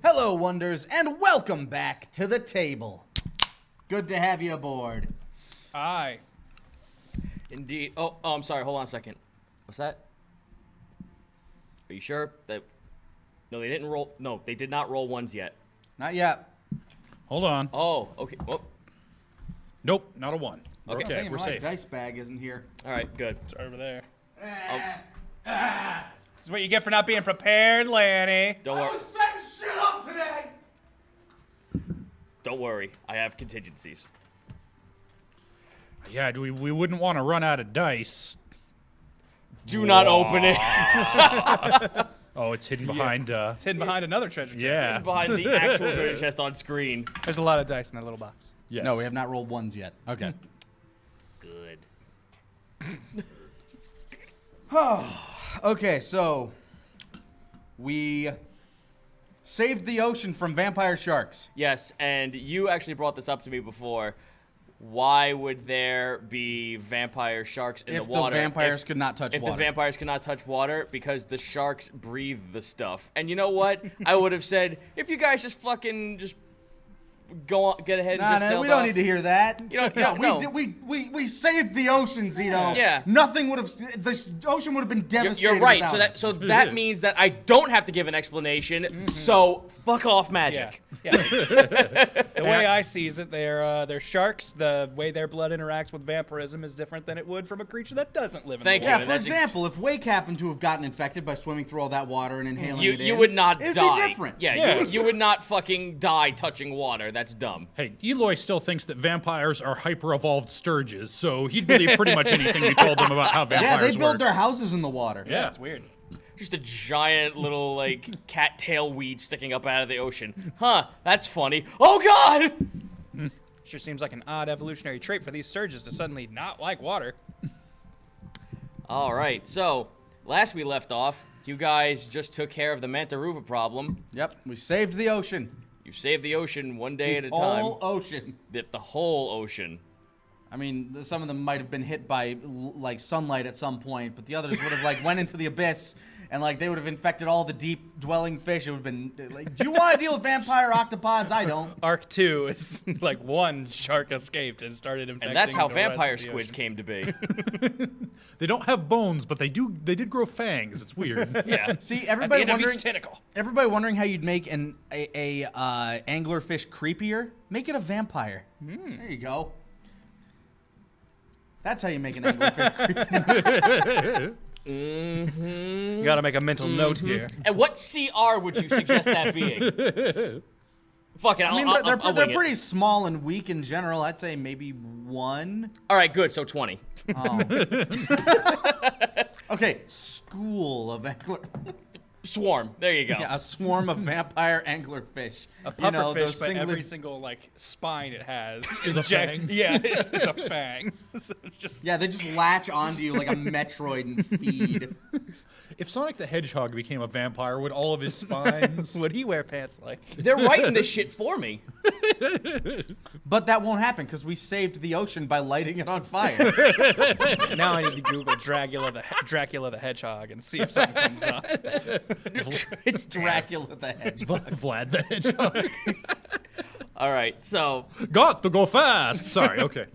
Hello, Wonders, and welcome back to the table. Good to have you aboard. Aye. Indeed. Oh, I'm sorry. Hold on a second. What's that? Are you sure that? No, they didn't roll. No, they did not roll ones yet. Not yet. Hold on. Oh, okay. Oh, Nope, not a one. Okay. Okay, we're My safe. dice bag isn't here. all right. Good. It's over there. Oh, This is what you get for not being prepared, Lanny. don't worry. setting shit up today. Don't worry. I have contingencies. Yeah, we wouldn't want to run out of dice. Do not open it. Oh, it's hidden behind. It's hidden behind another treasure chest. Yeah. Behind the actual treasure chest on screen. There's a lot of dice in that little box. Yes. No, we have not rolled ones yet. Okay. Good. Okay, so we saved the ocean from vampire sharks. Yes, and you actually brought this up to me before. Why would there be vampire sharks in If the water? the vampires could not touch If water. the vampires could not touch water, because the sharks breathe the stuff. And you know what? I would have said, if you guys just fucking just go on, get ahead and just sail we don't off. need to hear that. You don't- no. We saved the ocean, Zito. Yeah. Nothing would have. The ocean would have been devastated. You're right. without So us. that means that I don't have to give an explanation. So fuck off, magic. Yeah. The way I sees it, they're sharks. The way their blood interacts with vampirism is different than it would from a creature that doesn't live in Thank the you. Yeah, water. for that's ex- example, if Wake happened to have gotten infected by swimming through all that water and inhaling it in, You would not it'd die. be different. Yeah, Yeah. you would not fucking die touching water. That's dumb. Hey, Eloy still thinks that vampires are hyper-evolved sturges, so he'd believe pretty much anything we told him about how Yeah, vampires they build work. their houses in the water. Yeah. It's weird. Just a giant little, like, cattail weed sticking up out of the ocean. Huh, that's funny. Oh, God! Sure seems like an odd evolutionary trait for these sturges to suddenly not like water. All right, so, last we left off, you guys just took care of the Mantaruva problem. Yep, we saved the ocean. You saved the ocean one day at a The time. whole ocean. The whole ocean. I mean, some of them might have been hit by like sunlight at some point, but the others would have like went into the abyss and like they would have infected all the deep dwelling fish. It would have been like, do you want to deal with vampire octopods? I don't. Arc 2 is like one shark escaped and started infecting. And that's how the rest vampire of the squids ocean. came to be. They don't have bones, but they did grow fangs. It's weird. Yeah. See, At the everybody end of wondering. each tentacle. Everybody wondering how you'd make a anglerfish creepier? Make it a vampire. There you go. That's how you make an anglerfish creepier. You gotta make a mental note here. And what CR would you suggest that being? Fuck it, I mean, I'll they're wing it. pretty small and weak in general. I'd say maybe one. All right, good, so 20. Oh. Okay, school of angler. Swarm, there you go. Yeah, a swarm of vampire anglerfish. A pufferfish, those but every singly- single like spine it has Is a jack- fang. Yeah, it's a fang. So it's just Yeah, they just latch onto you like a Metroid and feed. If Sonic the Hedgehog became a vampire, would all of his spines... would he wear pants like? They're writing this shit for me. But that won't happen because we saved the ocean by lighting it on fire. Now I need to Google Dracula the Hedgehog and see if something comes up. It's Dracula the Hedgehog. Vlad the Hedgehog. All right, so Got to go fast! Sorry, okay.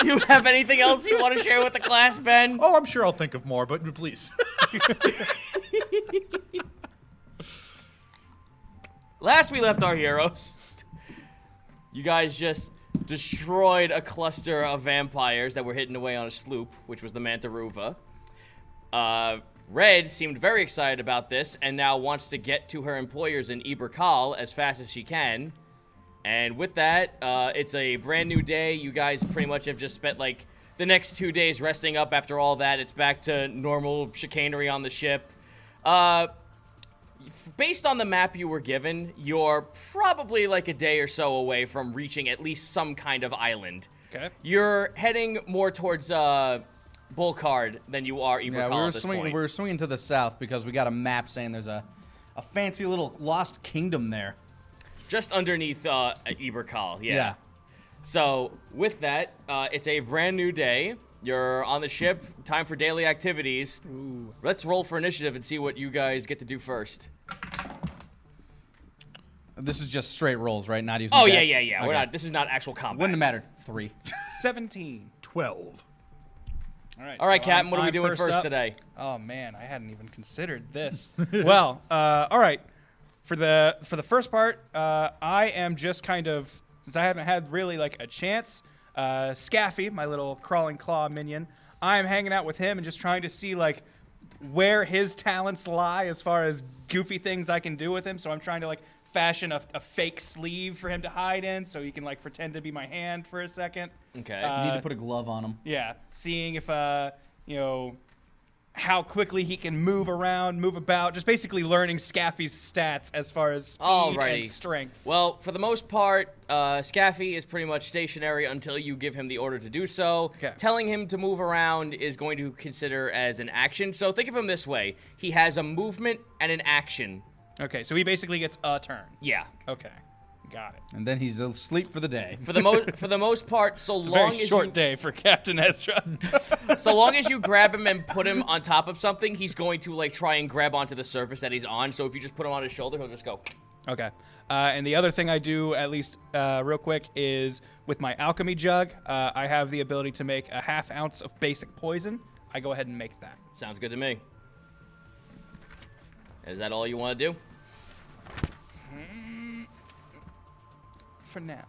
you have anything else you want to share with the class, Ben? Oh, I'm sure I'll think of more, but please. Last we left our heroes, you guys just destroyed a cluster of vampires that were hidden away on a sloop, which was the Mantaruva. Red seemed very excited about this and now wants to get to her employers in Iberkal as fast as she can. And with that, it's a brand new day. You guys pretty much have just spent like the next 2 days resting up. After all that, it's back to normal chicanery on the ship. Based on the map you were given, you're probably like a day or so away from reaching at least some kind of island. Okay. You're heading more towards Bullcard than you are Iberkal Yeah, at this point. we were swinging to the south because we got a map saying there's a fancy little lost kingdom there. Just underneath Iberkal, yeah. Yeah. So, with that, it's a brand new day. You're on the ship. Time for daily activities. Ooh. Let's roll for initiative and see what you guys get to do first. This is just straight rolls, right? Not using Oh yeah, dex? yeah, yeah. We're Okay. not. This is not actual combat. Wouldn't have mattered. 3. 17. 12. All right, so Captain. What are we I'm doing first up. today? Oh man, I hadn't even considered this. Well, all right. For the first part, I am just kind of, since I haven't had really like a chance, Scaffy, my little crawling claw minion, I am hanging out with him and just trying to see like where his talents lie as far as goofy things I can do with him. So I'm trying to like fashion a fake sleeve for him to hide in, so he can like pretend to be my hand for a second. Okay. You need to put a glove on him. Yeah, seeing if you know, how quickly he can move around, move about, just basically learning Scaffy's stats as far as speed Alrighty. and strength. Well, for the most part, Scaffy is pretty much stationary until you give him the order to do so. Okay. Telling him to move around is going to consider as an action. So think of him this way: he has a movement and an action. Okay, so he basically gets a turn. Yeah. Okay, got it. And then he's asleep for the day. For the most part, so It's a long very as short you day for Captain Ezra. so long as you grab him and put him on top of something, he's going to like try and grab onto the surface that he's on. So if you just put him on his shoulder, he'll just go. Okay. And the other thing I do, at least real quick, is with my alchemy jug, I have the ability to make a ½ ounce of basic poison. I go ahead and make that. Sounds good to me. Is that all you want to do? For now.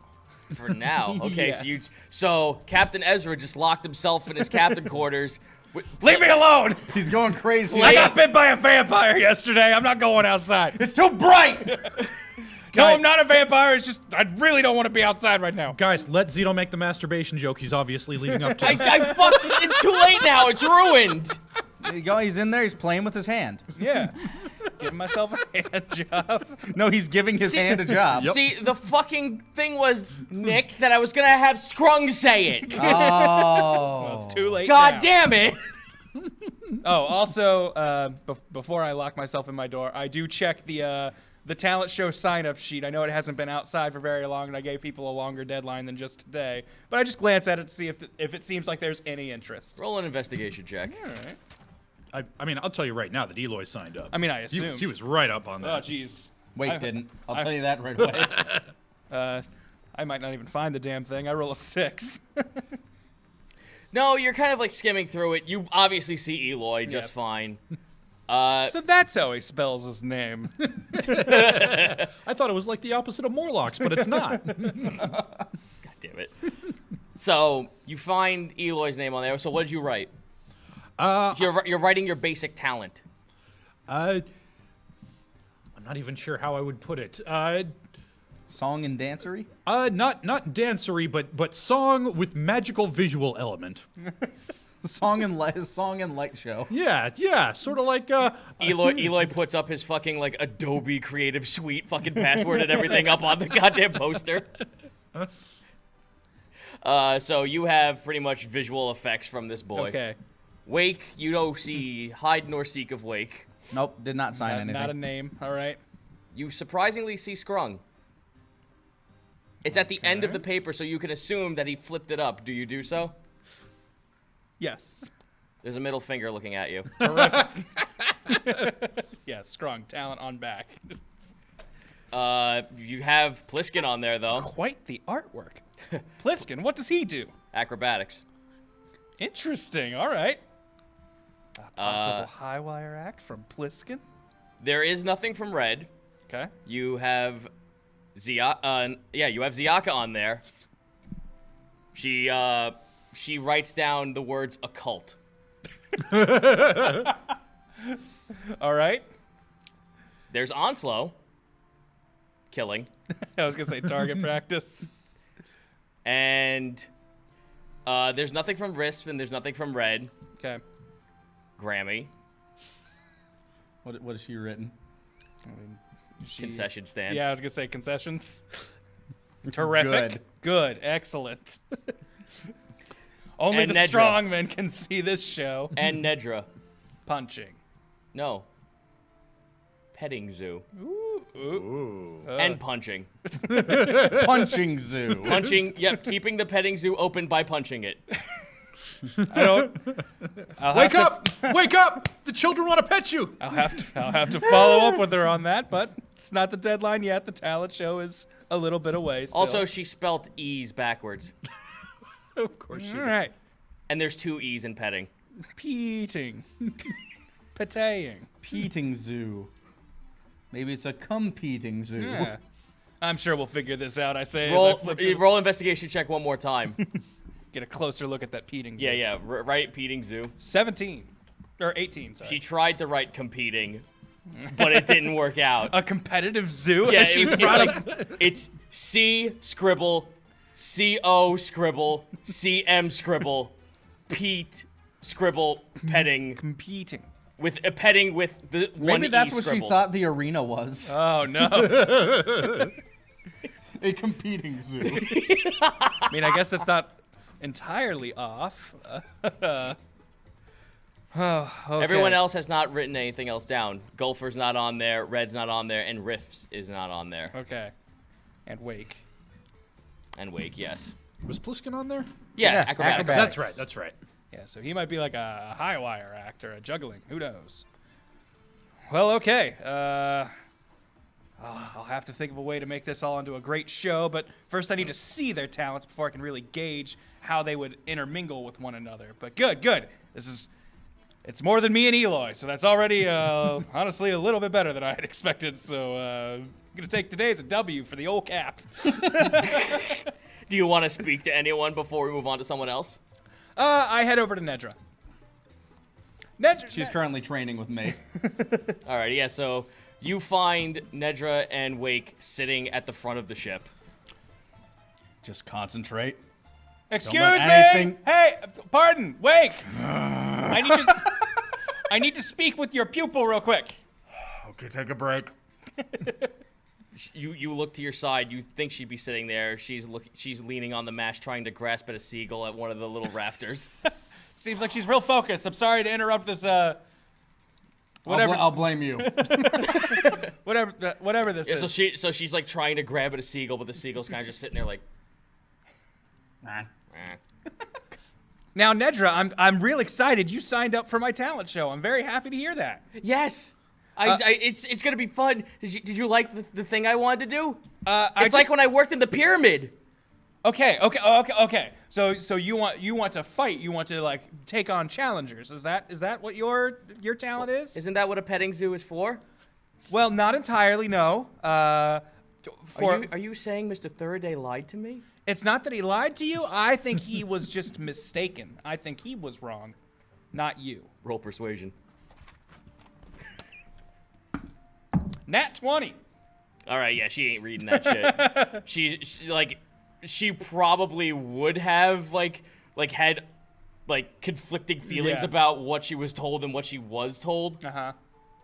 For now. Okay, so Yes. so Captain Ezra just locked himself in his captain quarters. Leave me alone! He's going crazy. I got bit by a vampire yesterday. I'm not going outside. It's too bright! No, I'm not a vampire. It's just I really don't want to be outside right now. Guys, let Zito make the masturbation joke he's obviously leading up to. I fucked. It's too late now. It's ruined. There you go. He's in there. He's playing with his hand. Yeah. Giving myself a hand job. No, he's giving his hand a job. See, the fucking thing was, Nick, that I was gonna have Scrung say it. Oh. It's too late God now. damn it. Oh, also, before I lock myself in my door, I do check the talent show sign-up sheet. I know it hasn't been outside for very long, and I gave people a longer deadline than just today. But I just glance at it to see if it seems like there's any interest. Roll an investigation check. All right. I mean, I'll tell you right now that Eloy signed up. I mean, I assumed. He was right up on Oh, that. jeez. Wait, didn't. I'll tell you that right away. I might not even find the damn thing. I roll a 6. No, you're kind of like skimming through it. You obviously see Eloy just Yep. fine. So that's how he spells his name. I thought it was like the opposite of Morlocks, but it's not. God damn it. So you find Eloy's name on there. So what did you write? You're writing your basic talent. I'm not even sure how I would put it. Song and dancery? Not dancery, but song with magical visual element. Song and light show. Yeah, sort of like Eloy puts up his fucking like Adobe Creative Suite fucking password and everything up on the goddamn poster. So you have pretty much visual effects from this boy. Okay. Wake, you don't see hide nor seek of Wake. Nope, did not sign anything. Not a name. All right. You surprisingly see Scrung. It's at the end of the paper, so you can assume that he flipped it up. Do you do so? Yes. There's a middle finger looking at you. Yeah, Scrung. Talent on back. You have Pliskin on there, though. Quite the artwork. Pliskin, what does he do? Acrobatics. Interesting. All right. A possible high wire act from Pliskin. There is nothing from Red. Okay. You have you have Ziaka on there. She writes down the words occult. All right. There's Onslow. Killing. I was gonna say target practice. And there's nothing from Risp and there's nothing from Red. Okay. Grammy. What has she written? Concession stand. Yeah, I was gonna say concessions. Terrific. Good. Excellent. Only And the Nedra. strong men can see this show. And Nedra. Punching. No. Petting zoo. Ooh. And punching. Punching zoo. Punching, yep, keeping the petting zoo open by punching it. I don't. Wake up! Wake up! The children want to pet you. I'll have to follow up with her on that, but It's not the deadline yet. The talent show is a little bit away still. Also, she spelt E's backwards. Of course she all right. And there's 2 E's in petting. Peating. Pataying. Peating zoo. Maybe it's a competing zoo. Yeah. I'm sure we'll figure this out, I say. as I flip through- Roll investigation check one more time. Get a closer look at that peating. Yeah. Right, Peating Zoo. 17. Or 18, sorry. She tried to write competing, but it didn't work out. A competitive zoo? Yeah, She it's brought like, it's C scribble, CO scribble, CM scribble, Pete scribble, petting competing. with petting with the one Maybe that's E what scribble. she thought the arena was. Oh, no. A competing zoo. I mean, I guess that's not entirely off. Oh, okay. Everyone else has not written anything else down. Golfer's not on there, Red's not on there, and Riffs is not on there. Okay. And Wake. And Wake, yes. Was Pliskin on there? Yes, Yes, acrobatics. acrobatics. That's right. Yeah, so he might be like a high wire actor, a juggling. Who knows? Well, okay. I'll have to think of a way to make this all into a great show, but first I need to see their talents before I can really gauge how they would intermingle with one another. But good. It's more than me and Eloy, so that's already, honestly, a little bit better than I had expected. So I'm going to take today as a W for the old cap. Do you want to speak to anyone before we move on to someone else? I head over to Nedra. She's currently training with me. All right, yeah, so you find Nedra and Wake sitting at the front of the ship. Just concentrate. Excuse let me! anything- Hey, pardon, Wake! I need to speak with your pupil real quick. Okay, take a break. You look to your side. You think she'd be sitting there. She's leaning on the mast, trying to grasp at a seagull at one of the little rafters. Seems like she's real focused. I'm sorry to interrupt this, whatever. I'll blame you. whatever this Yeah, is. so she's like trying to grab at a seagull, but the seagull's kind of just sitting there like. Nah. Now, Nedra, I'm real excited. You signed up for my talent show. I'm very happy to hear that. Yes, it's gonna be fun. Did you like the thing I wanted to do? It's like when I worked in the pyramid. Okay. So you want to fight? You want to like take on challengers? Is that what your talent is? Isn't that what a petting zoo is for? Well, not entirely. No. Are you saying Mr. Third lied to me? It's not that he lied to you. I think he was just mistaken. I think he was wrong, not you. Roll persuasion. Nat 20. All right, yeah, she ain't reading that shit. she probably would have had conflicting feelings Yeah. about what she was told and what she was told. Uh-huh.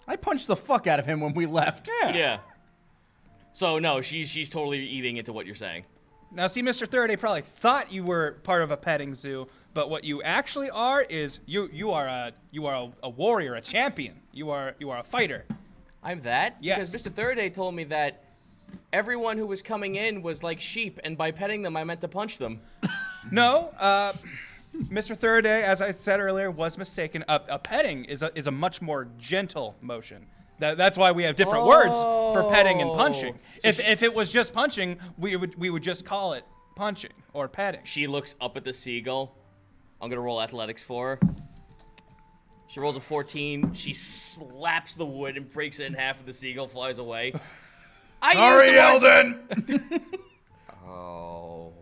I punched the fuck out of him when we left. Yeah. So no, she's totally eating into what you're saying. Now, see, Mr. Third probably thought you were part of a petting zoo, but what you actually are is you are a warrior, a champion. You are a fighter. I'm that? Yes. Because Mr. Third told me that everyone who was coming in was like sheep, and by petting them, I meant to punch them. No, Mr. Third, as I said earlier, was mistaken. A petting is a much more gentle motion. That's why we have different words for petting and punching. So If it was just punching, we would just call it punching or petting. She looks up at the seagull. I'm gonna roll athletics for her. She rolls a 14. She slaps the wood and breaks it in half, and the seagull flies away. Sorry, Eldon! Oh.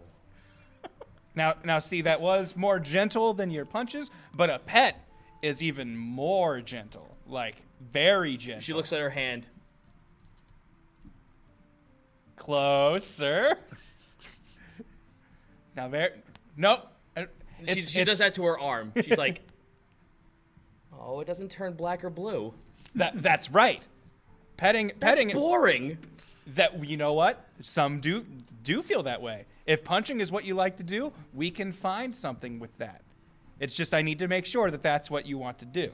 Now, see, that was more gentle than your punches, but a pet is even more gentle, like very gentle. She looks at her hand. Closer. Now, nope. She does that to her arm. She's like, oh, it doesn't turn black or blue. That's right. Petting. That's boring. That, you know what? Some do feel that way. If punching is what you like to do, we can find something with that. It's just I need to make sure that that's what you want to do.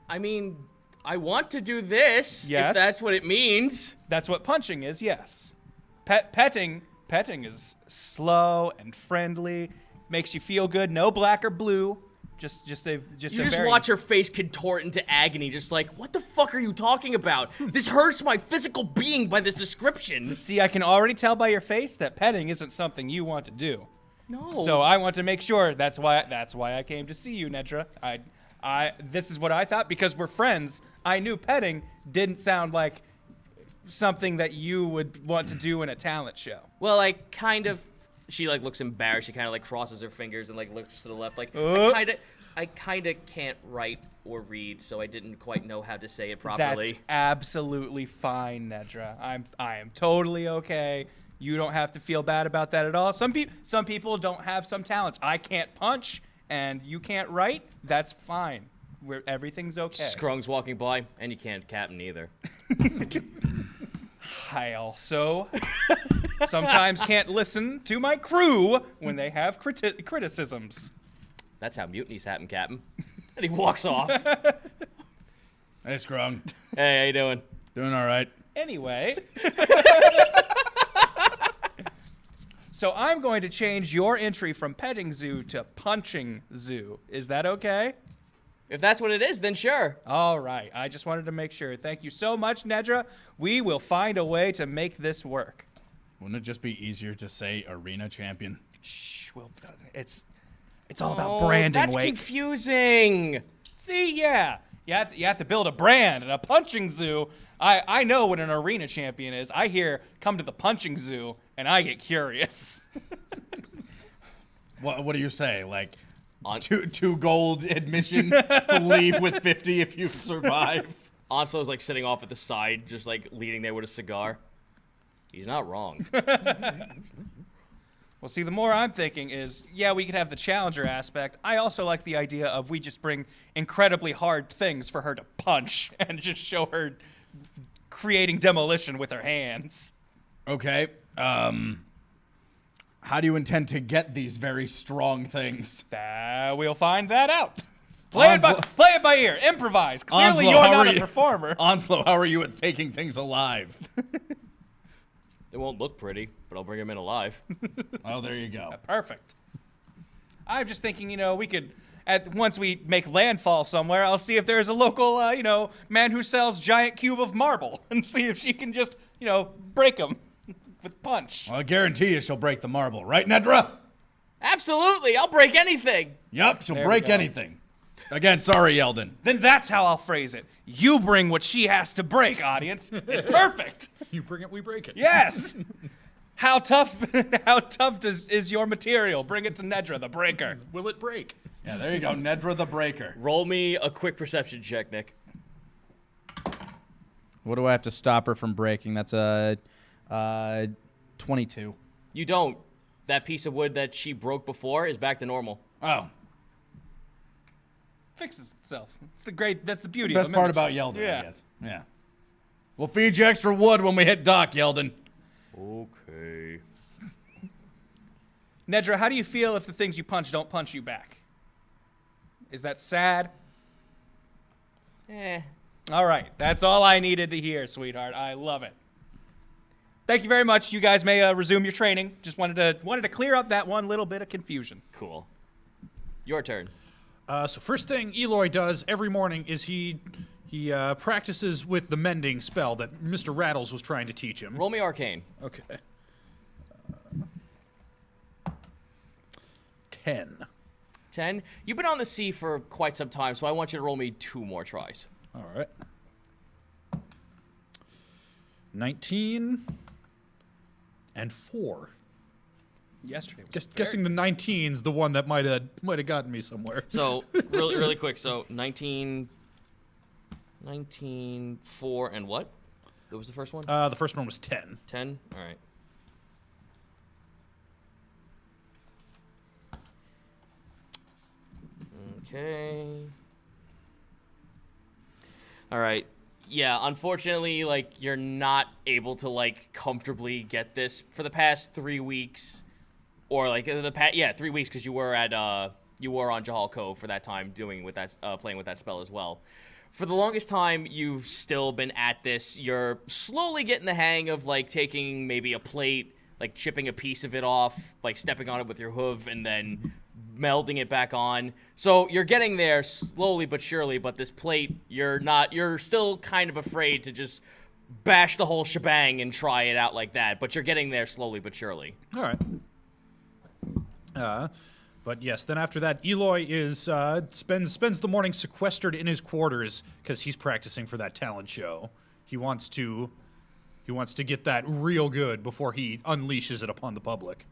I mean, I want to do this, Yes. if that's what it means. That's what punching is, yes. Petting is slow and friendly, makes you feel good. No black or blue. You just watch her face contort into agony, just like, what the fuck are you talking about? This hurts my physical being by this description. See, I can already tell by your face that petting isn't something you want to do. No. So I want to make sure. That's why I came to see you, Nedra. This is what I thought, because we're friends. I knew petting didn't sound like something that you would want to do in a talent show. Well, she like looks embarrassed. She kind of like crosses her fingers and like looks to the left. Like I kind of can't write or read, so I didn't quite know how to say it properly. That's absolutely fine, Nedra. I am totally okay. You don't have to feel bad about that at all. Some people don't have some talents. I can't punch and you can't write. That's fine. Everything's okay. Scrung's walking by, and you can't captain either. I also sometimes can't listen to my crew when they have criticisms. That's how mutinies happen, Captain. And he walks off. Hey, Scrung. Hey, how you doing? Doing all right. Anyway. So I'm going to change your entry from petting zoo to punching zoo. Is that okay? If that's what it is, then sure. All right. I just wanted to make sure. Thank you so much, Nedra. We will find a way to make this work. Wouldn't it just be easier to say arena champion? Shh. Well, it's all about branding, that's Wake. Confusing. See, yeah. You have to build a brand and a punching zoo. I know what an arena champion is. I hear come to the punching zoo, and I get curious. What do you say? Like two gold admission, leave with 50 if you survive. Onslow's like sitting off at the side, just like leaning there with a cigar. He's not wrong. Well, see, the more I'm thinking is, yeah, we could have the challenger aspect. I also like the idea of we just bring incredibly hard things for her to punch and just show her creating demolition with her hands. Okay. How do you intend to get these very strong things? We'll find that out. Play it by ear. Improvise. Clearly, Onslow, you're how not are a you? performer. Onslow, how are you at taking things alive? They won't look pretty, but I'll bring them in alive. Oh, there you go. Perfect. I'm just thinking, we could, once we make landfall somewhere, I'll see if there's a local, man who sells giant cube of marble and see if she can just, break them with punch. Well, I guarantee you she'll break the marble, right, Nedra? Absolutely, I'll break anything. Yup, she'll There we break go. anything. Again, sorry, Yeldon. Then that's how I'll phrase it. You bring what she has to break, audience. It's perfect. You bring it, we break it. Yes. How tough is your material? Bring it to Nedra, the breaker. Will it break? Yeah, there you go, Nedra the Breaker. Roll me a quick perception check, Nick. What do I have to stop her from breaking? That's a 22. You don't. That piece of wood that she broke before is back to normal. Oh, Fixes itself. That's the beauty best of part a about membership. Yeldon, Yeah. I guess. Yeah. We'll feed you extra wood when we hit dock, Yeldon. Okay. Nedra, how do you feel if the things you punch don't punch you back? Is that sad? All right. That's all I needed to hear, sweetheart. I love it. Thank you very much. You guys may resume your training. Just wanted to clear up that one little bit of confusion. Cool. Your turn. So first thing Eloy does every morning is he practices with the mending spell that Mr. Rattles was trying to teach him. Roll me arcane. Okay. 10. 10. You've been on the sea for quite some time, so I want you to roll me 2 more tries. All right. 19 and 4. Yesterday was Guessing the 19's the one that might have gotten me somewhere. So, really quick. So, 19, 4, and what? That was the first one? The first one was 10. 10? All right. Okay. All right. Yeah, unfortunately, you're not able to, comfortably get this for the past 3 weeks. Or, 3 weeks, because you were on Jahal Cove for that time playing with that spell as well. For the longest time, you've still been at this. You're slowly getting the hang of, taking maybe a plate, like chipping a piece of it off, like stepping on it with your hoof, and then melding it back on. So you're getting there slowly but surely, but this plate, you're still kind of afraid to just bash the whole shebang and try it out like that, but you're getting there slowly but surely. All right. But yes, then after that, Eloy is spends the morning sequestered in his quarters because he's practicing for that talent show. He wants to get that real good before he unleashes it upon the public.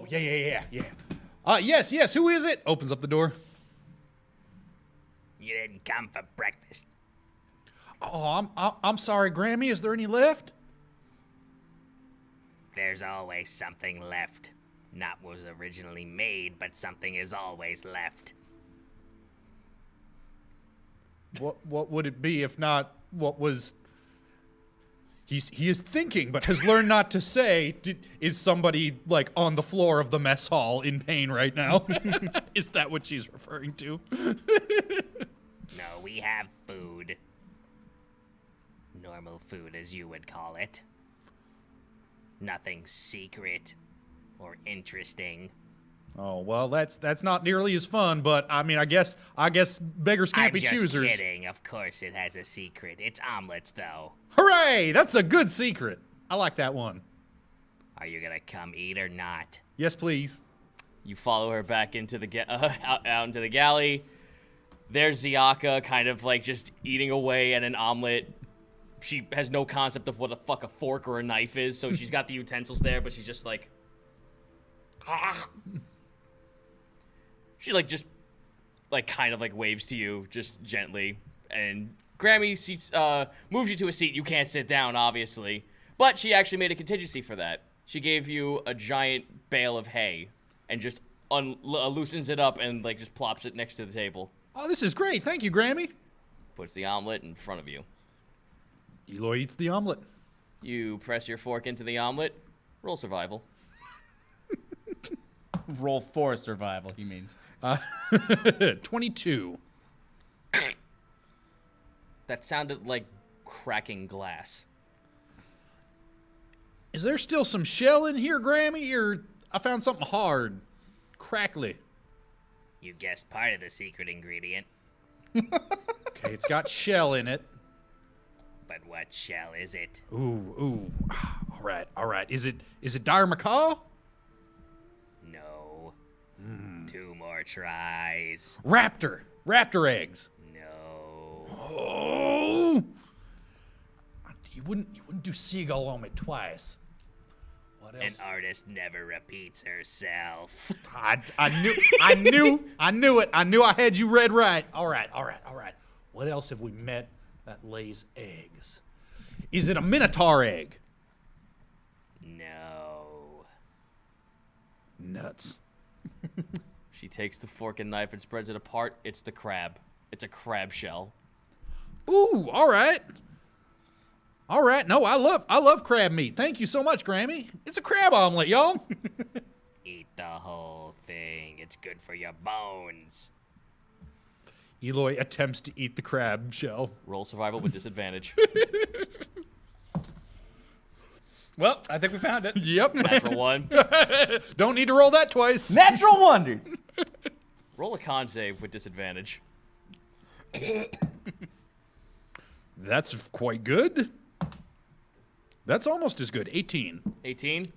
Yeah. Yes. Who is it? Opens up the door. You didn't come for breakfast. Oh, I'm sorry, Grammy. Is there any left? There's always something left. Not what was originally made, but something is always left. What would it be if not what was? He is thinking, but has learned not to say. Is somebody like on the floor of the mess hall in pain right now? Is that what she's referring to? No, we have food. Normal food, as you would call it. Nothing secret or interesting. Oh well, that's not nearly as fun. But I mean, I guess beggars can't be choosers. I'm just kidding. Of course, it has a secret. It's omelets, though. Hooray! That's a good secret. I like that one. Are you gonna come eat or not? Yes, please. You follow her back into the out into the galley. There's Ziaka, kind of like just eating away at an omelet. She has no concept of what the fuck a fork or a knife is, so she's got the utensils there, but she's just like... She just kind of waves to you, just gently. And Grammy moves you to a seat. You can't sit down, obviously. But she actually made a contingency for that. She gave you a giant bale of hay and just loosens it up and just plops it next to the table. Oh, this is great. Thank you, Grammy. Puts the omelet in front of you. Eloy eats the omelet. You press your fork into the omelet. Roll survival. Roll for survival, he means. 22. That sounded like cracking glass. Is there still some shell in here, Grammy, or I found something hard, crackly? You guessed part of the secret ingredient. Okay, it's got shell in it. But what shell is it? Ooh. All right. Is it dire macaw? No. 2 more tries. Raptor eggs. No. Oh. You wouldn't do seagull on me twice. What An else? artist never repeats herself. I knew it. I knew I had you read right. All right. What else have we met that lays eggs? Is it a minotaur egg? No. Nuts. She takes the fork and knife and spreads it apart. It's the crab. It's a crab shell. Ooh, all right. No, I love crab meat. Thank you so much, Grammy. It's a crab omelet, y'all. Eat the whole thing. It's good for your bones. Eloy attempts to eat the crab shell. Roll survival with disadvantage. Well, I think we found it. Yep. Natural 1. Don't need to roll that twice. Natural wonders. Roll a con save with disadvantage. That's quite good. That's almost as good. 18. 18.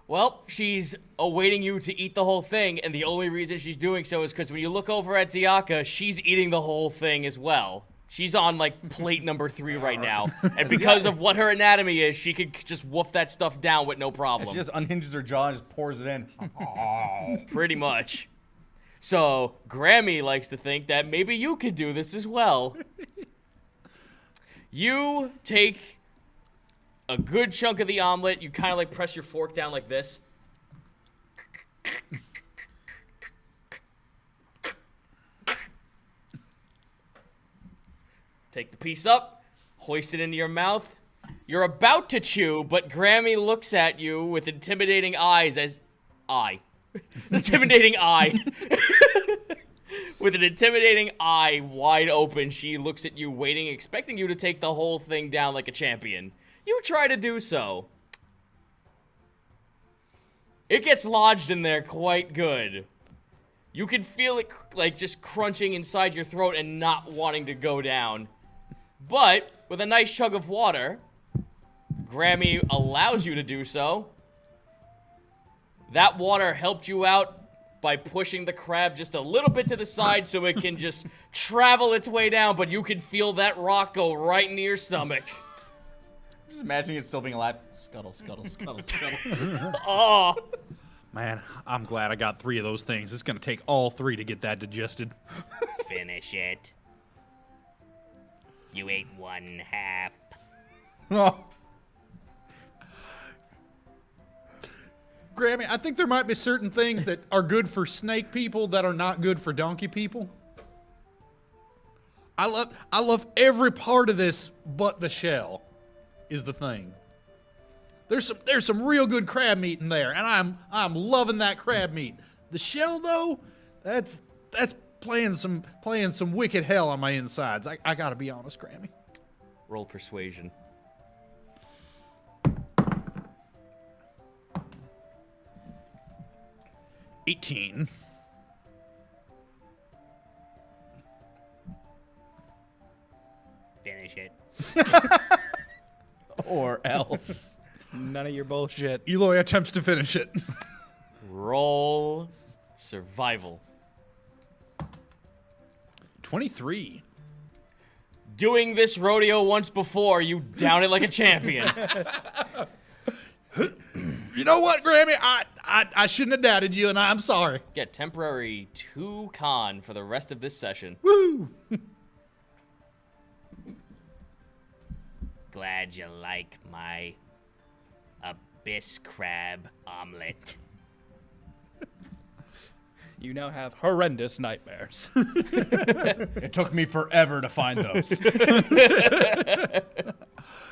Well, she's awaiting you to eat the whole thing, and the only reason she's doing so is because when you look over at Ziaka, she's eating the whole thing as well. She's on, plate number 3 right now. And because of what her anatomy is, she could just woof that stuff down with no problem. She just unhinges her jaw and just pours it in. Pretty much. So, Grammy likes to think that maybe you could do this as well. You take a good chunk of the omelet. You kind of press your fork down like this. Take the piece up, hoist it into your mouth. You're about to chew, but Grammy looks at you with intimidating eyes intimidating eye. With an intimidating eye wide open, she looks at you, waiting, expecting you to take the whole thing down like a champion. You try to do so. It gets lodged in there quite good. You can feel it like just crunching inside your throat and not wanting to go down. But with a nice chug of water, Grammy allows you to do so. That water helped you out by pushing the crab just a little bit to the side so it can just travel its way down, but you can feel that rock go right into your stomach. Just imagining it still being alive. Scuttle, scuttle, scuttle, scuttle. Oh. Man, I'm glad I got 3 of those things. It's going to take all 3 to get that digested. Finish it. You ate 1/2. Oh. Grammy, I think there might be certain things that are good for snake people that are not good for donkey people. I love every part of this but the shell is the thing. There's some real good crab meat in there, and I'm loving that crab meat. The shell though, that's playing some wicked hell on my insides. I gotta be honest, Grammy. Roll persuasion. $18. Finish it. Or else. None of your bullshit. Eloy attempts to finish it. Roll survival. 23. Doing this rodeo once before, you down it like a champion. You know what, Grammy? I shouldn't have doubted you, and I'm sorry. Get temporary 2 con for the rest of this session. Woo! Glad you like my abyss crab omelet. You now have horrendous nightmares. It took me forever to find those.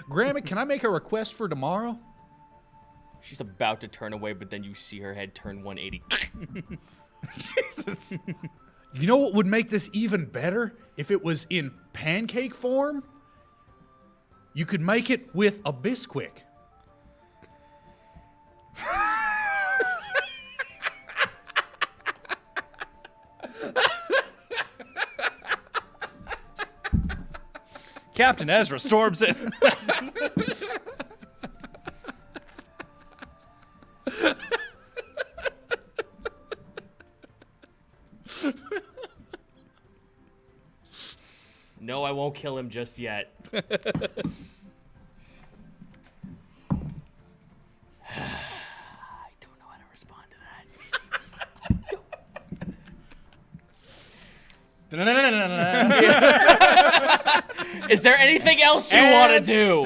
Grammy, can I make a request for tomorrow? She's about to turn away, but then you see her head turn 180. Jesus. You know what would make this even better? If it was in pancake form? You could make it with a Bisquick. Captain Ezra storms in. No, I won't kill him just yet. I don't know how to respond to that. Is there anything else you want to do?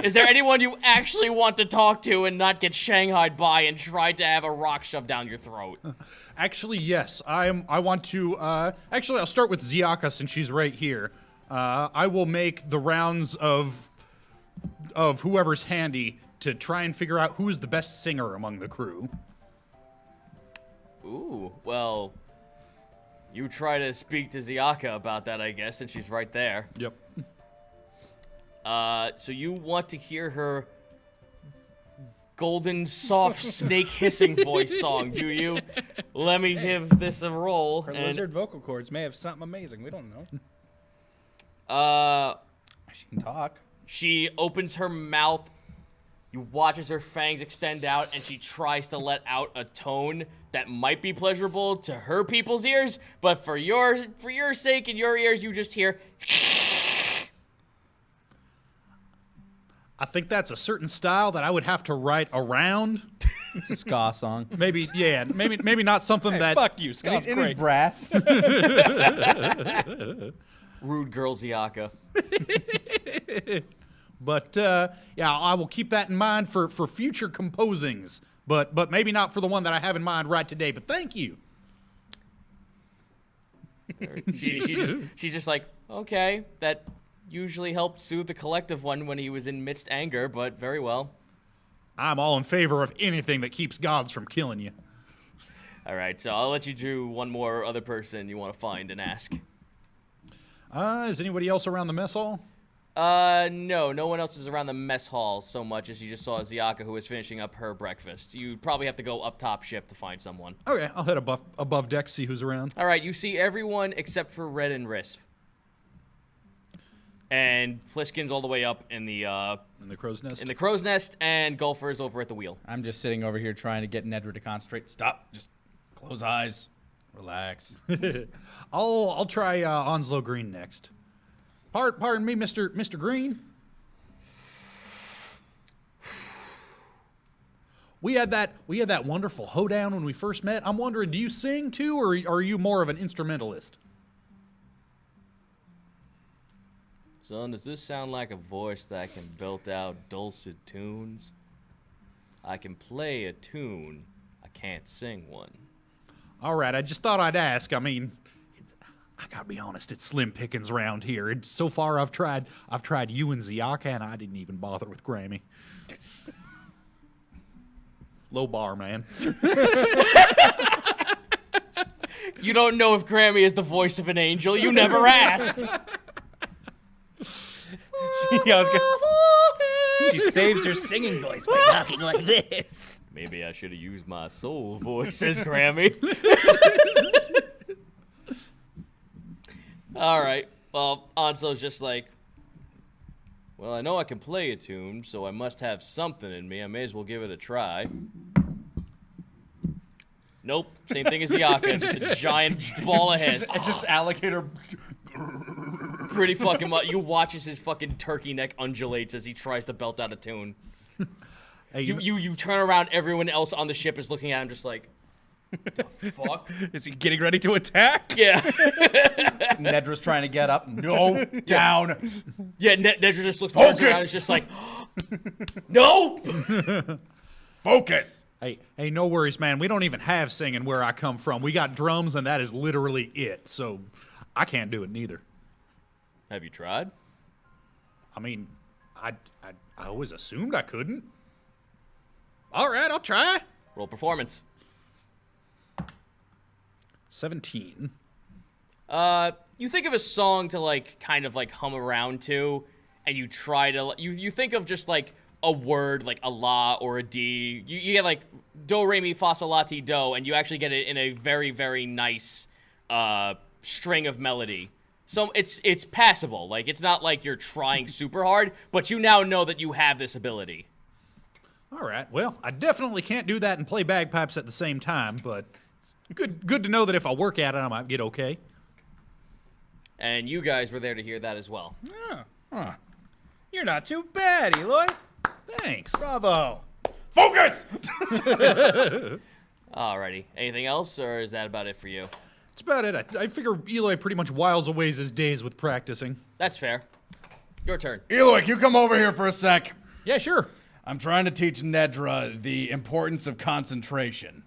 Is there anyone you actually want to talk to and not get shanghaied by and try to have a rock shoved down your throat? Actually, yes. I want to. Actually, I'll start with Ziaka since she's right here. I will make the rounds of whoever's handy to try and figure out who is the best singer among the crew. Ooh, well, you try to speak to Ziaka about that, I guess, since she's right there. Yep. So you want to hear her golden, soft, snake hissing voice song, do you? Let me give this a roll. Her and, lizard vocal cords may have something amazing. We don't know. She can talk. She opens her mouth. You watch as her fangs extend out, and she tries to let out a tone that might be pleasurable to her people's ears, but for your sake and your ears, you just hear. I think that's a certain style that I would have to write around. It's a ska song. Maybe, yeah, maybe not something Hey, that. fuck you, Scott's It is great. brass. Rude girl Ziaka. But yeah, I will keep that in mind for future composings. But maybe not for the one that I have in mind right today. But thank you. She's just like, okay, that usually helped soothe the collective one when he was in midst anger, but very well. I'm all in favor of anything that keeps gods from killing you. All right, so I'll let you do one more other person you want to find and ask. Is anybody else around the mess hall? No one else is around the mess hall so much as you just saw Ziaka, who was finishing up her breakfast. You probably have to go up top ship to find someone. Okay, I'll head above deck, see who's around. All right, you see everyone except for Red and Risp. And Pliskin's all the way up in the crow's nest. In the crow's nest, and Gulfer's over at the wheel. I'm just sitting over here trying to get Nedra to concentrate. Stop. Just close eyes. Relax. I'll try Onslow Green next. Pardon me, Mr. Green. We had that wonderful hoedown when we first met. I'm wondering, do you sing too, or are you more of an instrumentalist? Son, does this sound like a voice that can belt out dulcet tunes? I can play a tune. I can't sing one. All right, I just thought I'd ask. I mean, I gotta be honest, it's slim pickings around here. So far, I've tried you and Ziaka, and I didn't even bother with Grammy. Low bar, man. You don't know if Grammy is the voice of an angel. You never asked. She saves her singing voice by talking like this. Maybe I should have used my soul voice, says Grammy. All right. Well, Anso's just like, well, I know I can play a tune, so I must have something in me. I may as well give it a try. Nope. Same thing as the Aka. Just a giant ball of heads. Just alligator. Pretty fucking much. You watch as his fucking turkey neck undulates as he tries to belt out a tune. Hey, You turn around, everyone else on the ship is looking at him just like, the fuck? Is he getting ready to attack? Yeah. Nedra's trying to get up. No, down. Yeah, Nedra just looks around and is just like, no! Focus. Hey, no worries, man. We don't even have singing where I come from. We got drums, and that is literally it. So I can't do it neither. Have you tried? I mean, I always assumed I couldn't. All right, I'll try. Roll performance. 17. You think of a song to like kind of like hum around to, and you try to you think of just like a word like a la or a D. You get like do re mi fa sol la ti do, and you actually get it in a very very nice string of melody. So it's passable. Like it's not like you're trying super hard, but you now know that you have this ability. All right. Well, I definitely can't do that and play bagpipes at the same time, but it's good to know that if I work at it, I might get okay. And you guys were there to hear that as well. Yeah. Huh. You're not too bad, Eloy. Thanks. Bravo. Focus. Alrighty. Anything else, or is that about it for you? That's about it. I figure Eloy pretty much whiles away his days with practicing. That's fair. Your turn. Eloy, you come over here for a sec. Yeah, sure. I'm trying to teach Nedra the importance of concentration.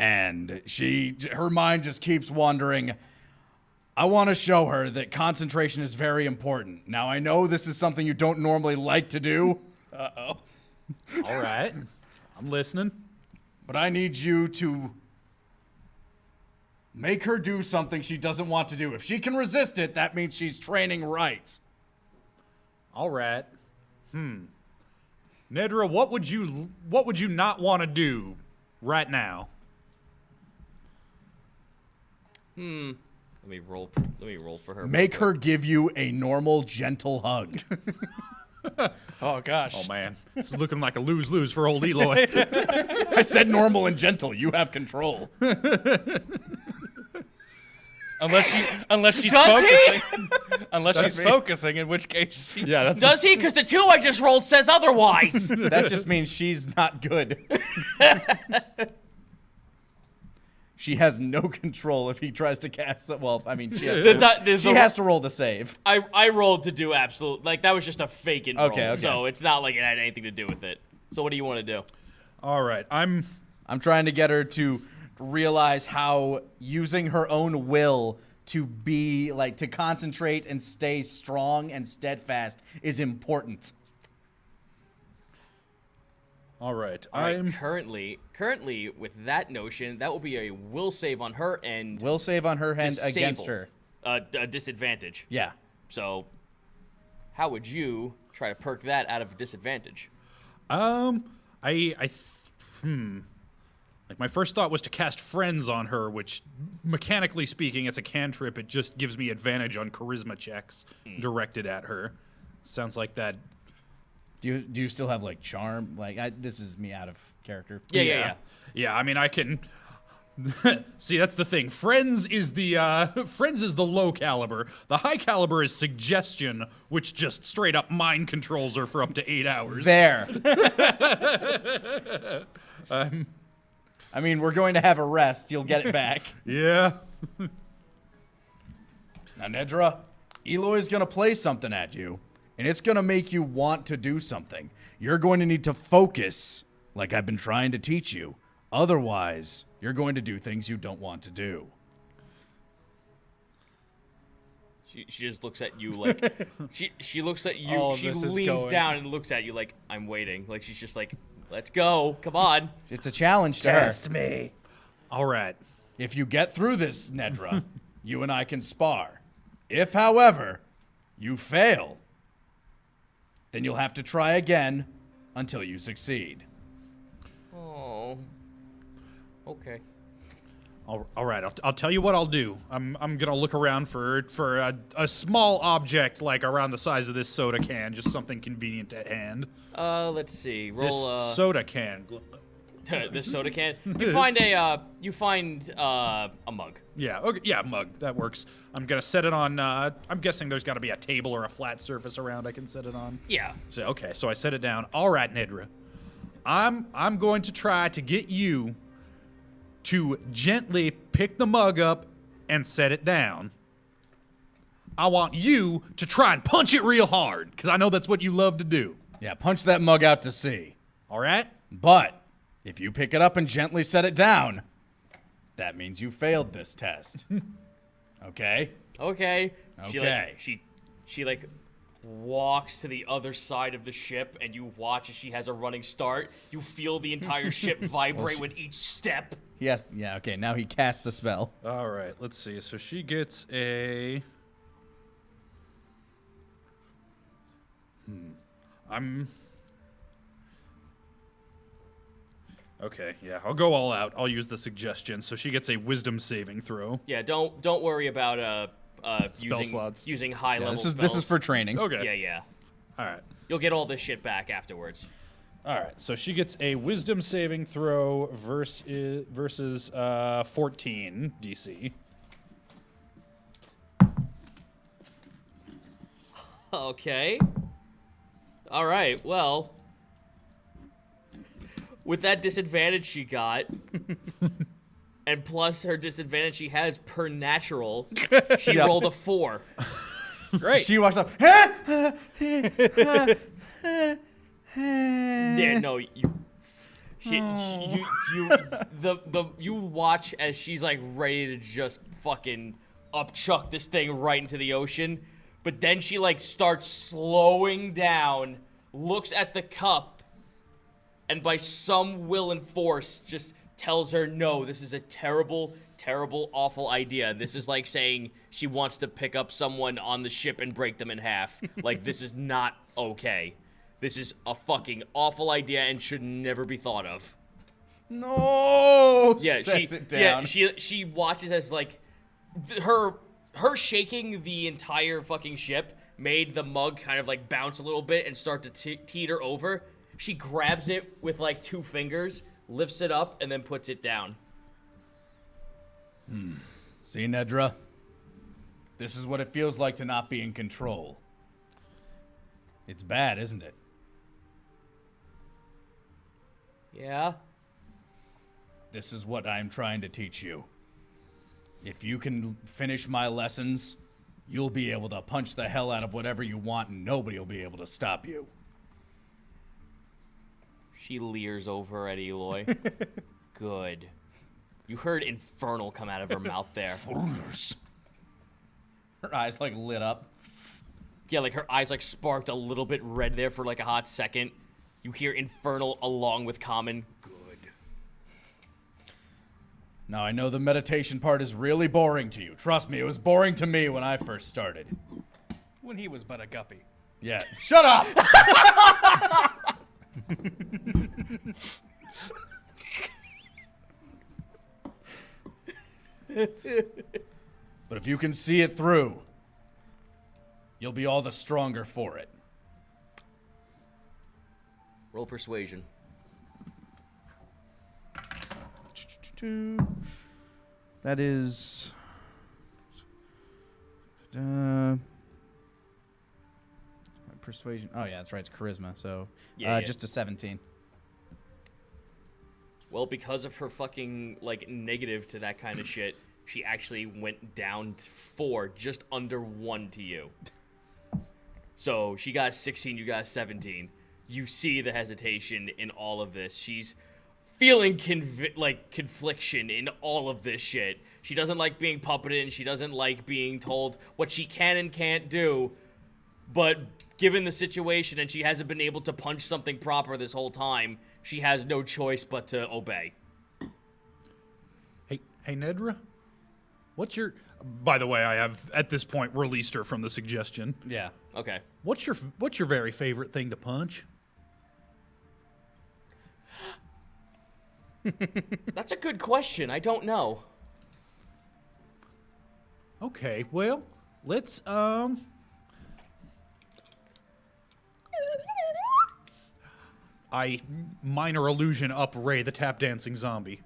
And her mind just keeps wandering. I want to show her that concentration is very important. Now, I know this is something you don't normally like to do. Uh-oh. All right. I'm listening. But I need you to make her do something she doesn't want to do. If she can resist it, that means she's training right. All right. Nedra, what would you not want to do right now? Let me roll for her. Make her give you a normal, gentle hug. Oh, gosh. Oh, man. This is looking like a lose-lose for old Eloy. I said normal and gentle. You have control. Unless she's Does he? focusing. Unless she's focusing, in which case she... Yeah, that's Does he? Because the 2 I just rolled says otherwise. That just means she's not good. She has no control if he tries to cast it. Well, I mean, she has to roll the save. I rolled to do absolute. Like, that was just a fake roll. Okay. So it's not like it had anything to do with it. So what do you want to do? All right. I'm trying to get her to realize how using her own will to be, like, to concentrate and stay strong and steadfast is important. All right. All right, currently, with that notion, that will be a will save on her end. Will save on her hand against Disabled. her. A disadvantage. Yeah. So, how would you try to perk that out of a disadvantage? Like my first thought was to cast Friends on her, which mechanically speaking, it's a cantrip. It just gives me advantage on charisma checks directed at her. Sounds like that. Do you still have like charm? Like this is me out of character. Yeah. Yeah, I mean, I can. See, that's the thing. Friends is the low caliber. The high caliber is suggestion, which just straight up mind controls her for up to 8 hours. There. I mean, we're going to have a rest. You'll get it back. Yeah. Now, Nedra, Eloy's going to play something at you, and it's going to make you want to do something. You're going to need to focus, like I've been trying to teach you. Otherwise, you're going to do things you don't want to do. She just looks at you like she looks at you. Oh, she this is leans going. down and looks at you like I'm waiting. Like she's just like, let's go, come on. It's a challenge to her. me. All right. If you get through this, Nedra, you and I can spar. If, however, you fail, then you'll have to try again until you succeed. Oh. Okay. All right. I'll tell you what I'll do. I'm gonna look around for a small object like around the size of this soda can, just something convenient at hand. Let's see. Roll This soda can. this soda can. You find a mug. Yeah. Okay. Yeah. Mug. That works. I'm gonna set it on. I'm guessing there's got to be a table or a flat surface around I can set it on. Yeah. So okay. So I set it down. All right, Nedra. I'm going to try to get you to gently pick the mug up and set it down. I want you to try and punch it real hard, because I know that's what you love to do. Yeah, punch that mug out to sea. All right? But if you pick it up and gently set it down, that means you failed this test. Okay? Okay. Okay. She walks to the other side of the ship, and you watch as she has a running start. You feel the entire ship vibrate with each step. Yes. Yeah, okay, now he cast the spell. All right, let's see. So she gets a... Okay, yeah, I'll go all out. I'll use the suggestion. So she gets a wisdom saving throw. Yeah, don't worry about Spell slots. using high level This is spells. for training. Okay. Yeah. All right. You'll get all this shit back afterwards. All right, so she gets a wisdom saving throw versus 14 DC. Okay. All right. Well, with that disadvantage she got, and plus her disadvantage she has per natural, she rolled a 4. Great. She walks up. Yeah, no, you watch as she's like ready to just fucking upchuck this thing right into the ocean, but then she like starts slowing down, looks at the cup, and by some will and force just tells her, no, this is a terrible, terrible, awful idea. This is like saying she wants to pick up someone on the ship and break them in half. Like, this is not okay. This is a fucking awful idea and should never be thought of. No. Yeah, sets it down. Yeah, she watches as like her shaking the entire fucking ship made the mug kind of like bounce a little bit and start to teeter over. She grabs it with like 2 fingers, lifts it up, and then puts it down. See, Nedra? This is what it feels like to not be in control. It's bad, isn't it? Yeah. This is what I'm trying to teach you. If you can finish my lessons, you'll be able to punch the hell out of whatever you want and nobody will be able to stop you. She leers over at Eloy. Good. You heard infernal come out of her mouth there. Her eyes like lit up. Yeah, like her eyes like sparked a little bit red there for like a hot second. You hear infernal along with common. Good. Now, I know the meditation part is really boring to you. Trust me, it was boring to me when I first started. When he was but a guppy. Yeah. Shut up! But if you can see it through, you'll be all the stronger for it. Roll persuasion. That is... persuasion. Oh, yeah, that's right. It's charisma, so... Yeah. Just a 17. Well, because of her fucking, like, negative to that kind of shit, she actually went down to 4, just under 1 to you. So she got a 16, you got a 17. You see the hesitation in all of this. She's feeling confliction in all of this shit. She doesn't like being puppeted, and she doesn't like being told what she can and can't do. But given the situation, and she hasn't been able to punch something proper this whole time, she has no choice but to obey. Hey, Nedra? What's your... By the way, I have, at this point, released her from the suggestion. Yeah. Okay. What's your very favorite thing to punch? That's a good question. I don't know. Okay, well, let's, I minor illusion up Ray, the tap dancing zombie.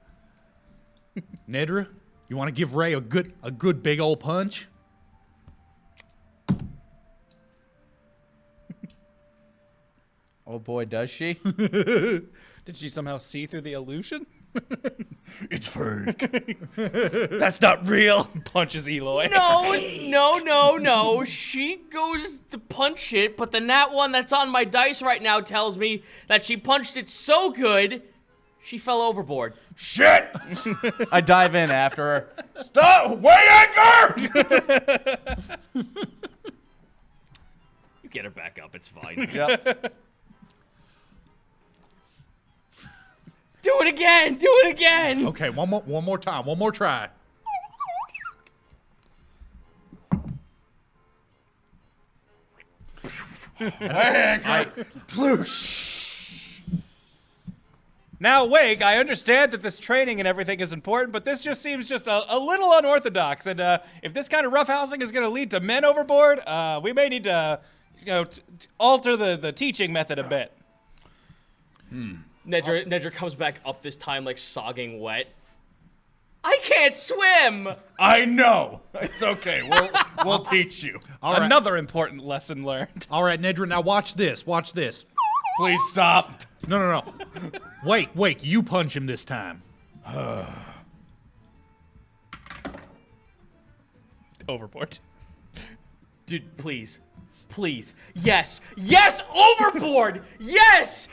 Nedra, you want to give Ray a good big old punch? Oh boy, does she? Did she somehow see through the illusion? It's fake. That's not real. Punches Eloy. No. She goes to punch it, but the nat one that's on my dice right now tells me that she punched it so good, she fell overboard. Shit! I dive in after her. Stop! Wait, Edgar! You get her back up, it's fine. Yep. Do it again! Okay, one more time, one more try. Now, Wake, I understand that this training and everything is important, but this just seems just a little unorthodox. And if this kind of roughhousing is going to lead to men overboard, we may need to, alter the teaching method a bit. Nedra comes back up this time like sogging wet. I can't swim! I know. It's okay. We'll teach you. All right. Another important lesson learned. All right, Nedra, now watch this. Watch this. Please stop. No. Wait, you punch him this time. Overboard. Dude, please. Yes, overboard! Yes!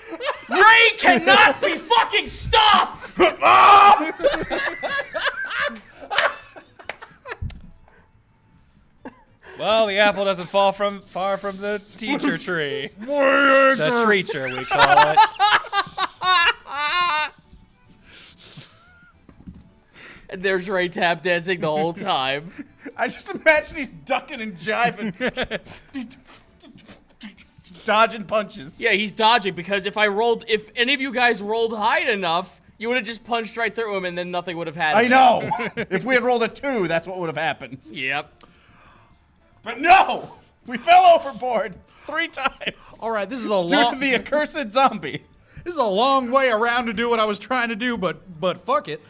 Ray cannot be fucking stopped! Well, the apple doesn't fall far from the teacher tree. The treacher, we call it. And there's Ray tap dancing the whole time. I just imagine he's ducking and jiving. Dodging punches. Yeah, he's dodging because if any of you guys rolled high enough, you would have just punched right through him and then nothing would have happened. I know. If we had rolled a 2, that's what would have happened. Yep. But no! We fell overboard 3 times. All right, this is a Due to long the accursed zombie. This is a long way around to do what I was trying to do, but fuck it.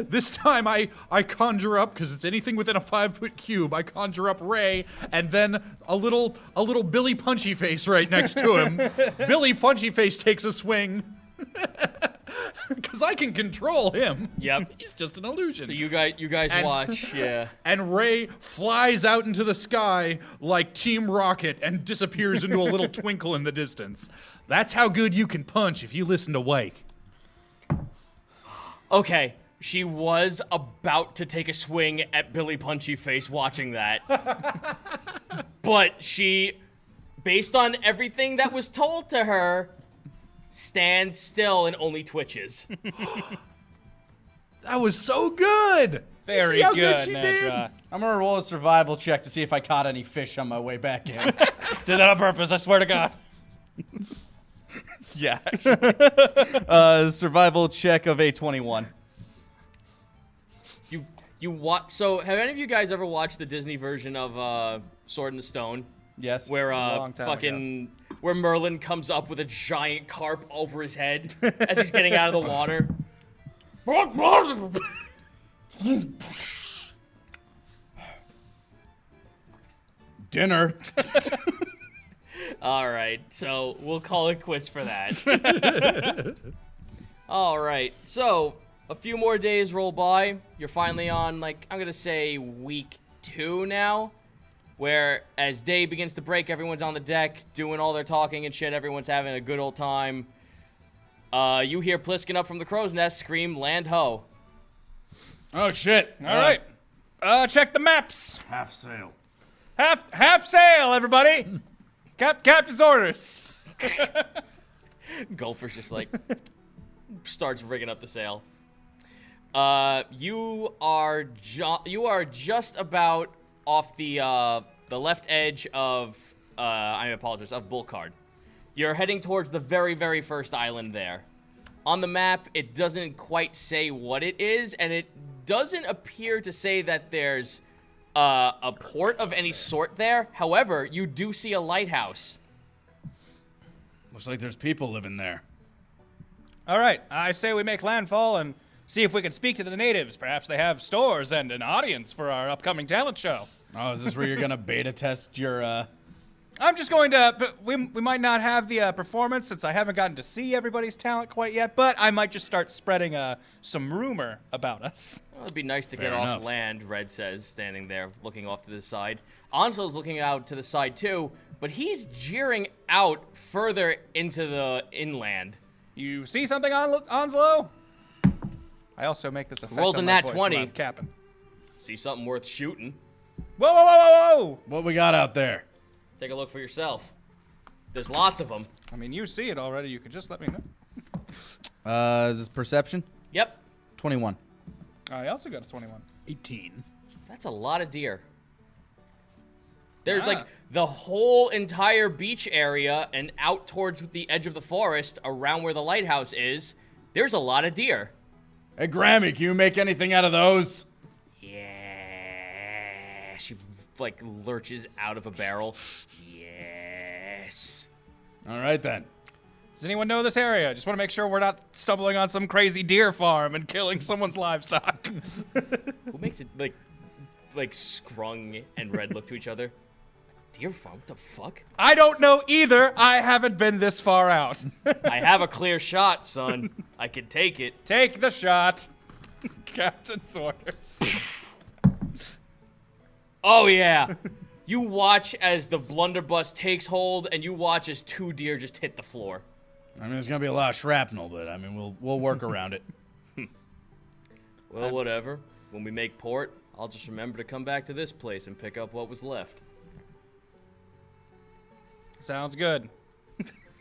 This time I conjure up, because it's anything within a 5-foot cube, I conjure up Ray, and then a little Billy Punchy Face right next to him. Billy Punchy Face takes a swing. Because I can control him. Yep. He's just an illusion. So you guys watch, yeah. And Ray flies out into the sky like Team Rocket and disappears into a little twinkle in the distance. That's how good you can punch if you listen to Wake. Okay, she was about to take a swing at Billy Punchy Face watching that. But she based on everything that was told to her, stands still and only twitches. That was so good. Very See how good, she did? Nedra. I'm gonna roll a survival check to see if I caught any fish on my way back in. Did that on purpose, I swear to God. Yeah. Actually. Survival check of a 21. You watch. So, have any of you guys ever watched the Disney version of Sword in the Stone? Yes. Where long time fucking where Merlin comes up with a giant carp over his head as he's getting out of the water. Dinner. All right, so we'll call it quits for that. All right, so a few more days roll by. You're finally on, like, I'm gonna say week 2 now, where as day begins to break, everyone's on the deck doing all their talking and shit. Everyone's having a good old time. You hear Pliskin up from the crow's nest scream, "Land ho!" Oh shit. All right. Check the maps. Half sail. Half sail, everybody. Captain's orders. Gopher's just like starts rigging up the sail. You are just about off the left edge of I apologize, of Bullcard. You're heading towards the very, very first island there. On the map, it doesn't quite say what it is, and it doesn't appear to say that there's a port of any sort there. However, you do see a lighthouse. Looks like there's people living there. All right. I say we make landfall and see if we can speak to the natives. Perhaps they have stores and an audience for our upcoming talent show. Oh, is this where you're gonna beta test your I'm just going to. We might not have the performance since I haven't gotten to see everybody's talent quite yet, but I might just start spreading some rumor about us. Well, it'd be nice to Fair get off enough. land, Red says, standing there looking off to the side. Ansel's looking out to the side too, but he's jeering out further into the inland. You see something, Onslow? I also make this effect Rolls on a my nat voice 20. when I'm capping. See something worth shooting? Whoa, whoa, whoa, whoa, whoa! what we got out there? Take a look for yourself. There's lots of them. I mean, you see it already. You could just let me know. Is this perception? Yep, 21. I also got a 21. 18. that's a lot of deer. There's Ah. like the whole entire beach area and out towards the edge of the forest around where the lighthouse is. There's a lot of deer. Hey Grammy, can you make anything out of those? Yeah. She like lurches out of a barrel. Yes. All right then. Does anyone know this area? Just want to make sure we're not stumbling on some crazy deer farm and killing someone's livestock. Who makes it like Scrung and Red look to each other? Deer farm? What the fuck? I don't know either. I haven't been this far out. I have a clear shot, son. I can take it. Take the shot. Captain's orders. Oh yeah. You watch as the blunderbuss takes hold, and you watch as 2 deer just hit the floor. I mean, there's gonna be a lot of shrapnel, but I mean, we'll work around it. Well, whatever. When we make port, I'll just remember to come back to this place and pick up what was left. Sounds good.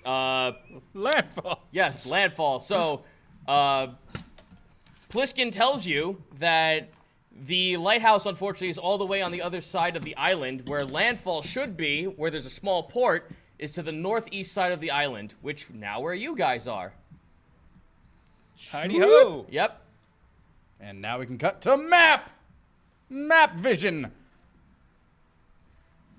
Landfall. Yes, landfall. So, Pliskin tells you that the lighthouse, unfortunately, is all the way on the other side of the island, where landfall should be, where there's a small port, is to the northeast side of the island, which now where you guys are. Heidi ho. Yep. And now we can cut to map. Map vision.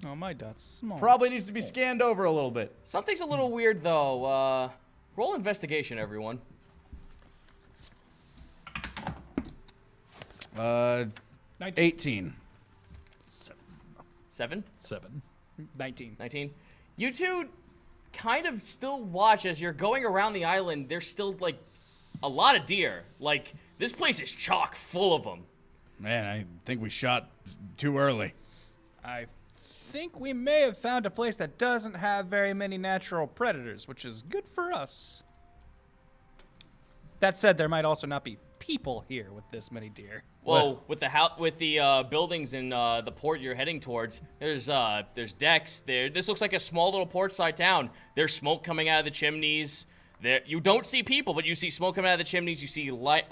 Oh, my dot's small. Probably needs to be scanned over a little bit. Something's a little weird, though. Roll investigation, everyone. 19. 18. 7? 7. 19. 19. You two kind of still watch as you're going around the island. There's still, like, a lot of deer. Like, this place is chock full of them. Man, I think we shot too early. I think we may have found a place that doesn't have very many natural predators, which is good for us. That said, there might also not be people here with this many deer? Well, with the buildings in the port you're heading towards, there's decks there. This looks like a small little portside town. There's smoke coming out of the chimneys. There, you don't see people, but you see smoke coming out of the chimneys. You see light,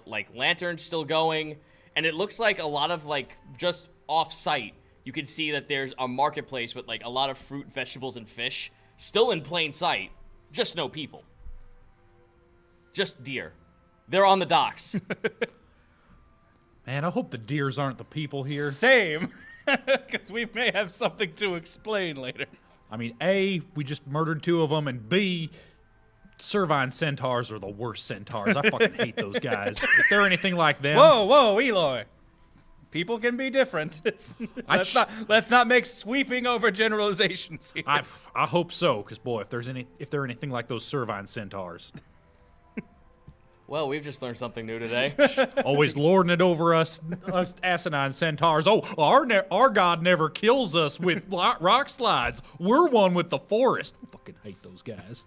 like lanterns still going, and it looks like a lot of like just off-site. You can see that there's a marketplace with like a lot of fruit, vegetables, and fish still in plain sight. Just no people. Just deer. They're on the docks. Man, I hope the deers aren't the people here. Same, because we may have something to explain later. I mean, A, we just murdered 2 of them, and B, Servine centaurs are the worst centaurs. I fucking hate those guys. If they're anything like them... Whoa, Eloy. People can be different. Let's not make sweeping overgeneralizations here. I hope so, because boy, if they're anything like those Servine centaurs, Well, we've just learned something new today. always lording it over us asinine centaurs. Oh, our god never kills us with rock slides. We're one with the forest. I fucking hate those guys.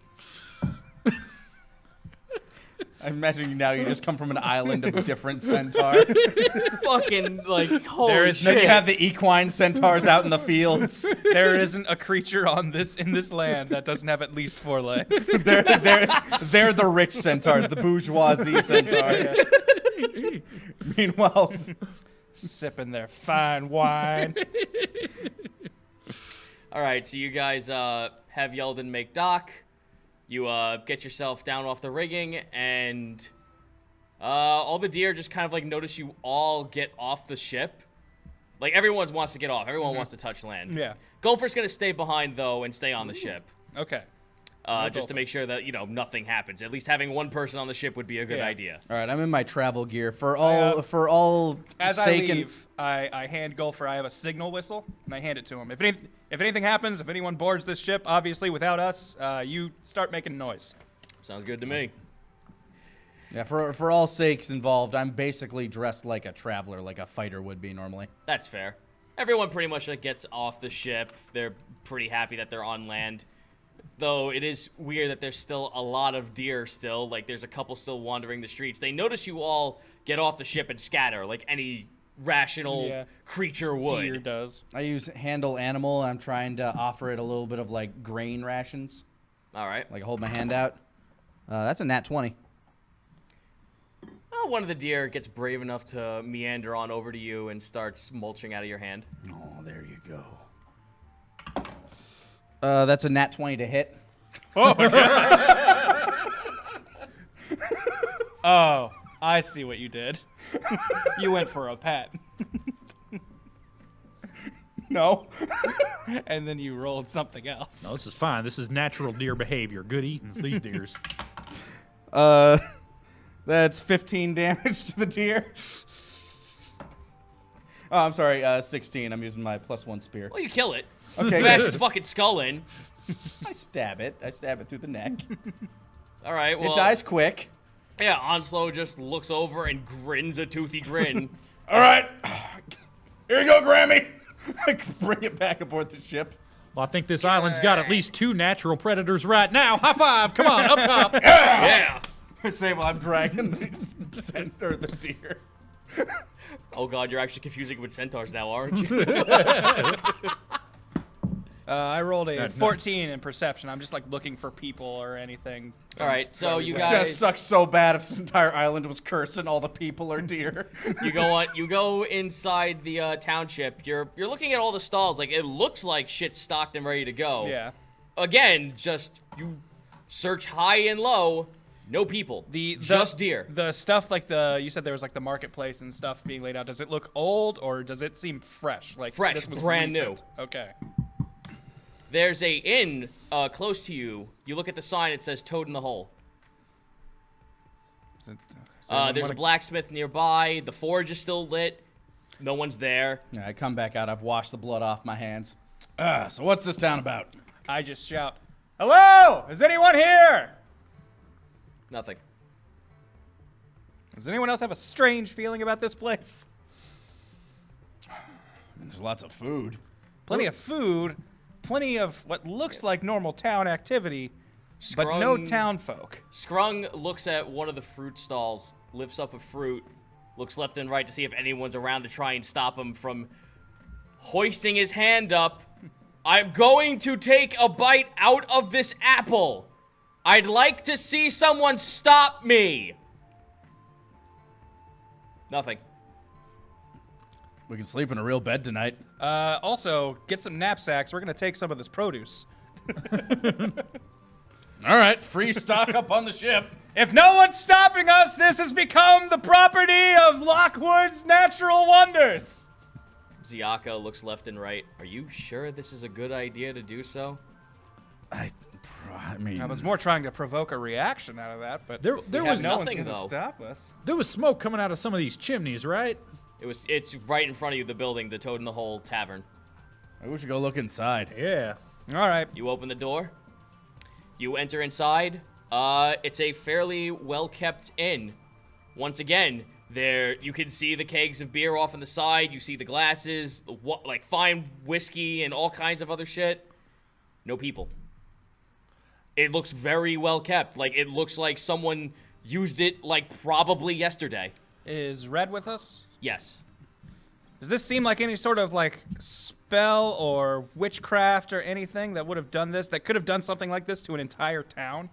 I imagine now you just come from an island of different centaur. Fucking, like, holy There is shit. Then you have the equine centaurs out in the fields. There isn't a creature in this land that doesn't have at least 4 legs. They're the rich centaurs, the bourgeoisie centaurs. Meanwhile, Sipping their fine wine. All right, so you guys have yelled and make dock. You get yourself down off the rigging, and all the deer just kind of like notice you all get off the ship. Like everyone wants to get off. Everyone wants to touch land. Yeah. Gopher's gonna stay behind though and stay on the ship, Okay. just to make sure that nothing happens. At least having one person on the ship would be a good Yeah. idea. all right, I'm in my travel gear for all As I sake and leave, I hand Gopher. I have a signal whistle, and I hand it to him. If anything happens, if anyone boards this ship, obviously without us, you start making noise. Sounds good to me. yeah, for all sakes involved, I'm basically dressed like a traveler, like a fighter would be normally. That's fair. Everyone pretty much like gets off the ship. They're pretty happy that they're on land. Though it is weird that there's still a lot of deer still. Like there's a couple still wandering the streets. They notice you all get off the ship and scatter like any rational creature would. Deer does. I use handle animal. I'm trying to offer it a little bit of like grain rations. All right. Like hold my hand out. That's a nat 20. Well, one of the deer gets brave enough to meander on over to you and starts mulching out of your hand. Oh, there you go. That's a nat 20 to hit. Oh, I see what you did. You went for a pet, No. and then you rolled something else. No, this is fine. This is natural deer behavior. Good eating, these deers. That's 15 damage to the deer. Oh, I'm sorry, 16. I'm using my +1 spear. Well, you kill it. Okay, Bash good. its fucking skull in. I stab it. I stab it through the neck. All right. Well, It dies quick. Yeah, Onslow just looks over and grins a toothy grin. All right. Here you go, Grammy. Bring it back aboard the ship. Well, I think this island's got at least 2 natural predators right now. High five! Come on, up top. Yeah. Say while I'm dragging the deer. Oh god, you're actually confusing it with centaurs now, aren't you? I rolled a 14 in perception. I'm just like looking for people or anything. All right, so you This guys just sucks so bad if this entire island was cursed and all the people are deer. you go inside the township. You're looking at all the stalls. Like it looks like shit's stocked and ready to go. Yeah. Again, just you search high and low, no people. Just deer. The stuff like you said there was like the marketplace and stuff being laid out. Does it look old or does it seem fresh? Like Fresh, this was brand recent? Okay. There's a inn close to you. You look at the sign. It says "Toad in the Hole." There's a blacksmith nearby. The forge is still lit. No one's there. Yeah, I come back out. I've washed the blood off my hands. So what's this town about? I just shout, "Hello! Is anyone here?" Nothing. Does anyone else have a strange feeling about this place? There's lots of food. Plenty of food, plenty of what looks like normal town activity, but no town folk. Scrung looks at one of the fruit stalls lifts up a fruit, looks left and right to see if anyone's around to try and stop him from hoisting his hand up. I'm going to take a bite out of this apple. I'd like to see someone stop me. Nothing. We can sleep in a real bed tonight. Also, get some knapsacks. We're going to take some of this produce. All right, free stock up on the ship. If no one's stopping us, this has become the property of Lockwood's Natural Wonders. Ziaka looks left and right. Are you sure this is a good idea to do so? I mean, I was more trying to provoke a reaction out of that, but There have was no one's nothing, going to though. stop us. there was smoke coming out of some of these chimneys, right? It's right in front of you, the building, the Toad in the Hole Tavern. maybe we should go look inside. Yeah. All right. You open the door. You enter inside. It's a fairly well-kept inn. Once again, there you can see the kegs of beer off on the side. You see the glasses, like fine whiskey and all kinds of other shit. No people. It looks very well kept. Like it looks like someone used it like probably yesterday. Is Red with us? Yes. Does this seem like any sort of like spell or witchcraft or anything that would have done this, that could have done something like this to an entire town?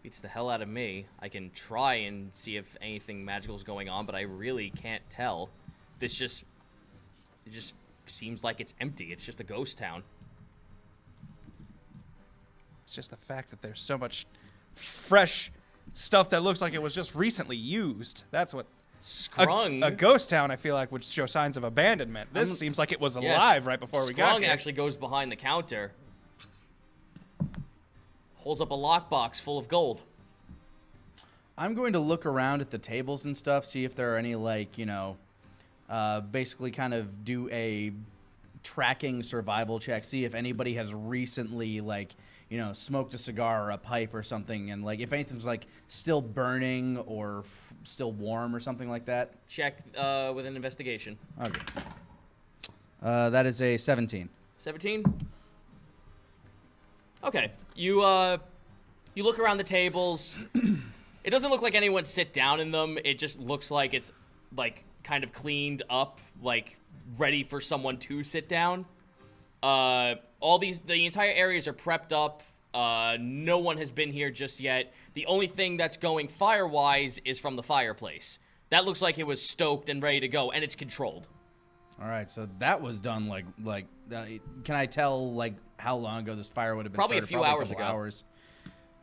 Beats the hell out of me. I can try and see if anything magical is going on, but I really can't tell. It just seems like it's empty. It's just a ghost town. It's just the fact that there's so much fresh stuff that looks like it was just recently used. That's what Scrung. a ghost town, I feel like, would show signs of abandonment. This seems like it was Yes. alive right before we got Scrung here. actually goes behind the counter, holds up a lockbox full of gold. I'm going to look around at the tables and stuff, see if there are any, like, basically kind of do a tracking survival check, see if anybody has recently, like, smoked a cigar or a pipe or something, and, like, if anything's, like, still burning or still warm or something like that. Check with an investigation. Okay. That is a 17. 17? Okay. You look around the tables. It doesn't look like anyone sit down in them. It just looks like it's, like, kind of cleaned up, like, ready for someone to sit down. The entire areas are prepped up. No one has been here just yet. The only thing that's going fire-wise is from the fireplace. That looks like it was stoked and ready to go, and it's controlled. All right, so that was done, can I tell, like, how long ago this fire would have been Probably a started? few hours couple ago. Hours.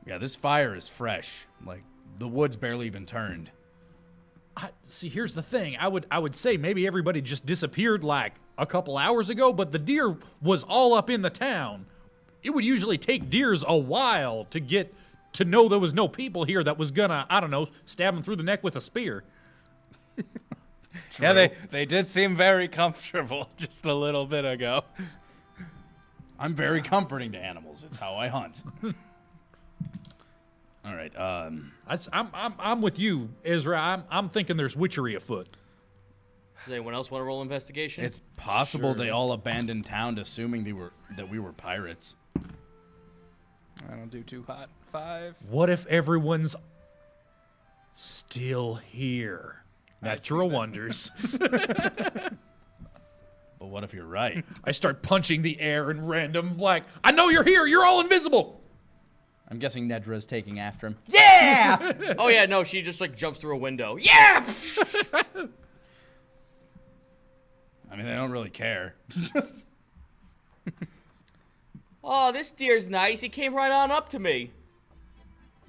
Yeah, this fire is fresh. Like, the wood's barely even turned. See, here's the thing. I would say maybe everybody just disappeared like a couple hours ago, but the deer was all up in the town. It would usually take deers a while to get to know there was no people here that was gonna, I don't know, stab them through the neck with a spear. Yeah, they did seem very comfortable just a little bit ago. I'm very comforting to animals. It's how I hunt. All right. I'm with you, Ezra. I'm thinking there's witchery afoot. Does anyone else want to roll investigation? It's possible they all abandoned town, assuming that we were pirates. I don't do too hot. 5. What if everyone's still here? Natural wonders. But what if you're right? I start punching the air in random, like, I know you're here. You're all invisible. I'm guessing Nedra's taking after him. Yeah! Oh, yeah, no, she just, like, jumps through a window. Yeah! I mean, they don't really care. Oh, this deer's nice. He came right on up to me.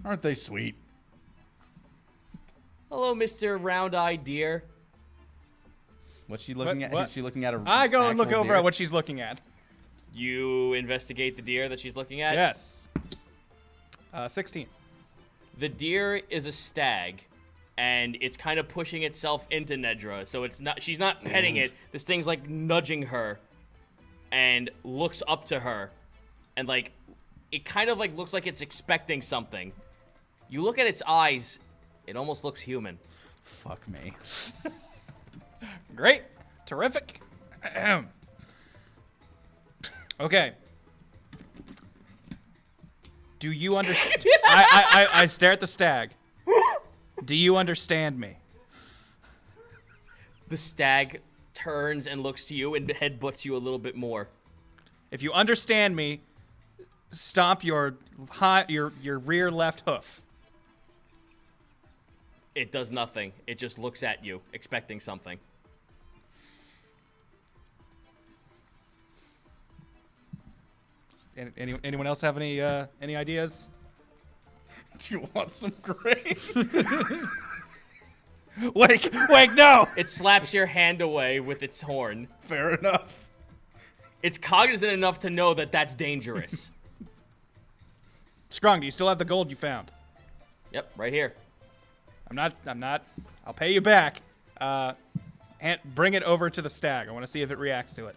Aren't they sweet? Hello, Mr. Round-Eyed Deer. What's she looking at? What? Is she looking at a I go and look actual over deer? at what she's looking at. You investigate the deer that she's looking at? Yes. 16. The deer is a stag, and it's kind of pushing itself into Nedra, so it's not. She's not petting it. This thing's like nudging her, and looks up to her, and like, it kind of like looks like it's expecting something. You look at its eyes, it almost looks human. Fuck me. Great. Terrific. Okay. Do you understand? I stare at the stag. Do you understand me? The stag turns and looks to you and headbutts you a little bit more. If you understand me, stomp your rear left hoof. It does nothing. It just looks at you, expecting something. Anyone else have any ideas? Do you want some grain? Wake, no! It slaps your hand away with its horn. Fair enough. It's cognizant enough to know that that's dangerous. Scrung, do you still have the gold you found? Yep, right here. I'm not. I'll pay you back. Bring it over to the stag. I want to see if it reacts to it.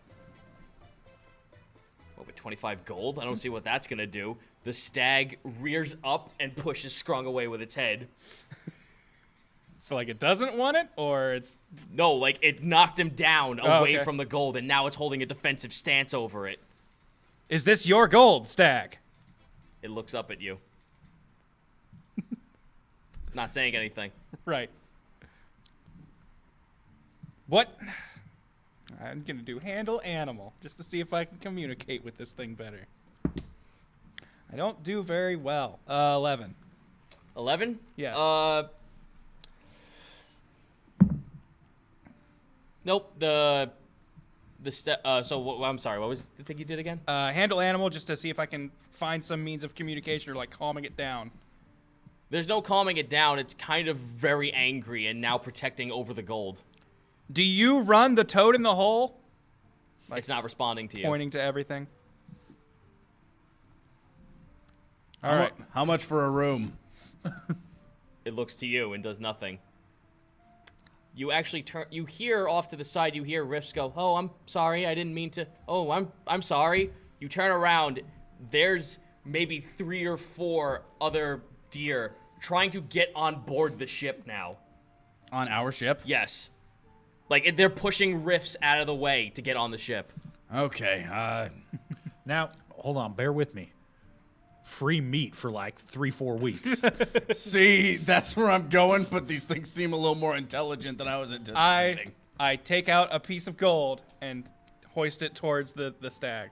What, with 25 gold? I don't see what that's gonna do. The stag rears up and pushes Scrung away with its head. So, like, it doesn't want it, or it's... No, like, it knocked him down away okay. from the gold, and now it's holding a defensive stance over it. Is this your gold, stag? It looks up at you. Not saying anything. Right. What? I'm gonna do handle animal, just to see if I can communicate with this thing better. I don't do very well. 11. 11? Yes. Nope. I'm sorry. What was the thing you did again? Handle animal, just to see if I can find some means of communication or like calming it down. There's no calming it down. It's kind of very angry and now protecting over the gold. Do you run the toad in the hole? It's not responding to you. Pointing to everything. All All right. right. How much for a room? It looks to you and does nothing. You actually turn. You hear off to the side. You hear Riffs go, "Oh, I'm sorry. I didn't mean to. Oh, I'm sorry." You turn around. There's maybe 3 or 4 other deer trying to get on board the ship now. On our ship? Yes. Like, they're pushing Riffs out of the way to get on the ship. Okay. Now, hold on, bear with me. Free meat for like 3-4 weeks. See, that's where I'm going, but these things seem a little more intelligent than I was anticipating. I take out a piece of gold and hoist it towards the stag.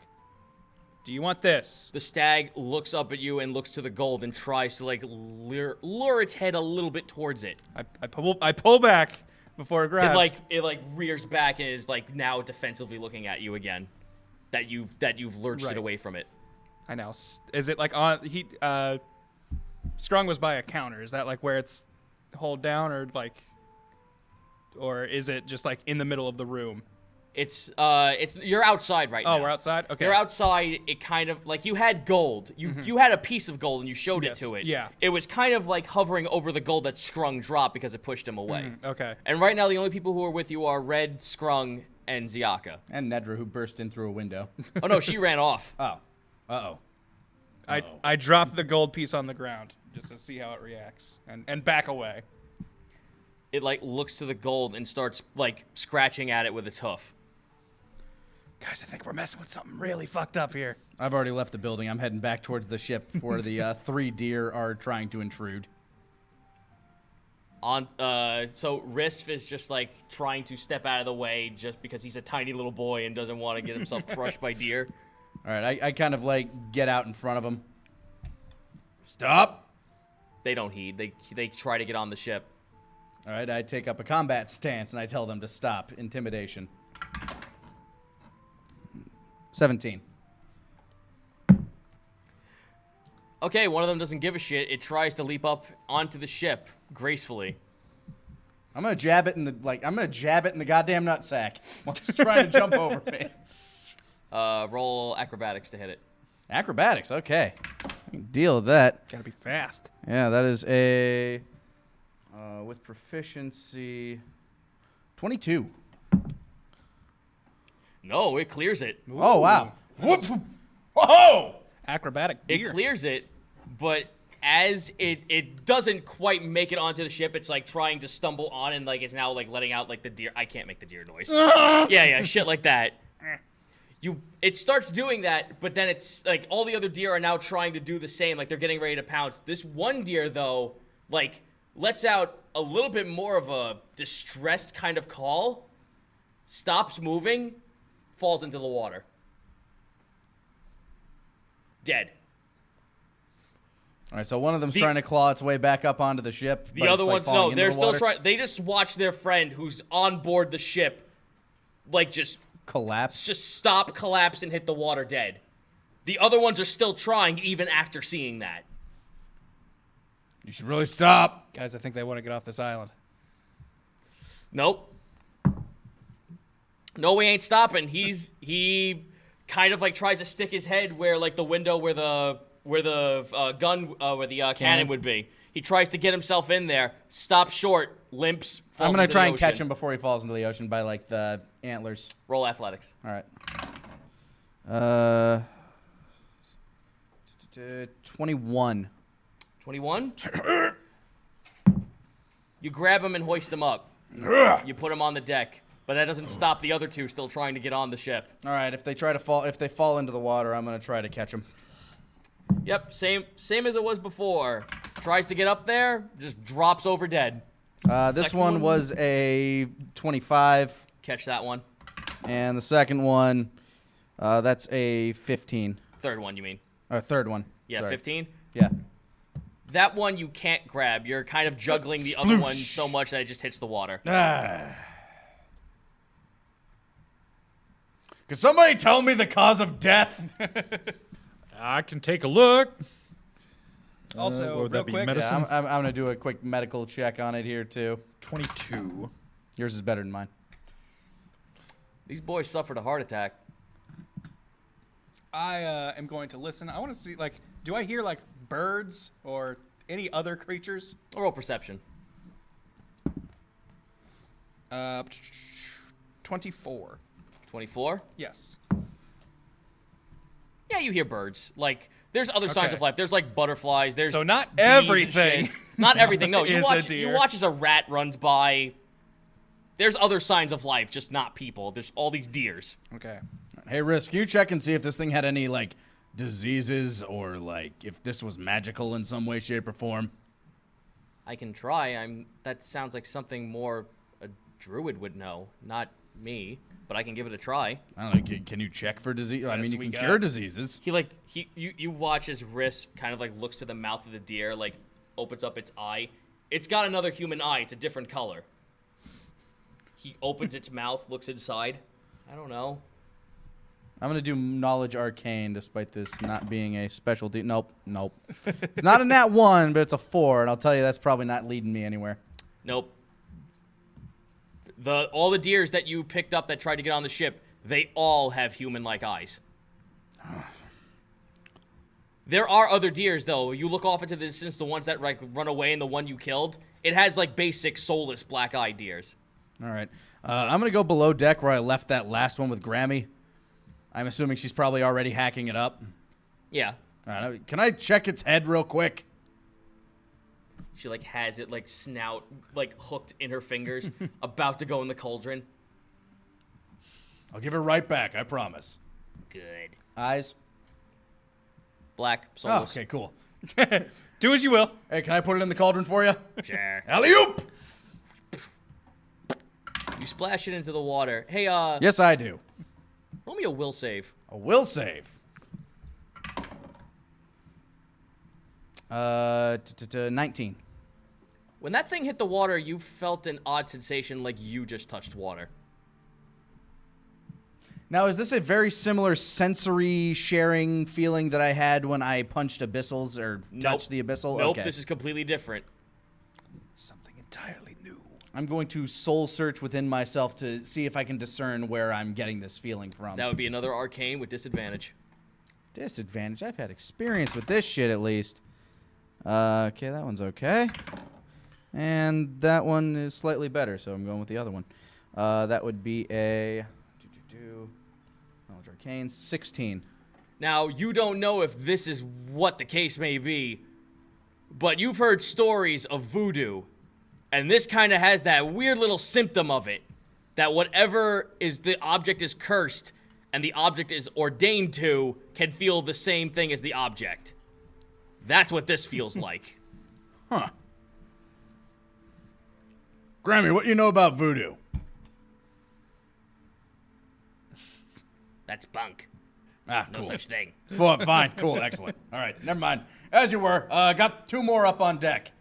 Do you want this? The stag looks up at you and looks to the gold and tries to, like, lure its head a little bit towards it. I pull back before it grabs. It rears back and is, like, now defensively looking at you again. That you've lurched Right. it away from it. I know. Is it like on Scrung was by a counter. Is that like where it's hold down or is it just like in the middle of the room? It's you're outside right now. Oh, we're outside? Okay. You're outside. It kind of like you had gold. You had a piece of gold and you showed Yes, it to it. yeah. It was kind of like hovering over the gold that Scrung dropped because it pushed him away. Okay. And right now the only people who are with you are Red, Scrung, and Ziaka. And Nedra, who burst in through a window. Oh no, she ran off. Oh. Uh-oh. I drop the gold piece on the ground just to see how it reacts and back away. It like looks to the gold and starts like scratching at it with its hoof. Guys, I think we're messing with something really fucked up here. I've already left the building. I'm heading back towards the ship where the 3 deer are trying to intrude. So Riff is just like trying to step out of the way just because he's a tiny little boy and doesn't want to get himself crushed by deer. All right, I kind of like get out in front of them. Stop. They don't heed. They try to get on the ship. All right, I take up a combat stance and I tell them to stop. Intimidation. 17. Okay, one of them doesn't give a shit. It tries to leap up onto the ship gracefully. I'm gonna jab it in the goddamn nutsack while it's trying to jump over me. Roll acrobatics to hit it. Acrobatics, okay. I can deal with that. Gotta be fast. Yeah, that is a with proficiency 22. No, it clears it. Oh wow! Whoops! Whoa! Acrobatic It deer. clears it, but as it doesn't quite make it onto the ship, it's like trying to stumble on and like it's now like letting out like the deer. I can't make the deer noise. yeah, shit like that. It starts doing that, but then it's like all the other deer are now trying to do the same, like they're getting ready to pounce. This one deer though, like lets out a little bit more of a distressed kind of call, stops moving, falls into the water. Dead. All right, so one of them's trying to claw its way back up onto the ship. The other one's, no, they're still trying. They just watch their friend who's on board the ship, like, just collapse. Just stop, collapse, and hit the water dead. The other ones are still trying even after seeing that. You should really stop. Guys, I think they want to get off this island. Nope. No, we ain't stopping. He kind of like tries to stick his head where like the window where the cannon would be. He tries to get himself in there, stops short, limps. I'm gonna try and catch him before he falls into the ocean by like the antlers. Roll athletics. All right. 21. 21. You grab him and hoist him up. You put him on the deck, but that doesn't stop the other two still trying to get on the ship. All right. If they fall into the water, I'm gonna try to catch them. Yep, same as it was before. Tries to get up there, just drops over dead. This one was a 25. Catch that one. And the second one, that's a 15. Third one, you mean? Or third one. Yeah, Sorry. 15? Yeah. That one you can't grab. You're kind of juggling the other one so much that it just hits the water. Could somebody tell me the cause of death? I can take a look. Also, what would real that be, quick, medicine? I'm going to do a quick medical check on it here, too. 22. Yours is better than mine. These boys suffered a heart attack. I am going to listen. I want to see, like, do I hear, like, birds or any other creatures? Roll perception. 24. 24? Yes. Yeah, you hear birds. Like, there's other signs Okay. of life. There's, like, butterflies. There's So not bees and everything shit. Not everything, no. is a deer. You watch as a rat runs by. There's other signs of life, just not people. There's all these deers. Okay. Hey, Risk, can you check and see if this thing had any, like, diseases or, like, if this was magical in some way, shape, or form? I can try. That sounds like something more a druid would know, not me. But I can give it a try. I don't know. Can you check for disease? I mean, you can cure diseases. You watch as Risk kind of like looks to the mouth of the deer, like opens up its eye. It's got another human eye. It's a different color. He opens its mouth, looks inside. I don't know. I'm going to do Knowledge Arcane, despite this not being a specialty. Nope. It's not a nat 1, but it's a 4, and I'll tell you that's probably not leading me anywhere. Nope. All the deers that you picked up that tried to get on the ship, they all have human-like eyes. There are other deers, though. You look off into the distance, the ones that like run away and the one you killed, it has like basic soulless black-eyed deers. All right. I'm going to go below deck where I left that last one with Grammy. I'm assuming she's probably already hacking it up. Yeah. All right. Can I check its head real quick? She like has it like snout like hooked in her fingers, about to go in the cauldron. I'll give it right back, I promise. Good. Eyes? Black, Oh, soulless. okay, cool. Do as you will. Hey, can I put it in the cauldron for you? Sure. Alley-oop! You splash it into the water. Hey, Yes, I do. roll me a will save. A will save. 19. When that thing hit the water, you felt an odd sensation like you just touched water. Now, is this a very similar sensory sharing feeling that I had when I punched abyssals or touched the abyssal? Nope, Okay. this is completely different. Something entirely new. I'm going to soul search within myself to see if I can discern where I'm getting this feeling from. That would be another arcane with disadvantage. Disadvantage. I've had experience with this shit at least. Okay, that one's okay. And that one is slightly better, so I'm going with the other one. That would be a Knowledge Arcane 16. Now, you don't know if this is what the case may be, but you've heard stories of voodoo, and this kind of has that weird little symptom of it, that whatever is the object is cursed, and the object is ordained to, can feel the same thing as the object. That's what this feels like. Huh. Grammy, what do you know about voodoo? That's bunk. Ah, No cool. such thing. Fine, cool, excellent. All right, never mind. As you were, got 2 more up on deck.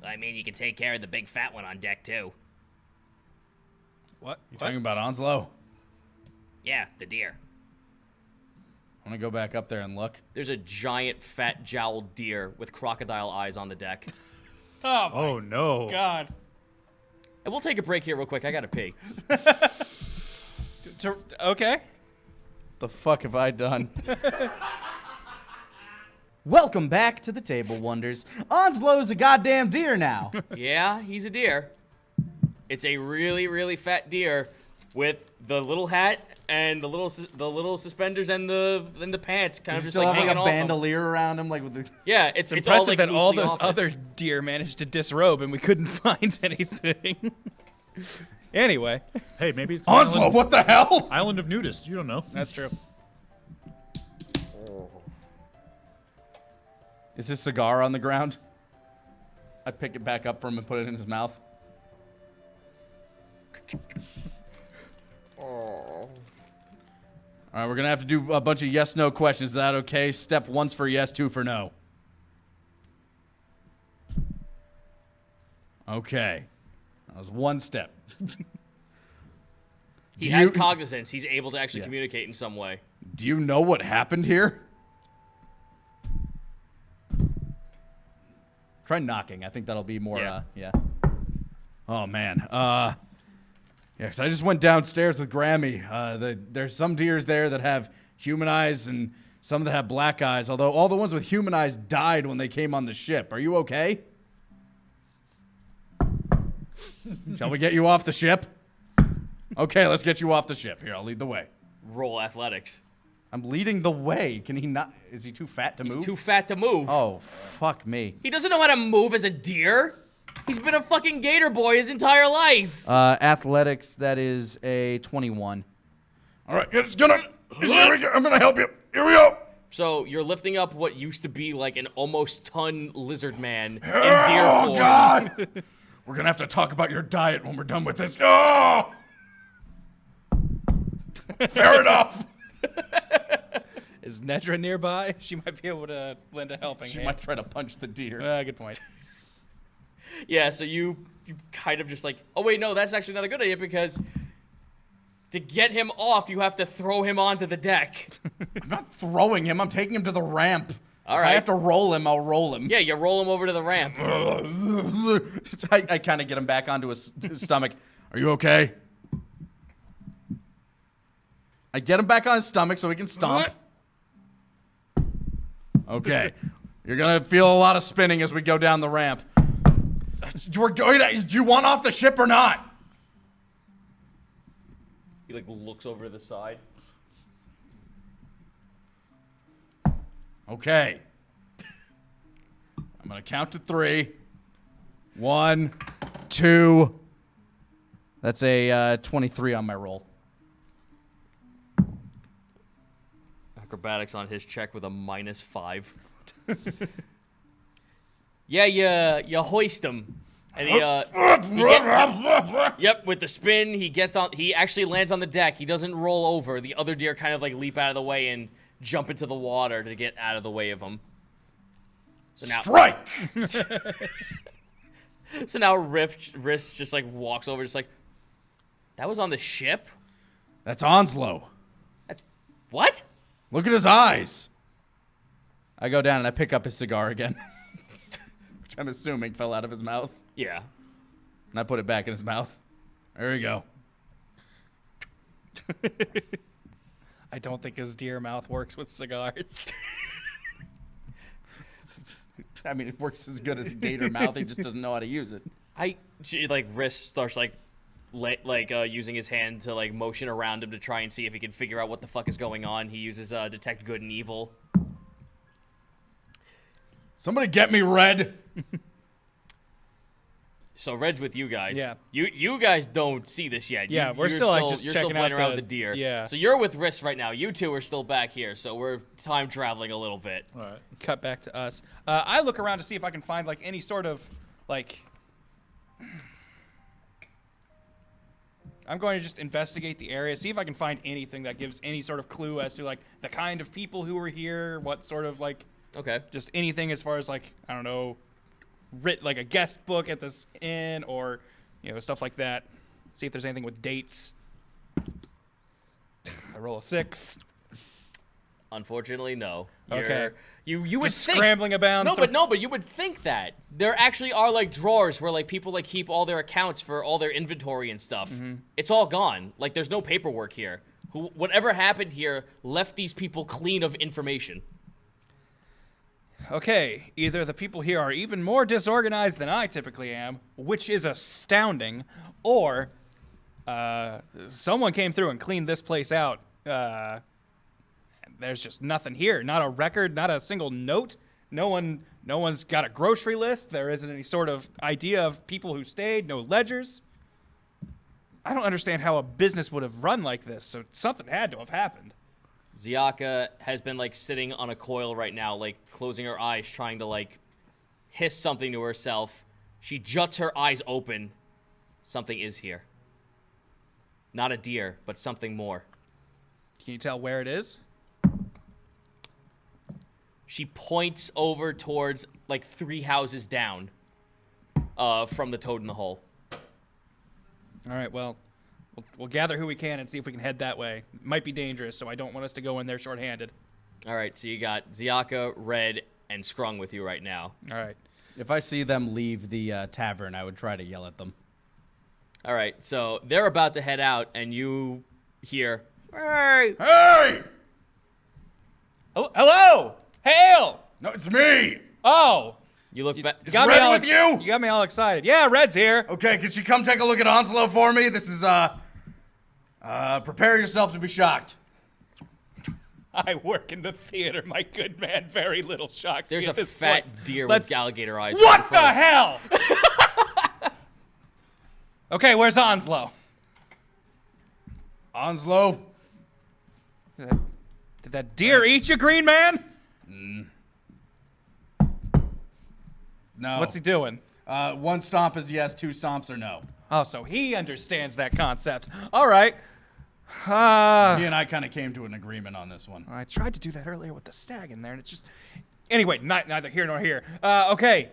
I mean, you can take care of the big fat one on deck, too. What? You talking about Onslow? Yeah, the deer. I'm gonna go back up there and look. There's a giant, fat, jowled deer with crocodile eyes on the deck. Oh no. God. And we'll take a break here real quick. I gotta pee. Okay. The fuck have I done? Welcome back to the Table Wonders. Onslow's a goddamn deer now. Yeah, he's a deer. It's a really, really fat deer with the little hat and the little suspenders and the pants kind Does of he just still like have hanging like a off him. bandolier around him, like with the... Yeah, it's all Impressive like that all loosely those off it. other deer managed to disrobe and we couldn't find anything. Anyway, Hey, maybe it's the Onslow, island, what the hell? island of nudists. You don't know. that's true. Is his cigar on the ground? I pick it back up from him and put it in his mouth. All right, we're gonna have to do a bunch of yes/no questions. Is that okay? Step 1's for yes, 2 for no. Okay, that was 1 step. He Do has you- cognizance. He's able to actually Yeah. communicate in some way. Do you know what happened here? Try knocking. I think that'll be more. Yeah. Yeah. Oh man. Yeah, 'cause I just went downstairs with Grammy. There's some deers there that have human eyes and some that have black eyes. Although all the ones with human eyes died when they came on the ship. Are you okay? Shall we get you off the ship? Okay, let's get you off the ship. Here, I'll lead the way. Roll athletics. I'm leading the way. Can he not? Is he too fat to move? He's too fat to move. Oh, fuck me. He doesn't know how to move as a deer. He's been a fucking gator boy his entire life. Athletics, that is a 21. All right, I'm gonna help you. Here we go. So you're lifting up what used to be like an almost ton lizard man in deer form. Oh, God. We're gonna have to talk about your diet when we're done with this. Oh! Fair enough. Is Nedra nearby? She might be able to lend a helping She hand. might try to punch the deer. Good point. Yeah, so you kind of just like, oh wait, no, that's actually not a good idea because to get him off, you have to throw him onto the deck. I'm not throwing him. I'm taking him to the ramp. All If right. I have to roll him, I'll roll him. Yeah, you roll him over to the ramp. I kind of get him back onto his stomach. Are you okay? I get him back on his stomach so he can stomp. Okay. You're going to feel a lot of spinning as we go down the ramp. Do you want off the ship or not? He like looks over to the side. Okay. I'm going to count to 3. 1, 2. That's a 23 on my roll. Acrobatics on his check with a -5. Yeah, you hoist him. And yep, with the spin, he actually lands on the deck. He doesn't roll over. The other deer kind of like leap out of the way and jump into the water to get out of the way of him. So now, Strike! so now Wrist just like walks over, just like, that was on the ship? That's Onslow. That's, what? Look at his eyes. I go down and I pick up his cigar again, which I'm assuming fell out of his mouth. Yeah. And I put it back in his mouth. There you go. I don't think his deer mouth works with cigars. I mean, it works as good as a gator mouth. He just doesn't know how to use it. Wrist starts using his hand to like motion around him to try and see if he can figure out what the fuck is going on. He uses detect good and evil. Somebody get me Red. So Red's with you guys. Yeah. You guys don't see this yet. Yeah, we're you're still, like, just you're still checking playing out around the- with the deer. yeah. So you're with Wrist right now. You two are still back here. So we're time traveling a little bit. All right. Cut back to us. I look around to see if I can find like any sort of like I'm going to just investigate the area, see if I can find anything that gives any sort of clue as to like the kind of people who were here, what sort of like, Okay. just anything as far as like, I don't know, like a guest book at this inn or, stuff like that. See if there's anything with dates. I roll a 6. Unfortunately, no. Okay. You would Just think, scrambling about. but you would think that there actually are like drawers where like people like keep all their accounts for all their inventory and stuff. It's all gone. Like there's no paperwork here. Whatever happened here left these people clean of information. Okay, either the people here are even more disorganized than I typically am, which is astounding, or someone came through and cleaned this place out. There's just nothing here. Not a record, not a single note. No one's got a grocery list. There isn't any sort of idea of people who stayed. No ledgers. I don't understand how a business would have run like this, so something had to have happened. Ziaka has been like sitting on a coil right now, like closing her eyes, trying to like hiss something to herself. She juts her eyes open. Something is here. Not a deer, but something more. Can you tell where it is? She points over towards like 3 houses down from the toad in the hole. All right, well, we'll gather who we can and see if we can head that way. It might be dangerous, so I don't want us to go in there short-handed. All right, so you got Ziaka, Red, and Scrung with you right now. All right. If I see them leave the tavern, I would try to yell at them. All right, so they're about to head out, and you hear, "Hey!" Hey! Oh, hello! Hail! No, it's me! Oh! You look back. Is Red with you? You got me all excited. Yeah, Red's here. Okay, could you come take a look at Onslow for me? This is, prepare yourself to be shocked. I work in the theater, my good man. Very little shocks. There's me a at this fat point. deer Let's- with alligator eyes. What the hell? Okay, where's Onslow? Onslow? Did that deer eat you, Green Man? No. What's he doing? 1 stomp is yes, 2 stomps are no. Oh, so he understands that concept. All right. He and I kind of came to an agreement on this one. I tried to do that earlier with the stag in there, and it's just... Anyway, neither here nor here. Okay.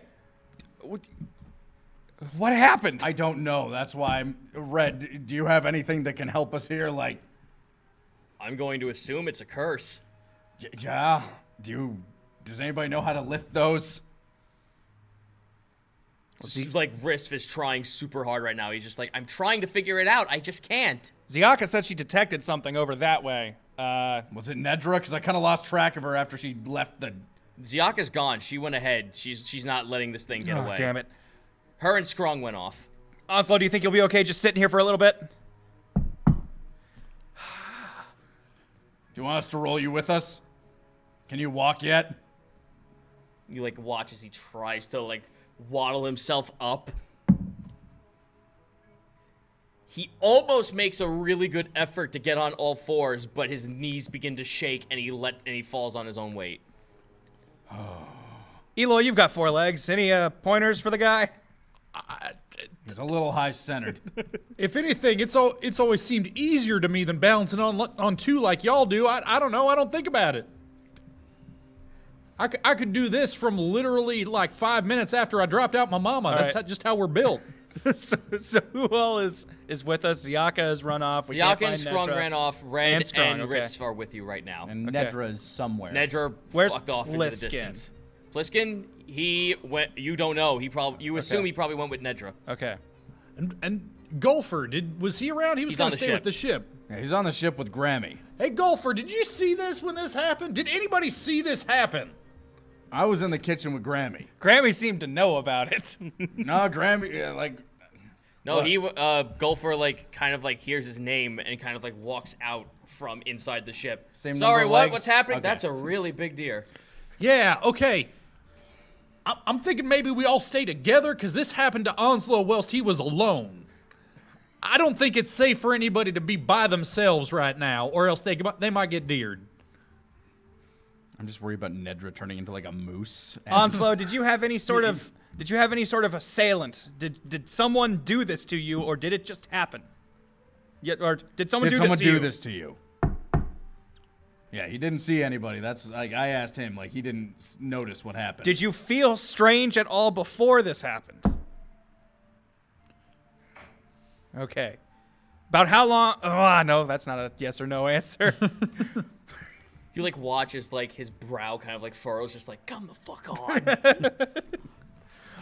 What happened? I don't know. That's why I'm... Red, do you have anything that can help us here? Like... I'm going to assume it's a curse. Yeah? Does anybody know how to lift those? Like Riff is trying super hard right now. He's just like, I'm trying to figure it out. I just can't. Ziaka said she detected something over that way. Was it Nedra? Because I kind of lost track of her after she left the... Ziaka's gone. She went ahead. She's not letting this thing get away. Damn it. Her and Scrung went off. Onslow, do you think you'll be okay just sitting here for a little bit? Do you want us to roll you with us? Can you walk yet? You like watch as he tries to like waddle himself up. He almost makes a really good effort to get on all fours, but his knees begin to shake and he falls on his own weight. Eloy, you've got 4 legs. Any pointers for the guy? He's a little high-centered. If anything, it's always seemed easier to me than balancing on 2 like y'all do. I don't know. I don't think about it. I could do this from literally like 5 minutes after I dropped out my mama. That's right. just how we're built. so who all is with us? Ziaka has run off. We can't Ziaka and find Scrung Nedra. ran off. Red and, Scrung, okay. Riff are with you right now. And Okay. Nedra is somewhere. Nedra Where's fucked off into the Pliskin? distance. Pliskin, he went. You don't know. You assume he probably went with Nedra. Okay. And Golfer, was he around? He was He's going on to the stay ship. with the ship. Yeah, he's on the ship with Grammy. Hey, Golfer, did you see this when this happened? Did anybody see this happen? I was in the kitchen with Grammy. Grammy seemed to know about it. No, Grammy, yeah, like... No, What? he Gopher like kind of like hears his name and kind of like walks out from inside the ship. Same number Sorry, of what? legs? What's happening? Okay. That's a really big deer. Yeah, okay. I'm thinking maybe we all stay together because this happened to Onslow whilst he was alone. I don't think it's safe for anybody to be by themselves right now, or else they might get deered. I'm just worried about Nedra turning into like a moose. and- Onslow, did you have any sort of assailant? Did someone do this to you, or did it just happen? or did someone Did do someone this to do you? this to you? Yeah, he didn't see anybody. That's like I asked him. Like he didn't notice what happened. Did you feel strange at all before this happened? Okay. About how long? Oh, no, that's not a yes or no answer. You like watch as like his brow kind of like furrows, just like come the fuck on.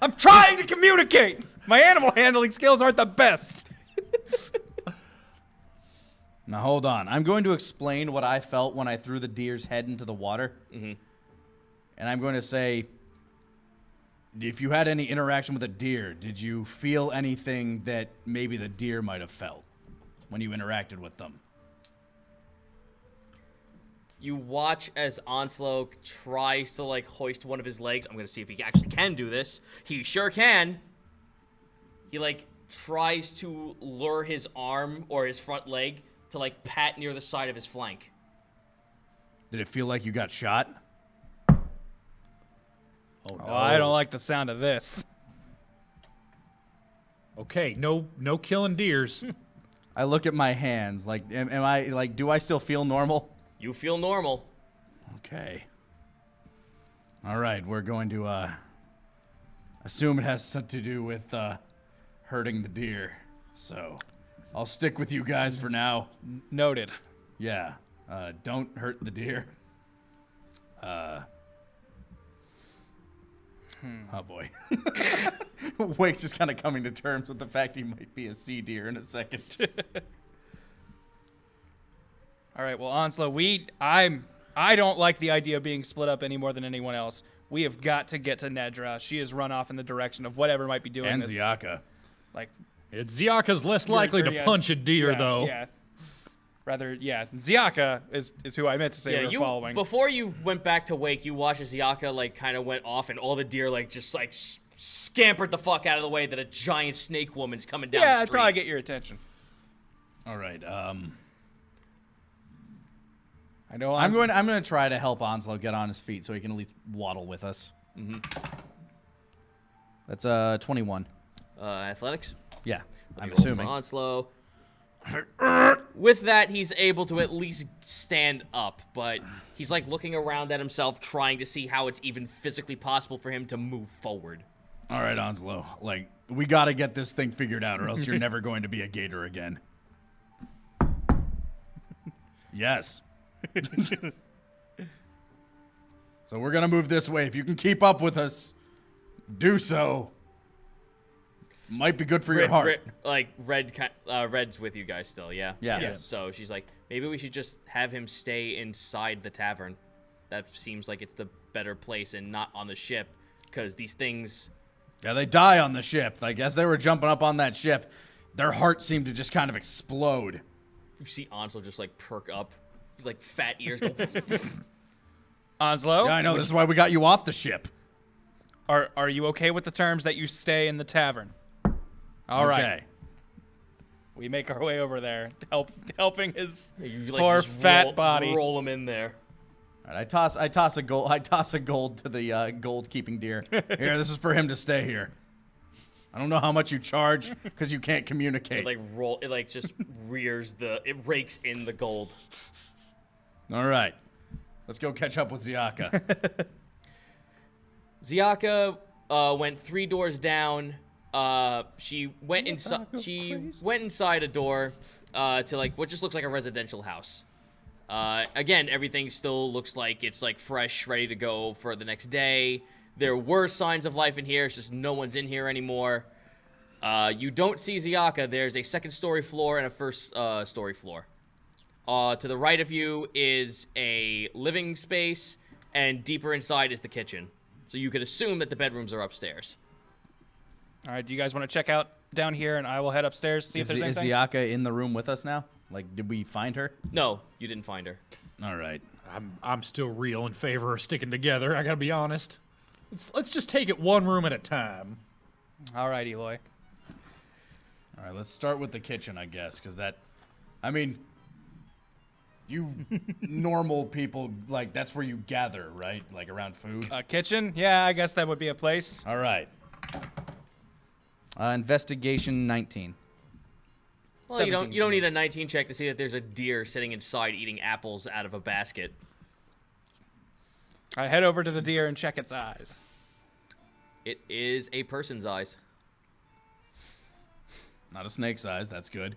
I'm trying to communicate. My animal handling skills aren't the best. Now hold on. I'm going to explain what I felt when I threw the deer's head into the water. Mm-hmm. And I'm going to say, if you had any interaction with a deer, did you feel anything that maybe the deer might have felt when you interacted with them? You watch as Onslow tries to like hoist one of his legs. I'm gonna see if he actually can do this. He sure can. He like tries to lure his arm or his front leg to like pat near the side of his flank. Did it feel like you got shot? Oh, no. Oh, I don't like the sound of this. Okay, no killing deers. I look at my hands. Like, am I like? Do I still feel normal? You feel normal. Okay. All right, we're going to assume it has something to do with hurting the deer. So, I'll stick with you guys for now. Noted. Yeah. Don't hurt the deer. Oh boy. Wake's just kind of coming to terms with the fact he might be a sea deer in a second. All right, well, Onslow, I don't like the idea of being split up any more than anyone else. We have got to get to Nedra. She has run off in the direction of whatever might be doing And this. Ziaka. Like, Ziaka's less likely to punch a deer, though. Yeah. Rather, yeah. Ziaka is who I meant to say Yeah, we were following. before you went back to Wake, you watched as Ziaka like kind of went off, and all the deer like just like scampered the fuck out of the way that a giant snake woman's coming down the Yeah, street. I'd probably get your attention. All right. I know I'm going to try to help Onslow get on his feet so he can at least waddle with us. Mm-hmm. That's 21. Athletics. Yeah, I'm Roll assuming. for Onslow. With that, he's able to at least stand up, but he's like looking around at himself, trying to see how it's even physically possible for him to move forward. All right, Onslow. Like, we got to get this thing figured out, or else you're never going to be a gator again. Yes. So we're gonna move this way. If you can keep up with us, do so. Might be good for your heart. Red's with you guys still, yeah? Yeah. Yes. So she's like, maybe we should just have him stay inside the tavern. That seems like it's the better place and not on the ship, because these things... Yeah, they die on the ship. Like, as they were jumping up on that ship, their hearts seemed to just kind of explode. You see Onslow just like perk up. He's like fat ears go... Onslow, Yeah, I know. This is why we got you off the ship. are you okay with the terms that you stay in the tavern? All right. Okay. We make our way over there, helping his You, like, poor just fat body. Roll him in there. All right, I toss a gold to the gold keeping deer. Here, this is for him to stay here. I don't know how much you charge because you can't communicate. It like just it rakes in the gold. All right, let's go catch up with Ziaka. Ziaka went 3 doors down. She went inside. She went inside a door to like what just looks like a residential house. Again, everything still looks like it's like fresh, ready to go for the next day. There were signs of life in here. It's just no one's in here anymore. You don't see Ziaka. There's a second-story floor and a first-story floor. To the right of you is a living space, and deeper inside is the kitchen. So you could assume that the bedrooms are upstairs. All right, do you guys want to check out down here, and I will head upstairs to see if there's Is anything? Ziaka in the room with us now? Like, did we find her? No, you didn't find her. All right. I'm still real in favor of sticking together. I gotta be honest. Let's just take it one room at a time. All right, Eloy. All right, let's start with the kitchen, I guess, because I mean, you normal people, like, that's where you gather, right? Like, around food? Kitchen? Yeah, I guess that would be a place. All right. Investigation 19. Well, you don't 17. need a 19 check to see that there's a deer sitting inside eating apples out of a basket. I head over to the deer and check its eyes. It is a person's eyes. Not a snake's eyes. That's good.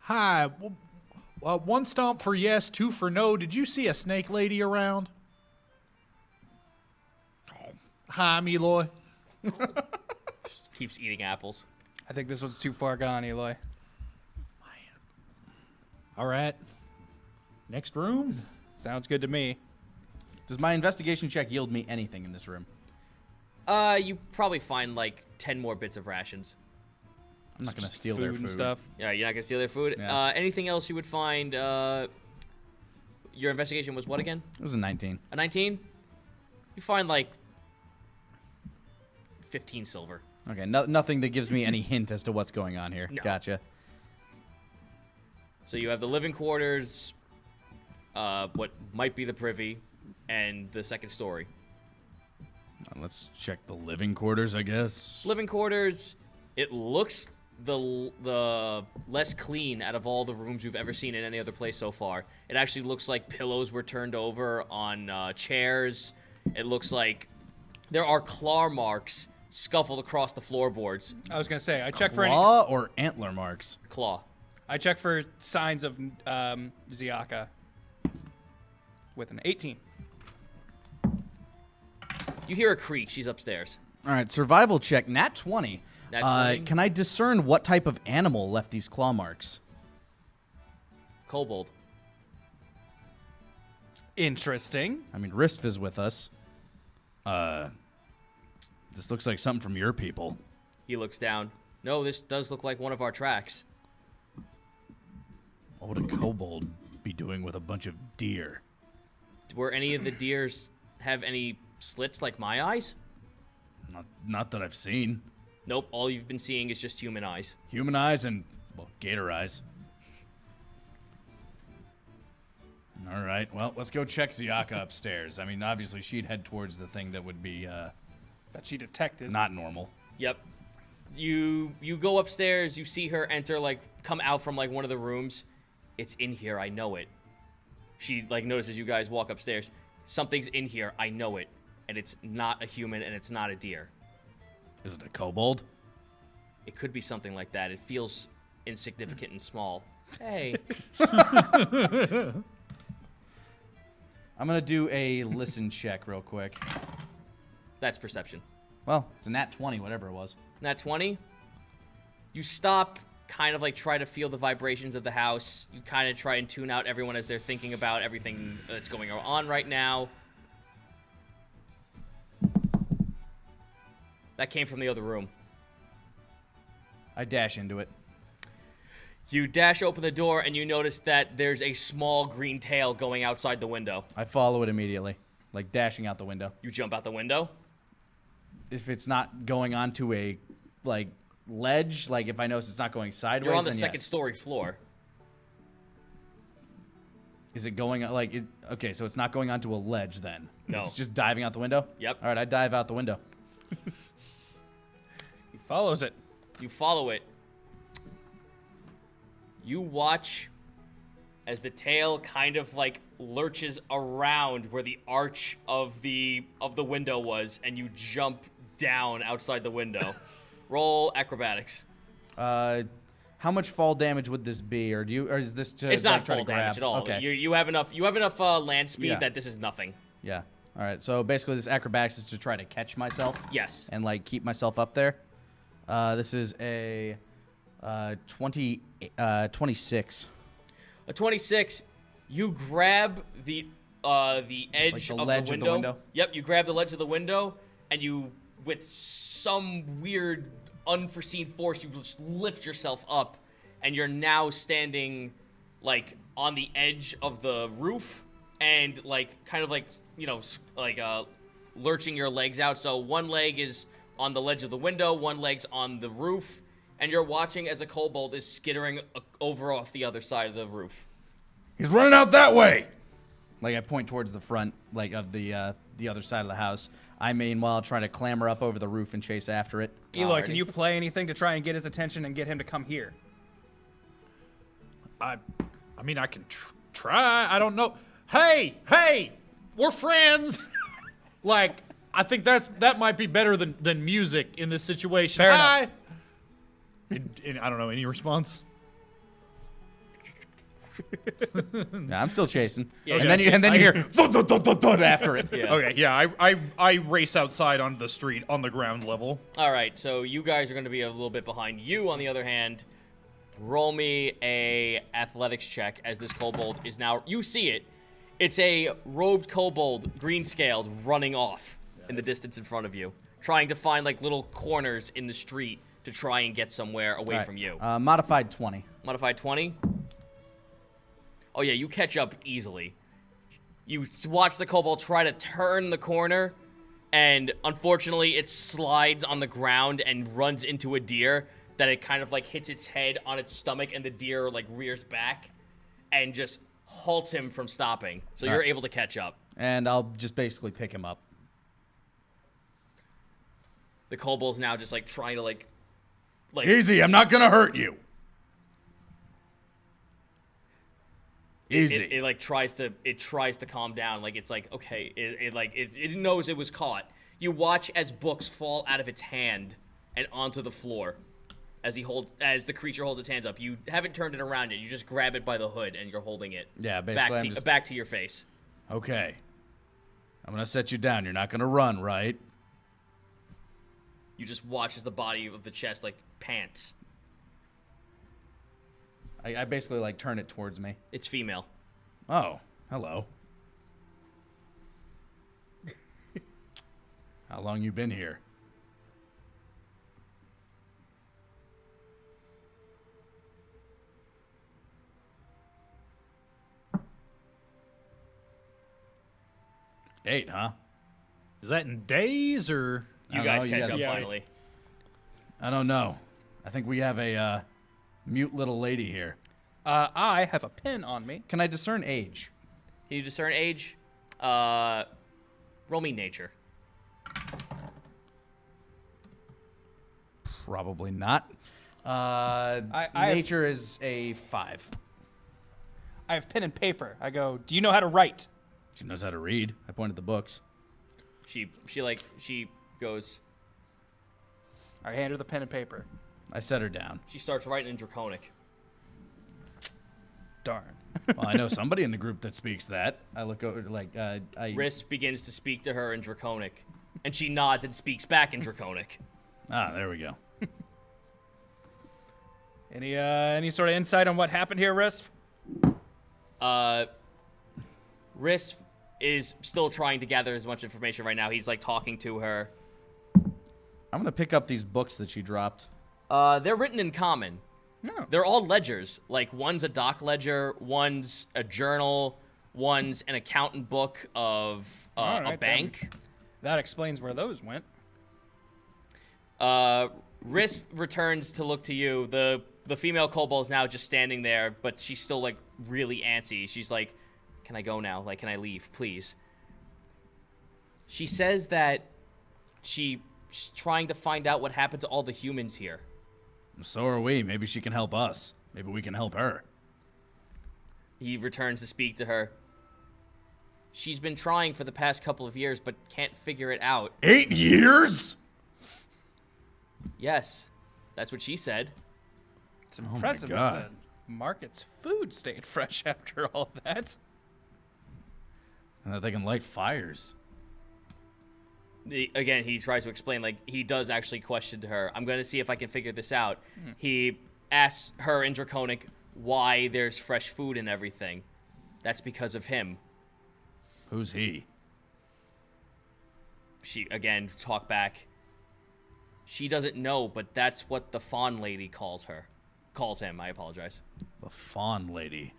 Hi. One stomp for yes, two for no. Did you see a snake lady around? Hi, I'm Eloy. Just keeps eating apples. I think this one's too far gone, Eloy. All right. Next room. Sounds good to me. Does my investigation check yield me anything in this room? You probably find like 10 more bits of rations. I'm not going to steal their food. and stuff. Yeah, you're not gonna steal their food. Yeah. Anything else you would find? Your investigation was what again? It was a 19. A 19? You find like 15 silver. Okay, nothing that gives me any hint as to what's going on here. No. Gotcha. So you have the living quarters, what might be the privy, and the second story. Let's check the living quarters, I guess. Living quarters, it looks the less clean out of all the rooms we've ever seen in any other place so far. It actually looks like pillows were turned over on chairs. It looks like there are claw marks scuffled across the floorboards. I was gonna say I check for any. Claw or antler marks? Claw. I check for signs of Zyaka with an 18. You hear a creak. She's upstairs. All right, survival check, nat 20. Nat 20? Can I discern what type of animal left these claw marks? Kobold. Interesting. I mean, Ristv is with us. This looks like something from your people. He looks down. No, this does look like one of our tracks. What would a kobold be doing with a bunch of deer? Were any of the deers have any slits like my eyes? Not that I've seen. Nope, all you've been seeing is just human eyes. Human eyes and, well, gator eyes. All right, well, let's go check Zyaka upstairs. I mean, obviously, she'd head towards the thing that would be That she detected. not normal. Yep. You go upstairs, you see her enter, like, come out from, like, one of the rooms. It's in here, I know it. She, like, notices you guys walk upstairs. Something's in here, I know it. And it's not a human, and it's not a deer. Is it a kobold? It could be something like that. It feels insignificant and small. Hey. I'm going to do a listen check real quick. That's perception. Well, it's a nat 20, whatever it was. Nat 20. You stop, kind of like try to feel the vibrations of the house. You kind of try and tune out everyone as they're thinking about everything that's going on right now. That came from the other room. I dash into it. You dash open the door and you notice that there's a small green tail going outside the window. I follow it immediately, like dashing out the window. You jump out the window. If it's not going onto a, like, ledge, like if I notice it's not going sideways, You're on the then second yes. story floor. Is it going, like, okay, so it's not going onto a ledge then? No. It's just diving out the window? Yep. All right, I dive out the window. He follows it. You follow it. You watch as the tail kind of like lurches around where the arch of the window was, and you jump down outside the window. Roll acrobatics. How much fall damage would this be, or is this to? It's like, not try full to grab? damage at all. Okay. You have enough. You have enough land speed Yeah. that this is nothing. Yeah. All right. So basically, this acrobatics is to try to catch myself. Yes. And like keep myself up there. This is a 26. A 26. You grab the edge the of ledge the of the window. window? Yep. You grab the ledge of the window, and you, with some weird, unforeseen force, you just lift yourself up, and you're now standing like on the edge of the roof, and like kind of like lurching your legs out. So one leg is on the ledge of the window, one leg's on the roof, and you're watching as a kobold is skittering over off the other side of the roof. He's running out that way. Like I point towards the front, like of the other side of the house. I meanwhile try to clamber up over the roof and chase after it. Eloy, Alrighty. can you play anything to try and get his attention and get him to come here? I mean, I can try. I don't know. Hey, we're friends. Like, I think that might be better than music in this situation. Fair Hi. I don't know. Any response? Yeah, I'm still chasing. Yeah, and then you hear thud, thud, thud, thud, thud after it. Yeah. Okay, yeah. I race outside onto the street on the ground level. All right, so you guys are going to be a little bit behind. You, on the other hand, roll me a athletics check as this kobold is now. You see it. It's a robed kobold, green scaled, running off in the distance in front of you, trying to find like little corners in the street to try and get somewhere away All right. from you. Modified 20. Modified 20. Oh yeah, you catch up easily. You watch the kobold try to turn the corner, and unfortunately it slides on the ground and runs into a deer that it kind of like hits its head on its stomach, and the deer like rears back and just halts him from stopping. So you're able to catch up. And I'll just basically pick him up. The kobold's now just like trying to like Easy, I'm not gonna hurt you. Easy. It like tries to calm down. Like it's like okay. It knows it was caught. You watch as books fall out of its hand and onto the floor as the creature holds its hands up. You haven't turned it around yet. You just grab it by the hood and you're holding it. Yeah, basically back to your face. Okay. I'm gonna set you down. You're not gonna run, right? You just watch as the body of the chest like pants. I basically like turn it towards me. It's female. Oh, hello. How long you been here? Eight, huh? Is that in days or? You I guys don't know, you catch up guys- finally. I don't know. I think we have a mute little lady here. I have a pin on me. Can I discern age? Can you discern age? Roll me nature. Probably not. Nature is a 5. I have pen and paper. I go, do you know how to write? She knows how to read. I pointed the books. She goes. I hand her the pen and paper. I set her down. She starts writing in Draconic. Darn. Well, I know somebody in the group that speaks that. I look over, like, Riss begins to speak to her in Draconic, and she nods and speaks back in Draconic. Ah, there we go. Any sort of insight on what happened here, Risp? Riss is still trying to gather as much information right now. He's like talking to her. I'm gonna pick up these books that she dropped. They're written in common. No. They're all ledgers. Like one's a doc ledger, one's a journal, one's an accountant book of All a right, bank. That explains where those went. Riss returns to look to you. The female kobold is now just standing there, but she's still like really antsy. She's like, "Can I go now? Like, can I leave, please?" She says that she's trying to find out what happened to all the humans here. So are we. Maybe she can help us. Maybe we can help her. He returns to speak to her. She's been trying for the past couple of years, but can't figure it out. 8 years? Yes, that's what she said. It's impressive God. that the market's food stayed fresh after all that. And that they can light fires. Again, he tries to explain, like, he does actually question to her. I'm going to see if I can figure this out. He asks her in Draconic why there's fresh food and everything. That's because of him. Who's he? She, again, talk back. She doesn't know, but that's what the fawn lady calls her. Calls him, I apologize. The fawn lady.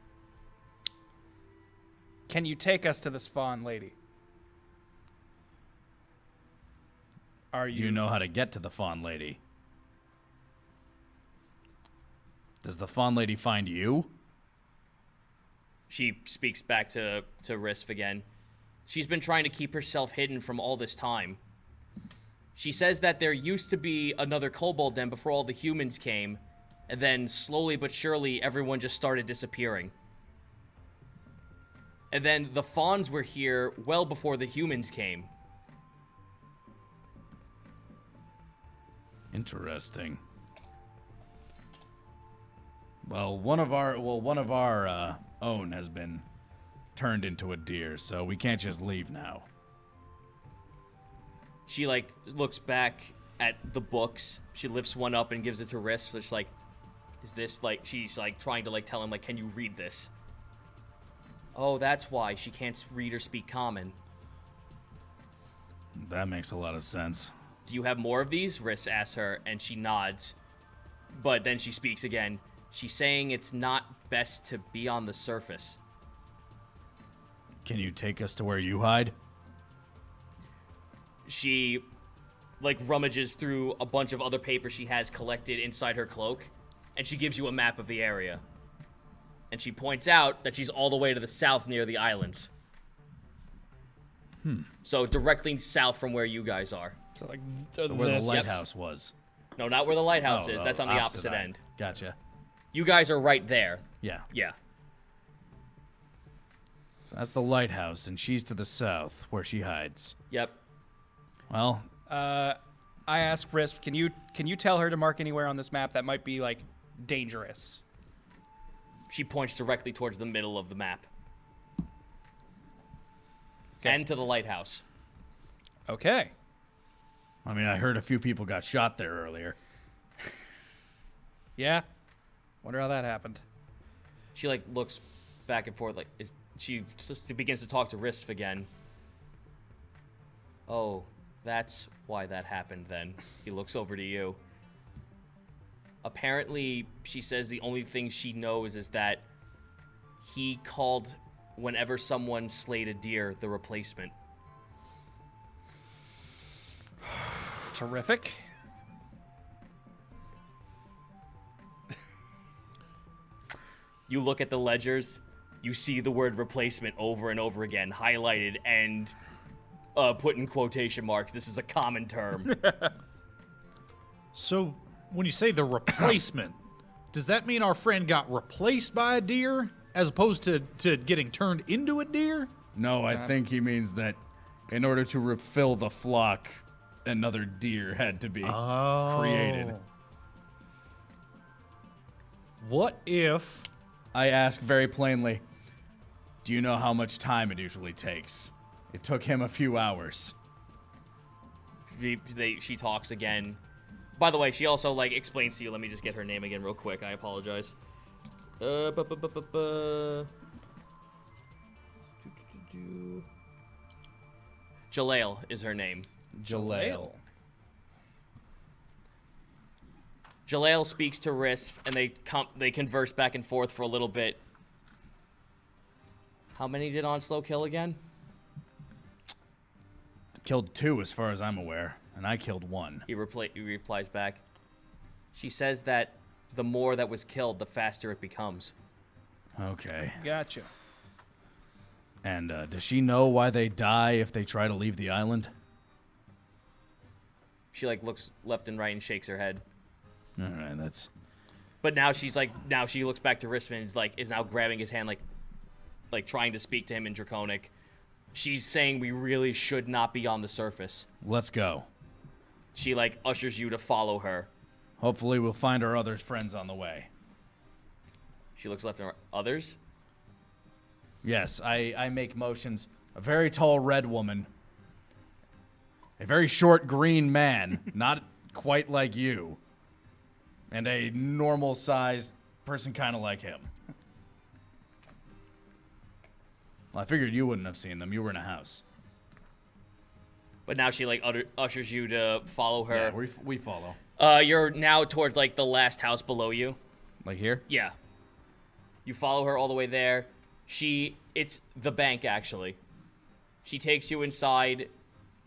Can you take us to this fawn lady? Are Do you know how to get to the fawn lady? Does the fawn lady find you? She speaks back to Risph again. She's been trying to keep herself hidden from all this time. She says that there used to be another kobold den before all the humans came, and then slowly but surely everyone just started disappearing. And then the fawns were here well before the humans came. Interesting. Well, one of our own has been turned into a deer, so we can't just leave now. She, like, looks back at the books. She lifts one up and gives it to Riss. She's like, is this, like, she's, like, trying to, like, tell him, like, can you read this? Oh, that's why she can't read or speak common. That makes a lot of sense. Do you have more of these? Riss asks her, and she nods. But then she speaks again. She's saying it's not best to be on the surface. Can you take us to where you hide? She, like, rummages through a bunch of other papers she has collected inside her cloak, and she gives you a map of the area. And she points out that she's all the way to the south near the islands. So directly south from where you guys are. So like So where the lighthouse was. No, not where the lighthouse Oh, is. That's on the opposite eye. end. Gotcha. You guys are right there. Yeah. Yeah. So that's the lighthouse, and she's to the south, where she hides. Yep. Well, I asked Riss, can you tell her to mark anywhere on this map that might be like dangerous? She points directly towards the middle of the map. Okay. And to the lighthouse. Okay. I mean, I heard a few people got shot there earlier. Yeah. Wonder how that happened. She, like, looks back and forth, like, she just begins to talk to Riff again. Oh, that's why that happened then. He looks over to you. Apparently, she says the only thing she knows is that he called whenever someone slayed a deer the replacement. Terrific. You look at the ledgers, you see the word replacement over and over again, highlighted and put in quotation marks. This is a common term. So, when you say the replacement, does that mean our friend got replaced by a deer as opposed to getting turned into a deer? No, I think he means that in order to refill the flock, another deer had to be created. What if... I ask very plainly, do you know how much time it usually takes? It took him a few hours. She talks again. By the way, she also, like, explains to you. Let me just get her name again real quick. I apologize. Jaleel is her name. Jaleel. Jaleel speaks to Riff, and they converse back and forth for a little bit. How many did Onslow kill again? Killed 2 as far as I'm aware, and I killed 1. He replies back. She says that the more that was killed, the faster it becomes. Okay. Gotcha. And does she know why they die if they try to leave the island? She, like, looks left and right and shakes her head. All right, that's... But now she looks back to Rispman and, like, is now grabbing his hand, like trying to speak to him in Draconic. She's saying we really should not be on the surface. Let's go. She, like, ushers you to follow her. Hopefully we'll find our other friends on the way. She looks left and right. Others? Yes, I make motions. A very tall red woman. A very short green man, not quite like you. And a normal-sized person kind of like him. Well, I figured you wouldn't have seen them. You were in a house. But now she, like, ushers you to follow her. Yeah, we follow. You're now towards, like, the last house below you. Like here? Yeah. You follow her all the way there. It's the bank, actually. She takes you inside.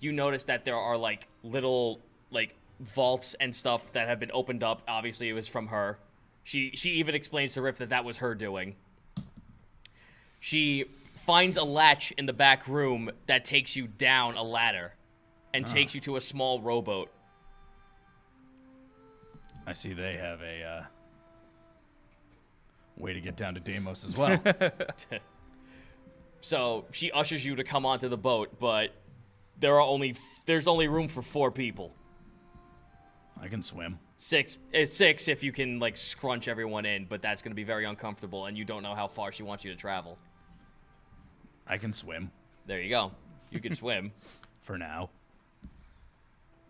You notice that there are, like, little, like, vaults and stuff that have been opened up. Obviously, it was from her. She even explains to Riff that was her doing. She finds a latch in the back room that takes you down a ladder and takes you to a small rowboat. I see they have a Way to get down to Deimos as well. So she ushers you to come onto the boat, but there's only room for 4 people. I can swim. 6. It's 6 if you can like scrunch everyone in, but that's going to be very uncomfortable, and you don't know how far she wants you to travel. I can swim. There you go. You can swim. For now.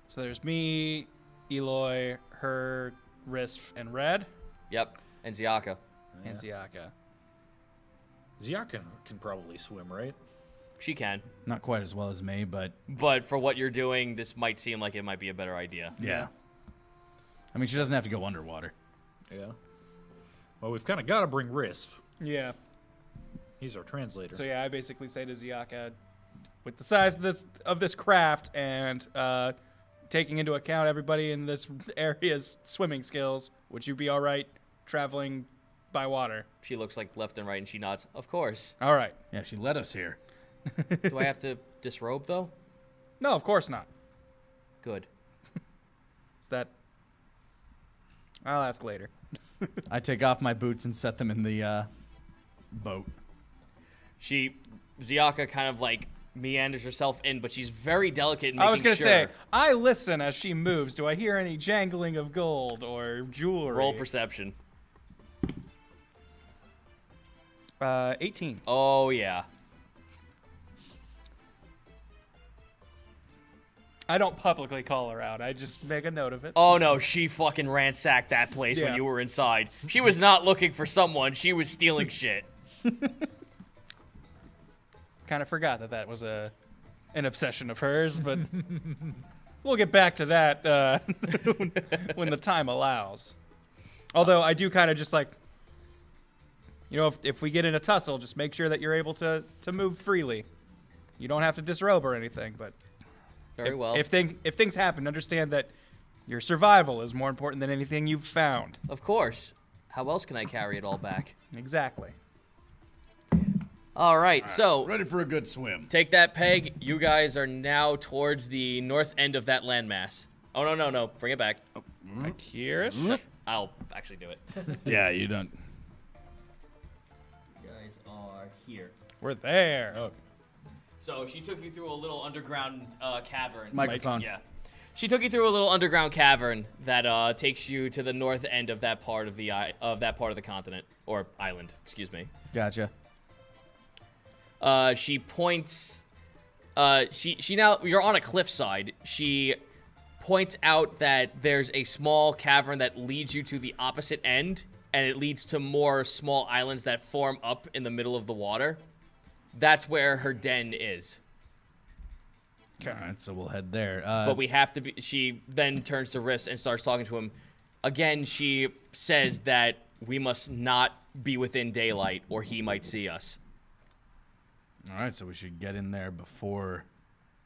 So there's me, Eloy, her, Risf, and Red, Yep. And Ziaka. and Ziaka. Ziaka can probably swim, right? She can. Not quite as well as me, but But for what you're doing, this might seem like it might be a better idea. yeah. I mean, she doesn't have to go underwater. Yeah. Well, we've kind of got to bring Risk. Yeah. He's our translator. So yeah, I basically say to Ziaka, with the size of this craft and taking into account everybody in this area's swimming skills, would you be all right traveling by water? She looks like left and right, and she nods. Of course. All right. Yeah, she led us here. Do I have to disrobe, though? No, of course not. Good. Is that? I'll ask later. I take off my boots and set them in the boat. Ziaka kind of like meanders herself in, but she's very delicate in making I was gonna sure. say, I listen as she moves. Do I hear any jangling of gold or jewelry? Roll perception. 18. Oh, yeah. I don't publicly call her out. I just make a note of it. Oh, no, she fucking ransacked that place when Yeah. you were inside. She was not looking for someone. She was stealing shit. Kind of forgot that was an obsession of hers, but we'll get back to that when the time allows. Although I do kind of just like, you know, if we get in a tussle, just make sure that you're able to move freely. You don't have to disrobe or anything, but Very well. If things happen, understand that your survival is more important than anything you've found. Of course. How else can I carry it all back? Exactly. All right, so Ready for a good swim. take that peg. You guys are now towards the north end of that landmass. Oh, no. Bring it back. Like here-ish? I'll actually do it. Yeah, you don't. You guys are here. We're there. Okay. So she took you through a little underground cavern. Microphone. Yeah. She took you through a little underground cavern that takes you to the north end of that part of the continent or island. Excuse me. Gotcha. She points. She now you're on a cliffside. She points out that there's a small cavern that leads you to the opposite end, and it leads to more small islands that form up in the middle of the water. That's where her den is. All right, so we'll head there. But we have to be. She then turns to Riss and starts talking to him. Again, she says that we must not be within daylight, or he might see us. All right, so we should get in there before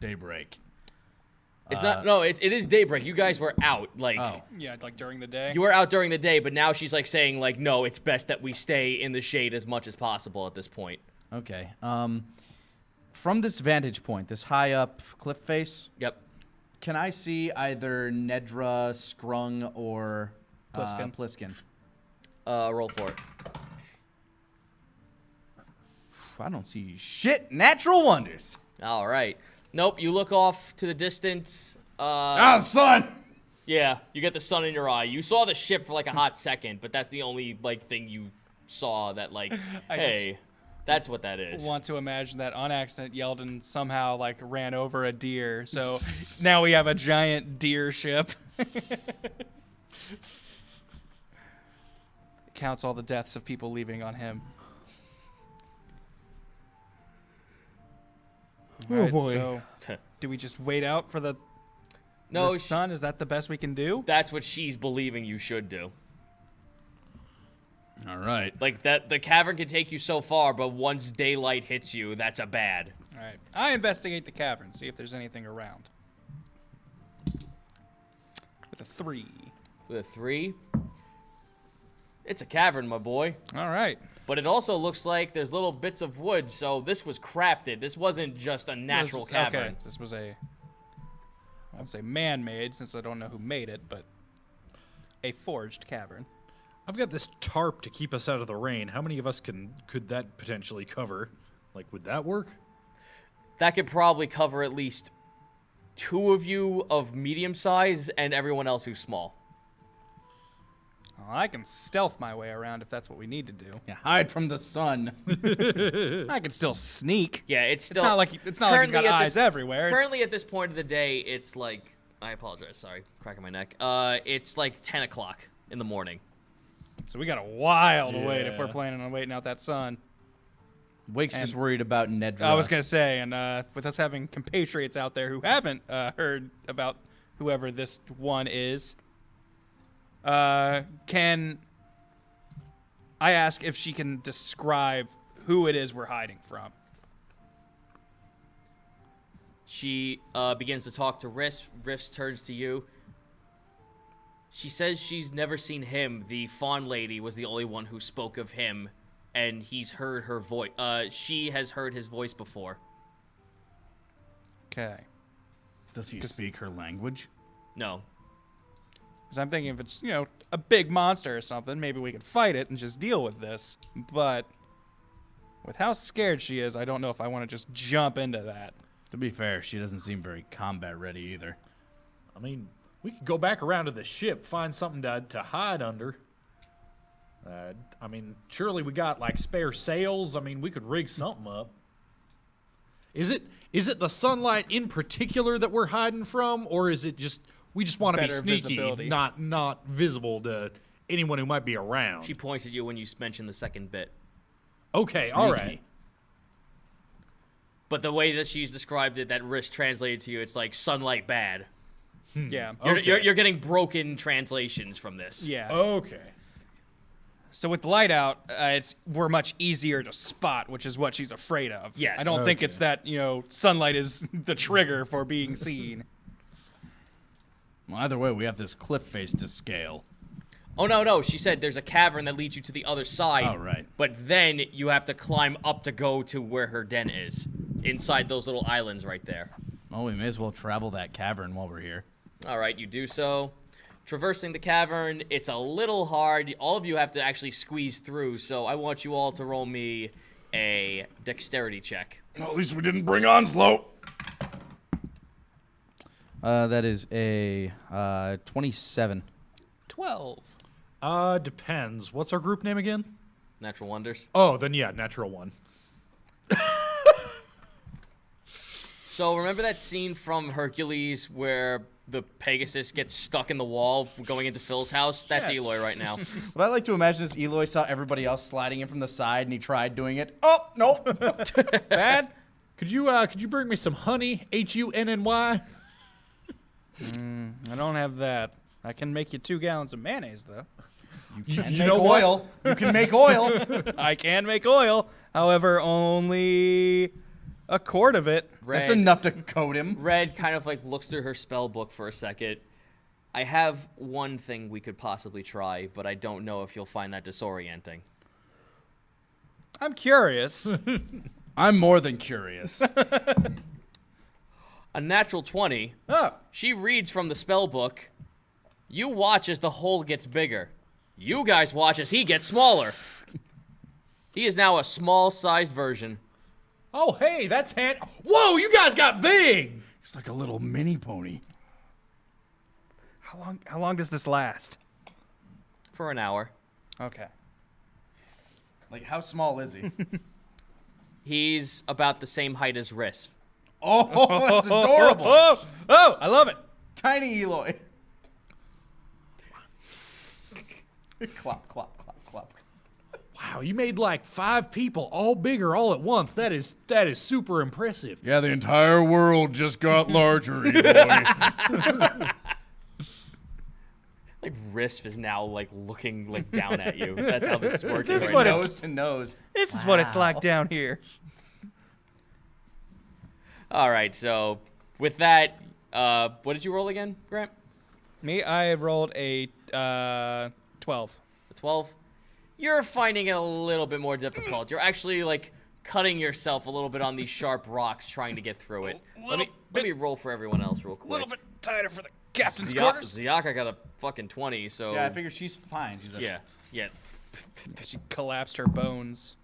daybreak. It's not. No, it is daybreak. You guys were out. Like Oh, Yeah, like during the day. you were out during the day, but now she's like saying like, no, it's best that we stay in the shade as much as possible at this point. okay. From this vantage point, this high up cliff face, Yep. can I see either Nedra, Scrung, or Pliskin. Pliskin? Roll for it. I don't see shit. Natural wonders. All right. Nope. You look off to the distance. Son! Yeah, you get the sun in your eye. You saw the ship for like a hot second, but that's the only like thing you saw that like, hey, that's what that is. Want to imagine that on accident Yeldon somehow like ran over a deer. So now we have a giant deer ship. Counts all the deaths of people leaving on him. Alright, so do we just wait out for the No, sun? Is that the best we can do? that's what she's believing you should do. All right. Like that, the cavern can take you so far, but once daylight hits you, that's a bad. All right. I investigate the cavern, see if there's anything around. With a 3. With a 3, it's a cavern, my boy. All right. But it also looks like there's little bits of wood, so this was crafted. This wasn't just a natural cavern. Okay, this was I won't say man-made, since I don't know who made it, but a forged cavern. I've got this tarp to keep us out of the rain. How many of us could that potentially cover? Like, would that work? That could probably cover at least 2 of you of medium size and everyone else who's small. Well, I can stealth my way around if that's what we need to do. Yeah, hide from the sun. I can still sneak. Yeah, it's still. It's not like he's got currently at eyes everywhere. Currently, at this point of the day, it's like. I apologize. Sorry, cracking my neck. It's like 10 o'clock in the morning. So we got a while to wait if Yeah. we're planning on waiting out that sun. Wake's just worried about Nedra. I was gonna say, and with us having compatriots out there who haven't heard about whoever this one is, can I ask if she can describe who it is we're hiding from? She begins to talk to Riff. Riff turns to you. She says she's never seen him. The fawn lady was the only one who spoke of him, and he's heard her voice. She has heard his voice before. Okay. Does he speak her language? No. Because I'm thinking if it's, a big monster or something, maybe we could fight it and just deal with this. But with how scared she is, I don't know if I want to just jump into that. To be fair, she doesn't seem very combat ready either. I mean, we could go back around to the ship, find something to hide under. I mean, surely we got, like, spare sails. I mean, we could rig something up. Is it the sunlight in particular that we're hiding from, or is it just we just want to be Better sneaky, visibility. not visible to anyone who might be around? She points at you when you mention the second bit. Okay, all right. Sneaky. But the way that she's described it, that Riff translated to you, it's like sunlight bad. Yeah. You're getting broken translations from this. Yeah. Okay. So with the light out, we're much easier to spot, which is what she's afraid of. Yes. I don't think Okay. it's that, sunlight is the trigger for being seen. Well, either way, we have this cliff face to scale. Oh, no. She said there's a cavern that leads you to the other side. Oh, right. But then you have to climb up to go to where her den is. Inside those little islands right there. Well, we may as well travel that cavern while we're here. All right, you do so. Traversing the cavern, it's a little hard. All of you have to actually squeeze through, so I want you all to roll me a dexterity check. Well, at least we didn't bring Onslow. That is a 27. 12. Depends. What's our group name again? Natural Wonders. Oh, then yeah, natural one. So remember that scene from Hercules where the Pegasus gets stuck in the wall going into Phil's house? That's Yes. Eloy right now. What I like to imagine is Eloy saw everybody else sliding in from the side, and he tried doing it. Oh, nope. Bad? Could you bring me some honey? HUNNY? I don't have that. I can make you 2 gallons of mayonnaise, though. You can you make know what? oil. You can make oil. I can make oil. However, only a quart of it. That's enough to coat him. Red kind of like looks through her spell book for a second. I have one thing we could possibly try, but I don't know if you'll find that disorienting. I'm curious. I'm more than curious. A natural 20. Oh. She reads from the spell book. You watch as the hole gets bigger. You guys watch as he gets smaller. He is now a small-sized version. Oh, hey, that's Whoa, you guys got big! It's like a little mini pony. How long does this last? For an hour. Okay. Like, how small is he? He's about the same height as Riff. Oh, that's adorable. Oh, I love it. Tiny Eloy. Clop, clop, clop, clop. Wow, you made like 5 people all bigger all at once. That is super impressive. Yeah, the entire world just got larger, Eloy. Like Riff is now like looking like down at you. That's how this is working this right what now. it's- Nose to nose. This is what it's like down here. All right, so with that, what did you roll again, Grant? Me, I rolled a 12. A 12. You're finding it a little bit more difficult. You're actually like cutting yourself a little bit on these sharp rocks trying to get through it. Let me roll for everyone else real quick. A little bit tighter for the captain's quarters. Ziyaka got a fucking 20, so... Yeah, I figure she's fine. She's like, Yeah. She collapsed her bones.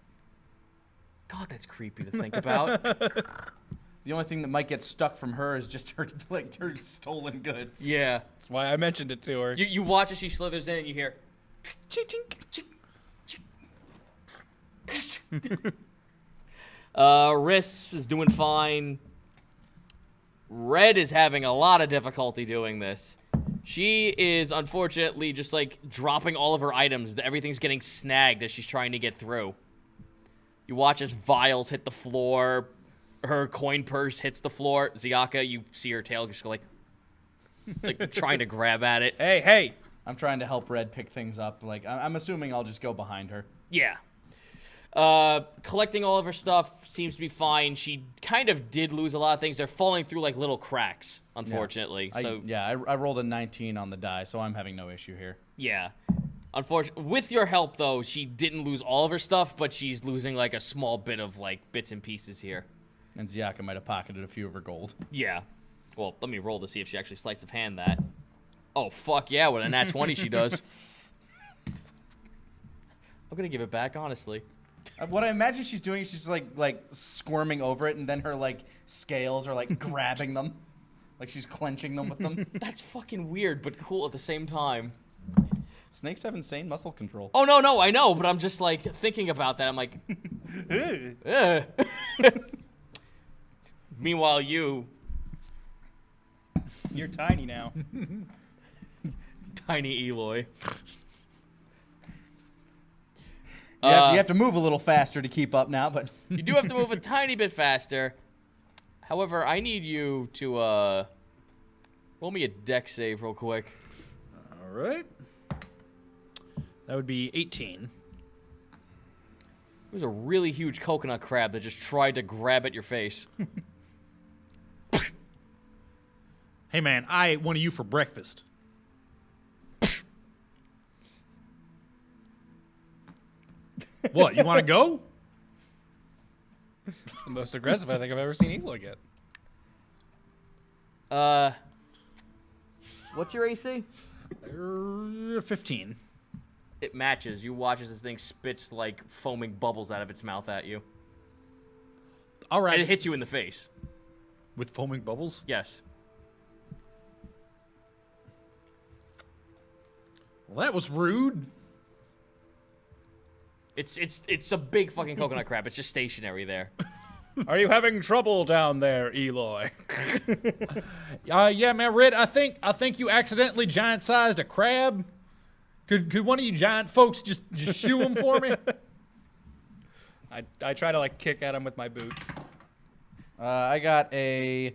God, that's creepy to think about. The only thing that might get stuck from her is just her her stolen goods. Yeah. That's why I mentioned it to her. You watch as she slithers in and you hear... Riss is doing fine. Red is having a lot of difficulty doing this. She is unfortunately just like dropping all of her items. Everything's getting snagged as she's trying to get through. You watch as vials hit the floor. Her coin purse hits the floor. Ziyaka, you see her tail just go like trying to grab at it. Hey. I'm trying to help Red pick things up. Like, I'm assuming I'll just go behind her. Yeah. Collecting all of her stuff seems to be fine. She kind of did lose a lot of things. They're falling through like little cracks, unfortunately. I rolled a 19 on the die, so I'm having no issue here. Yeah. Unfortunately, with your help, though, she didn't lose all of her stuff, but she's losing like a small bit of like bits and pieces here. And Ziyaka might have pocketed a few of her gold. Yeah. Well, let me roll to see if she actually sleights of hand that. Oh, fuck yeah, with a nat 20 she does. I'm gonna give it back, honestly. What I imagine she's doing is she's like squirming over it, and then her like scales are like grabbing them, like she's clenching them with them. That's fucking weird, but cool at the same time. Snakes have insane muscle control. Oh, no, I know, but I'm just like thinking about that. I'm like, ugh. Meanwhile, you're tiny now. tiny Eloy. You have to move a little faster to keep up now, but... You do have to move a tiny bit faster. However, I need you to, roll me a dex save real quick. All right. That would be 18. It was a really huge coconut crab that just tried to grab at your face. Hey, man, I ate one of you for breakfast. What, you want to go? It's the most aggressive I think I've ever seen Eloy get. What's your AC? 15. It matches. You watch as this thing spits like foaming bubbles out of its mouth at you. All right. And it hits you in the face. With foaming bubbles? Yes. Well, that was rude. It's a big fucking coconut crab. It's just stationary there. Are you having trouble down there, Eloy? Yeah, man, Red, I think you accidentally giant-sized a crab. Could one of you giant folks just shoo him for me? I try to like kick at him with my boot. I got a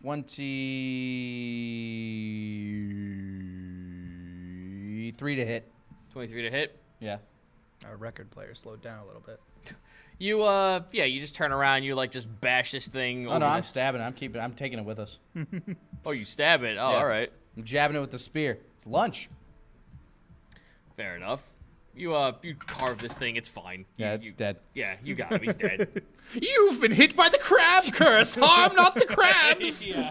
23 to hit. 23 to hit. Yeah. Our record player slowed down a little bit. You you just turn around, you like just bash this thing. Oh no, I'm stabbing it. I'm taking it with us. Oh, you stab it. Oh, Yeah. all right. I'm jabbing it with the spear. It's lunch. Fair enough. You carve this thing. It's fine. Yeah, it's dead. Yeah, you got him. He's dead. You've been hit by the crab curse. Harm not the crabs. Yeah.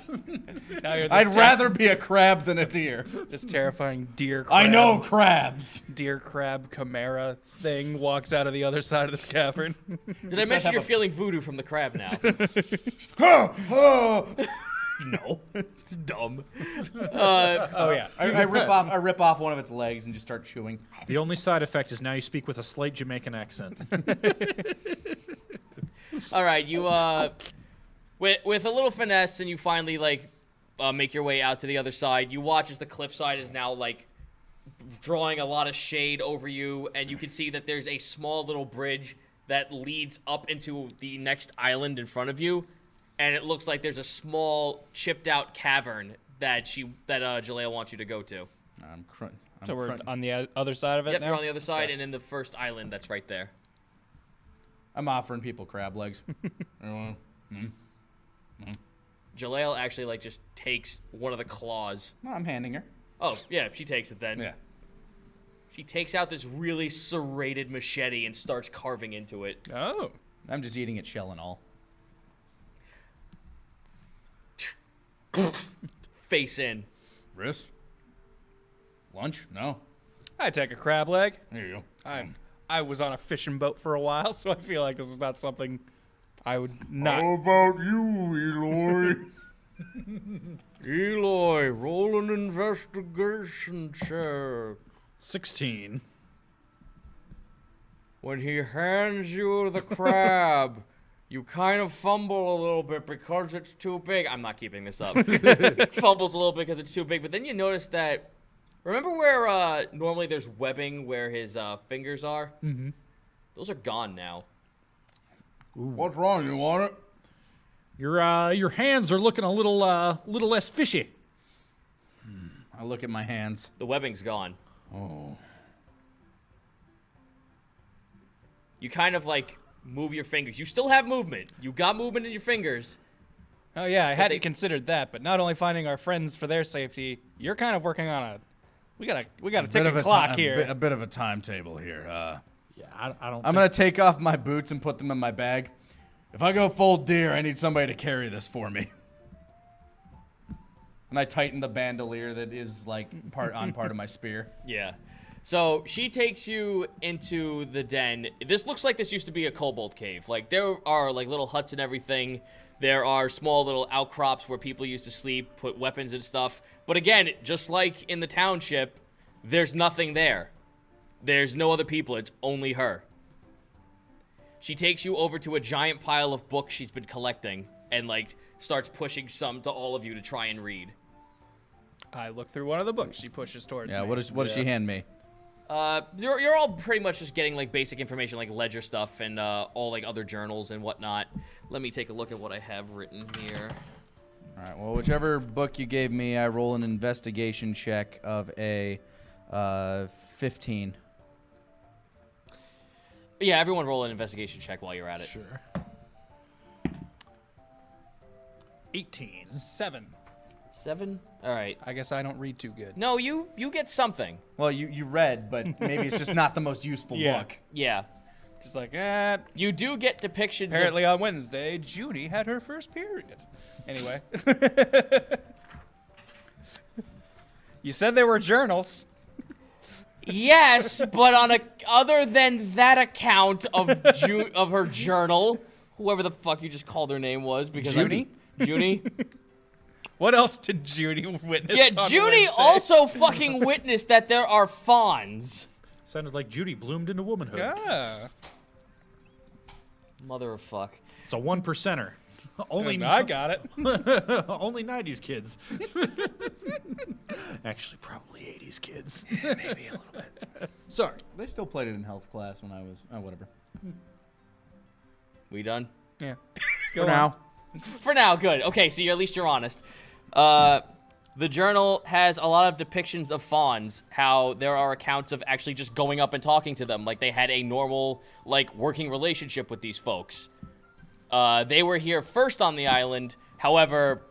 Now you're this I'd rather be a crab than a deer. this terrifying deer crab. I know crabs. Deer crab chimera thing walks out of the other side of this cavern. Did I mention you're feeling voodoo from the crab now? No, it's dumb. Oh yeah. I rip off one of its legs and just start chewing. The only side effect is now you speak with a slight Jamaican accent. All right, you with a little finesse, and you finally like make your way out to the other side. You watch as the cliffside is now like drawing a lot of shade over you, and you can see that there's a small little bridge that leads up into the next island in front of you. And it looks like there's a small, chipped-out cavern that Jaleel wants you to go to. So we're on the other side of it Yep, now? you're on the other side, and in the first island that's right there. I'm offering people crab legs. Jaleel actually like just takes one of the claws. Well, I'm handing her. Oh yeah, she takes it then. Yeah. She takes out this really serrated machete and starts carving into it. Oh. I'm just eating it shell and all. Face in. Wrist? Lunch? No. I take a crab leg. There you go. I was on a fishing boat for a while, so I feel like this is not something I would not. How about you, Eloy? Eloy, roll an investigation check. 16. When he hands you the crab, you kind of fumble a little bit because it's too big. I'm not keeping this up. Fumbles a little bit because it's too big, but then you notice that. Remember where normally there's webbing where his fingers are? Mm-hmm. Those are gone now. Ooh. What's wrong? You want it? Your hands are looking a little less fishy. I look at my hands. The webbing's gone. Oh. You kind of like move your fingers. You still have movement. You got movement in your fingers. Oh yeah, I hadn't considered that. But not only finding our friends for their safety, you're kind of working on a. We got a ticking clock here. A bit of a timetable here. Yeah, I don't. I'm gonna take off my boots and put them in my bag. If I go full deer, I need somebody to carry this for me. And I tighten the bandolier that is like part of my spear. Yeah. So she takes you into the den. This looks like this used to be a kobold cave. Like there are like little huts and everything. There are small little outcrops where people used to sleep, put weapons and stuff. But again, just like in the township, there's nothing there. There's no other people. It's only her. She takes you over to a giant pile of books she's been collecting and like starts pushing some to all of you to try and read. I look through one of the books she pushes towards me. Yeah, what does she hand me? You're all pretty much just getting like basic information like ledger stuff and all like other journals and whatnot. Let me take a look at what I have written here. All right. Well, whichever book you gave me, I roll an investigation check of a 15. Yeah, everyone roll an investigation check while you're at it. Sure. 18. 7. 7? All right. I guess I don't read too good. No, you get something. Well, you read, but maybe it's just not the most useful book. Yeah. Just like, You do get depictions apparently on Wednesday, Judy had her first period. Anyway. You said they were journals. Yes, but other than that account of her journal, whoever the fuck you just called her name was, because Judy? Judy? What else did Judy witness? Yeah, on Judy Wednesday? also fucking witnessed that there are fawns. Sounded like Judy bloomed into womanhood. Yeah. Mother of fuck. It's a 1%er. Only I got it. only 90s kids. Actually, probably 80s kids. Maybe a little bit. Sorry. They still played it in health class when I was. Oh, whatever. We done? Yeah. For now. For now, good. Okay, so at least you're honest. The journal has a lot of depictions of fawns, how there are accounts of actually just going up and talking to them, like they had a normal, like, working relationship with these folks. They were here first on the island, however,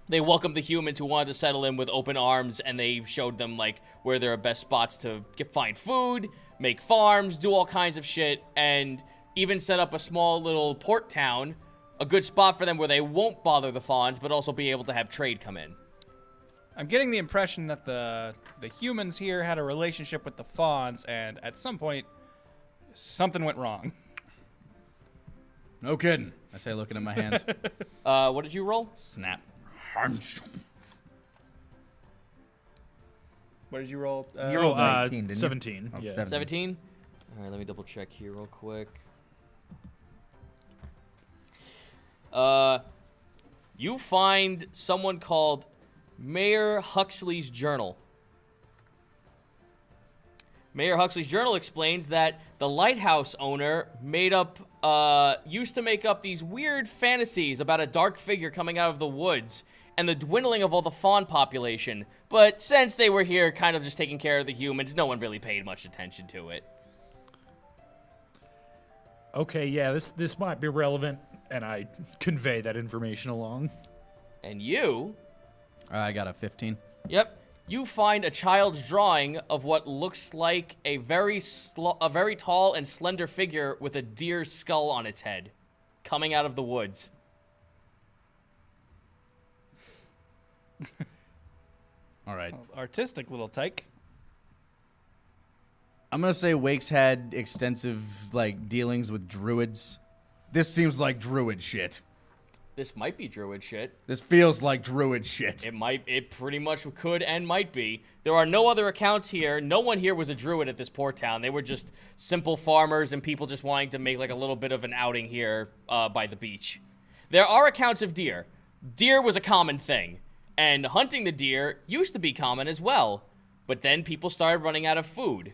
they welcomed the humans who wanted to settle in with open arms, and they showed them, like, where there are best spots to find food, make farms, do all kinds of shit, and even set up a small little port town, a good spot for them where they won't bother the fawns, but also be able to have trade come in. I'm getting the impression that the humans here had a relationship with the fawns, and at some point, something went wrong. No kidding. I say, looking at my hands. What did you roll? Snap. What did you roll? You rolled 19, didn't you? 17. Oh, Yeah. 17? All right, let me double check here real quick. You find someone called Mayor Huxley's journal. Mayor Huxley's journal explains that the lighthouse owner used to make up these weird fantasies about a dark figure coming out of the woods and the dwindling of all the fawn population. But since they were here kind of just taking care of the humans, no one really paid much attention to it. Okay, yeah, this might be relevant, and I convey that information along. And you... I got a 15. Yep. you find a child's drawing of what looks like a very tall and slender figure with a deer's skull on its head coming out of the woods. All right. Artistic little tyke. I'm gonna say Wake's had extensive like dealings with druids. This seems like druid shit. This might be druid shit. This feels like druid shit. It pretty much could and might be. There are no other accounts here. No one here was a druid at this port town. They were just simple farmers and people just wanting to make like a little bit of an outing here by the beach. There are accounts of deer. Deer was a common thing. And hunting the deer used to be common as well. But then people started running out of food.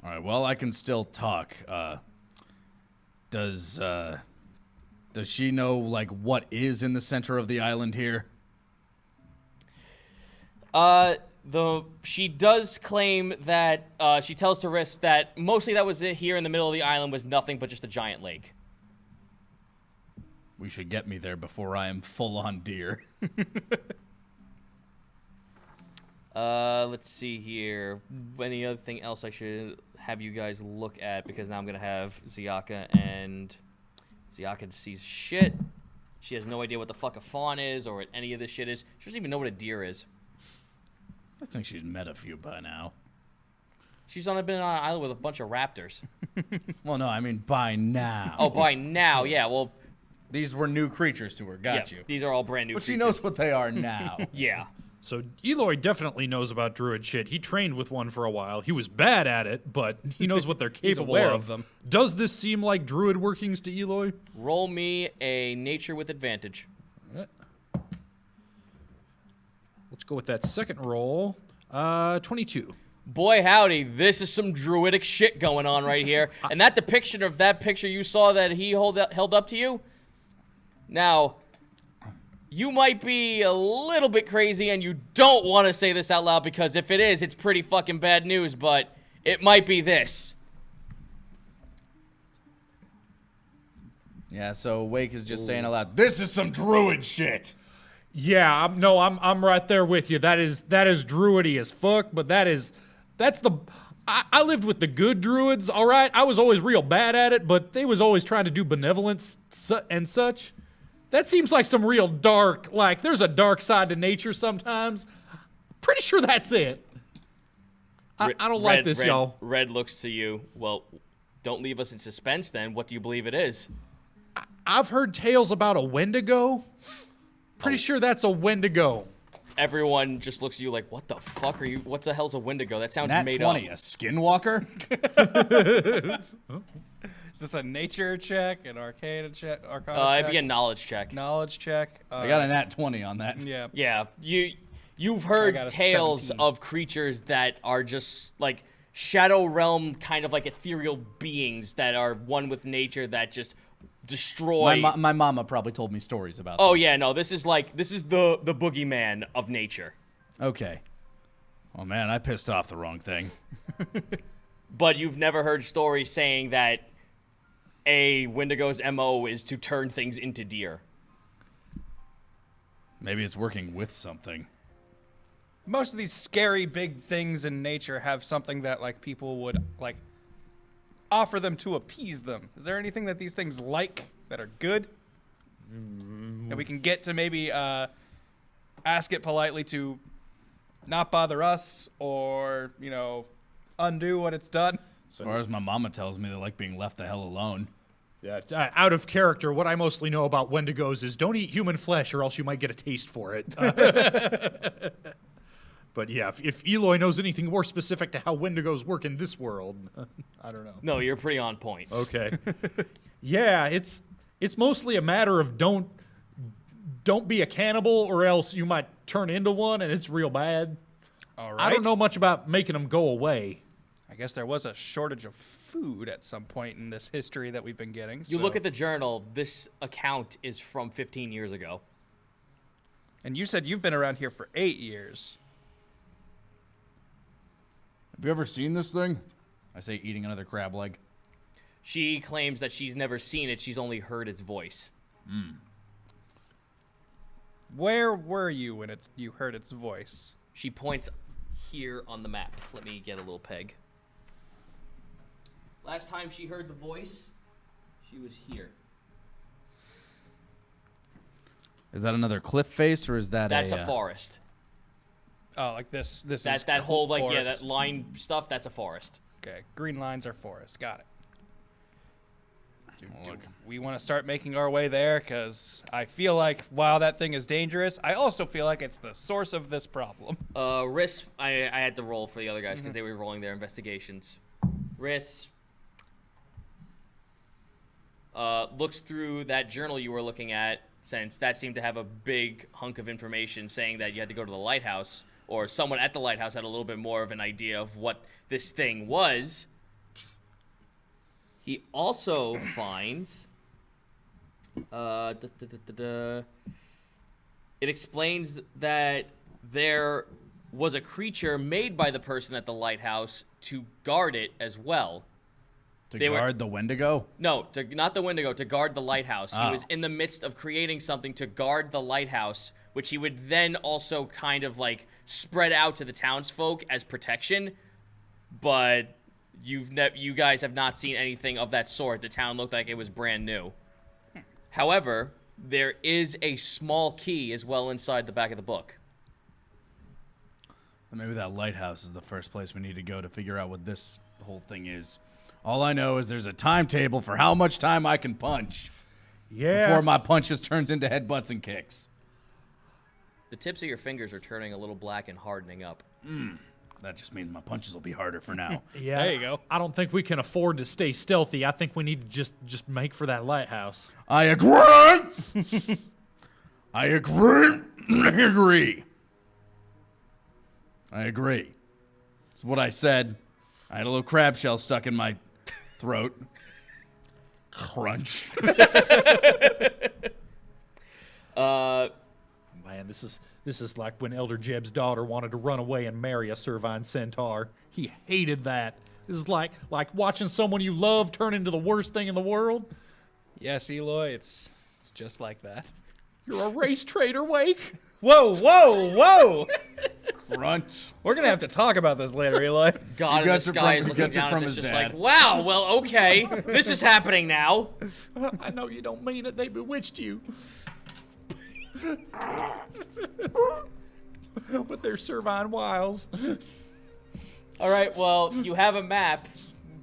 All right. Well, I can still talk. Does she know like what is in the center of the island here? She does claim that she tells Taris that mostly that was it here in the middle of the island was nothing but just a giant lake. We should get me there before I am full on deer. Let's see here. Any other thing else I should have you guys look at, because now I'm gonna have Ziaka, and Ziaka sees shit. She has no idea what the fuck a fawn is or what any of this shit is. She doesn't even know what a deer is. I think she's met a few by now. She's been on an island with a bunch of raptors. Well, no, I mean by now. Oh, by now, yeah. Well, These were new creatures to her. Got yeah, you. these are all brand new. But she creatures. knows what they are now. Yeah. So Eloy definitely knows about druid shit. He trained with one for a while. He was bad at it, but he knows what they're capable aware of. of them. Does this seem like druid workings to Eloy? Roll me a nature with advantage. Let's go with that second roll. 22. Boy, howdy, this is some druidic shit going on right here. And that depiction of that picture you saw that he held up to you? Now, you might be a little bit crazy and you don't want to say this out loud because if it is, it's pretty fucking bad news, but it might be this. Yeah, so Wake is just saying aloud, this is some druid shit. Yeah, I'm right there with you. That is druidy as fuck, but I lived with the good druids, all right? I was always real bad at it, but they was always trying to do benevolence and such. That seems like some real dark, like there's a dark side to nature sometimes. Pretty sure that's it. I don't like this, y'all. Red looks to you. Well, don't leave us in suspense then. What do you believe it is? I've heard tales about a Wendigo. Pretty sure that's a Wendigo. Everyone just looks at you like, what the fuck are you? What the hell's a Wendigo? That sounds Nat made 20, up. a skinwalker? Is this a nature check, an arcana check? It'd be a knowledge check. knowledge check. I got a nat 20 on that. Yeah. Yeah, you've I heard got a tales 17. of creatures that are just like shadow realm, kind of like ethereal beings that are one with nature that just destroy. My mama probably told me stories about Oh yeah, no, this is the boogeyman of nature. that. Okay. Oh man, I pissed off the wrong thing. But you've never heard stories saying that a Wendigo's MO is to turn things into deer. Maybe it's working with something. Most of these scary big things in nature have something that like people would like offer them to appease them. Is there anything that these things like that are good? That we can get to maybe ask it politely to not bother us or, undo what it's done? As far as my mama tells me, they like being left the hell alone. Yeah, out of character, what I mostly know about Wendigos is don't eat human flesh or else you might get a taste for it. But yeah, if Eloy knows anything more specific to how Wendigos work in this world, I don't know. No, you're pretty on point. Okay. Yeah, it's mostly a matter of don't be a cannibal or else you might turn into one and it's real bad. All right. I don't know much about making them go away. I guess there was a shortage of food at some point in this history that we've been getting. You look at the journal, this account is from 15 years ago. And you said you've been around here for 8 years. Have you ever seen this thing? I say eating another crab leg. She claims that she's never seen it, she's only heard its voice. Where were you when you heard its voice? She points here on the map. Let me get a little peg. Last time she heard the voice, she was here. Is that another cliff face, or is that That's a forest. Oh, like this is That whole like forest. yeah, that line stuff. That's a forest. Okay, green lines are forest. Got it. Do we want to start making our way there? Because I feel like while that thing is dangerous, I also feel like it's the source of this problem. Riss, I had to roll for the other guys because they were rolling their investigations. Riss looks through that journal you were looking at, since that seemed to have a big hunk of information saying that you had to go to the lighthouse, or someone at the lighthouse had a little bit more of an idea of what this thing was. He also finds it explains that there was a creature made by the person at the lighthouse to guard it as well. to they were- guard the Wendigo? No, not the Wendigo, to guard the lighthouse. He Oh. was in the midst of creating something to guard the lighthouse, which he would then also kind of like spread out to the townsfolk as protection. But you guys have not seen anything of that sort. The town looked like it was brand new. However, there is a small key as well inside the back of the book. Maybe that lighthouse is the first place we need to go to figure out what this whole thing is. All I know is there's a timetable for how much time I can punch Yeah. before my punches turns into headbutts and kicks. The tips of your fingers are turning a little black and hardening up. That just means my punches will be harder for now. Yeah. There you go. I don't think we can afford to stay stealthy. I think we need to just make for that lighthouse. I agree! I agree! I agree! I agree. That's what I said. I had a little crab shell stuck in my throat. Crunch. Man, this is like when Elder Jeb's daughter wanted to run away and marry a Servine centaur. He hated that. This is like watching someone you love turn into the worst thing in the world. Yes, Eloy, it's just like that. You're a race traitor, Wake. Whoa, whoa, whoa! Crunch. We're gonna have to talk about this later, Eloy. God in the gets it sky from- is he looking gets it down from at this his just dad. like, wow, well, okay, this is happening now. I know you don't mean it. They bewitched you. With their Servine wiles. All right, well, you have a map.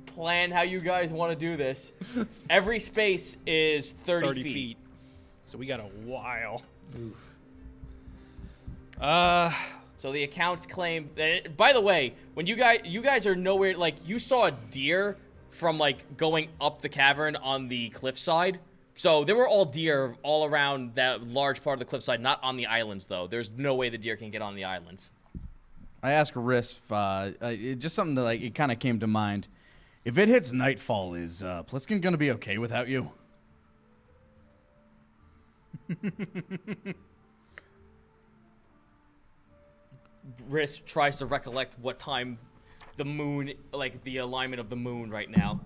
Plan how you guys want to do this. Every space is 30 feet. So we got a while. So the accounts claim that, by the way, when you guys are nowhere, like, you saw a deer from, like, going up the cavern on the cliffside. So there were all deer all around that large part of the cliffside, not on the islands, though. There's no way the deer can get on the islands. I asked Riss, just something that it kind of came to mind. If it hits nightfall, is Pliskin going to be okay without you? Riss tries to recollect what time the moon, like the alignment of the moon right now.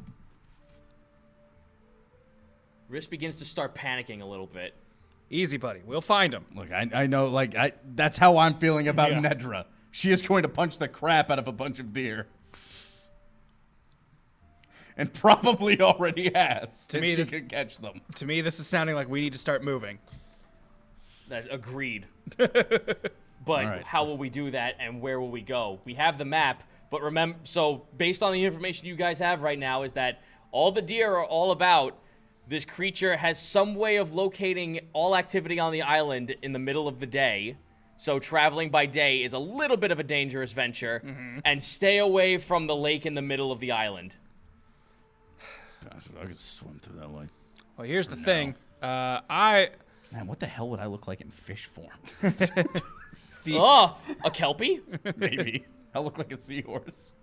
Riss begins to start panicking a little bit. Easy, buddy. We'll find him. Look, I know, that's how I'm feeling about Yeah. Nedra. She is going to punch the crap out of a bunch of deer. And probably already has, To if me, she this- can catch them. To me, this is sounding like we need to start moving. That agreed. But right. how will we do that, and where will we go? We have the map, but remember, so based on the information you guys have right now, is that all the deer are all about. This creature has some way of locating all activity on the island in the middle of the day. So traveling by day is a little bit of a dangerous venture. And stay away from the lake in the middle of the island. Gosh, I could swim through that lake. Well, here's the thing. Man, what the hell would I look like in fish form? Oh, a kelpie? Maybe. I look like a seahorse.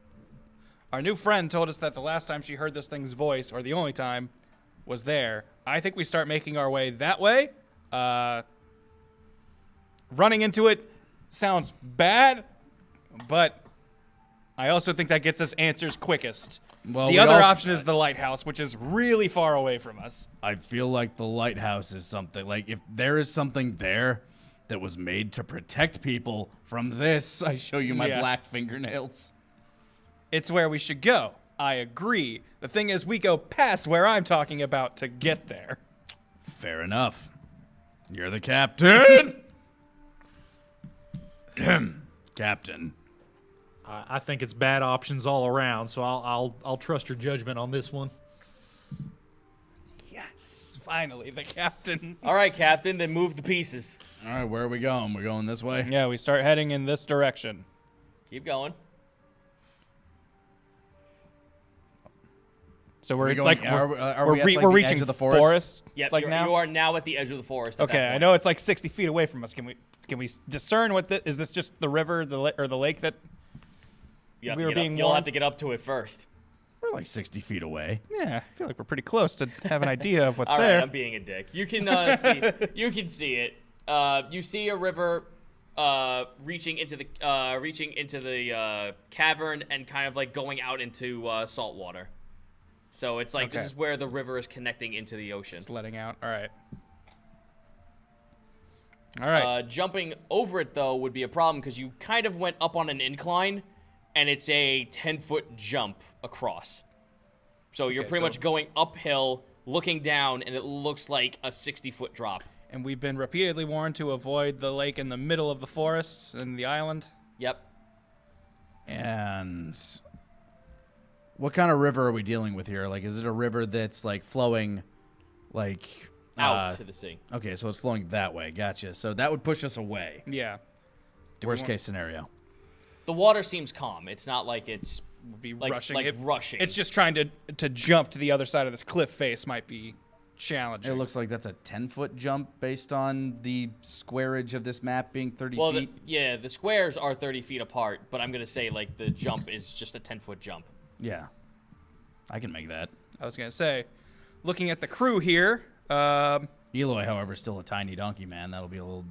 Our new friend told us that the last time she heard this thing's voice, or the only time, was there. I think we start making our way that way. Running into it sounds bad, but I also think that gets us answers quickest. Well, The we other also- option is the lighthouse, which is really far away from us. I feel like the lighthouse is something. Like, if there is something there, that was made to protect people from this. I show you my Yeah. black fingernails. It's where we should go. I agree. The thing is, we go past where I'm talking about to get there. Fair enough. You're the captain. Captain. I think it's bad options all around, so I'll trust your judgment on this one. Yes, finally, the captain. All right, Captain, then move the pieces. All right, where are we going? We're going this way? Yeah, we start heading in this direction. Keep going. So we're going- like are we're, we- are we're, we at, re- like, we're the reaching edge of the forest? Yep, like now. you are now at the edge of the forest. At that Okay, I point. know it's like 60 feet away from us. Can we discern what is this just the river, or the lake that? You have we to were get up- being You'll have warned? to get up to it first. We're like 60 feet away. Yeah, I feel like we're pretty close to have an idea of what's All right, there. I'm being a dick. You can see. You can see it. You see a river reaching into the cavern and kind of like going out into salt water. So it's like Okay. this is where the river is connecting into the ocean. It's letting out. All right. All right. Jumping over it though would be a problem because you kind of went up on an incline, and it's a 10-foot jump across. So you're Okay, pretty so- much going uphill, looking down, and it looks like a 60-foot drop. And we've been repeatedly warned to avoid the lake in the middle of the forest and the island. Yep. And what kind of river are we dealing with here? Like, is it a river that's like flowing, like Out to the sea. Okay, so it's flowing that way. Gotcha. So that would push us away. Yeah. Worst case scenario. The water seems calm. It's not like it's Would be like rushing. rushing. It's just trying to jump to the other side of this cliff face might be challenging. It looks like that's a 10-foot jump based on the squareage of this map being 30 well, feet. the squares are 30 feet apart, but I'm gonna say like the jump is just a 10-foot jump. Yeah. I can make that. I was gonna say, looking at the crew here, Eloy, however, is still a tiny donkey man. That'll be a little...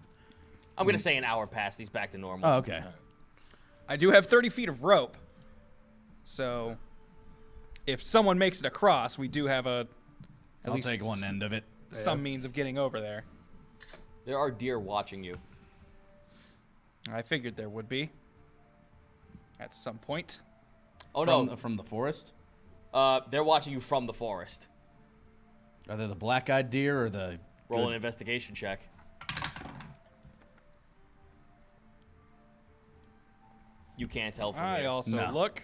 I'm gonna say an hour past. He's back to normal. Oh, okay. I do have 30 feet of rope. So, if someone makes it across, we do have at I'll least take one end of it. some means of getting over there. There are deer watching you. I figured there would be at some point. Oh From the forest? no, they're watching you from the forest. Are they the black-eyed deer or the... Roll good- an investigation check. You can't tell from I here. also No. look.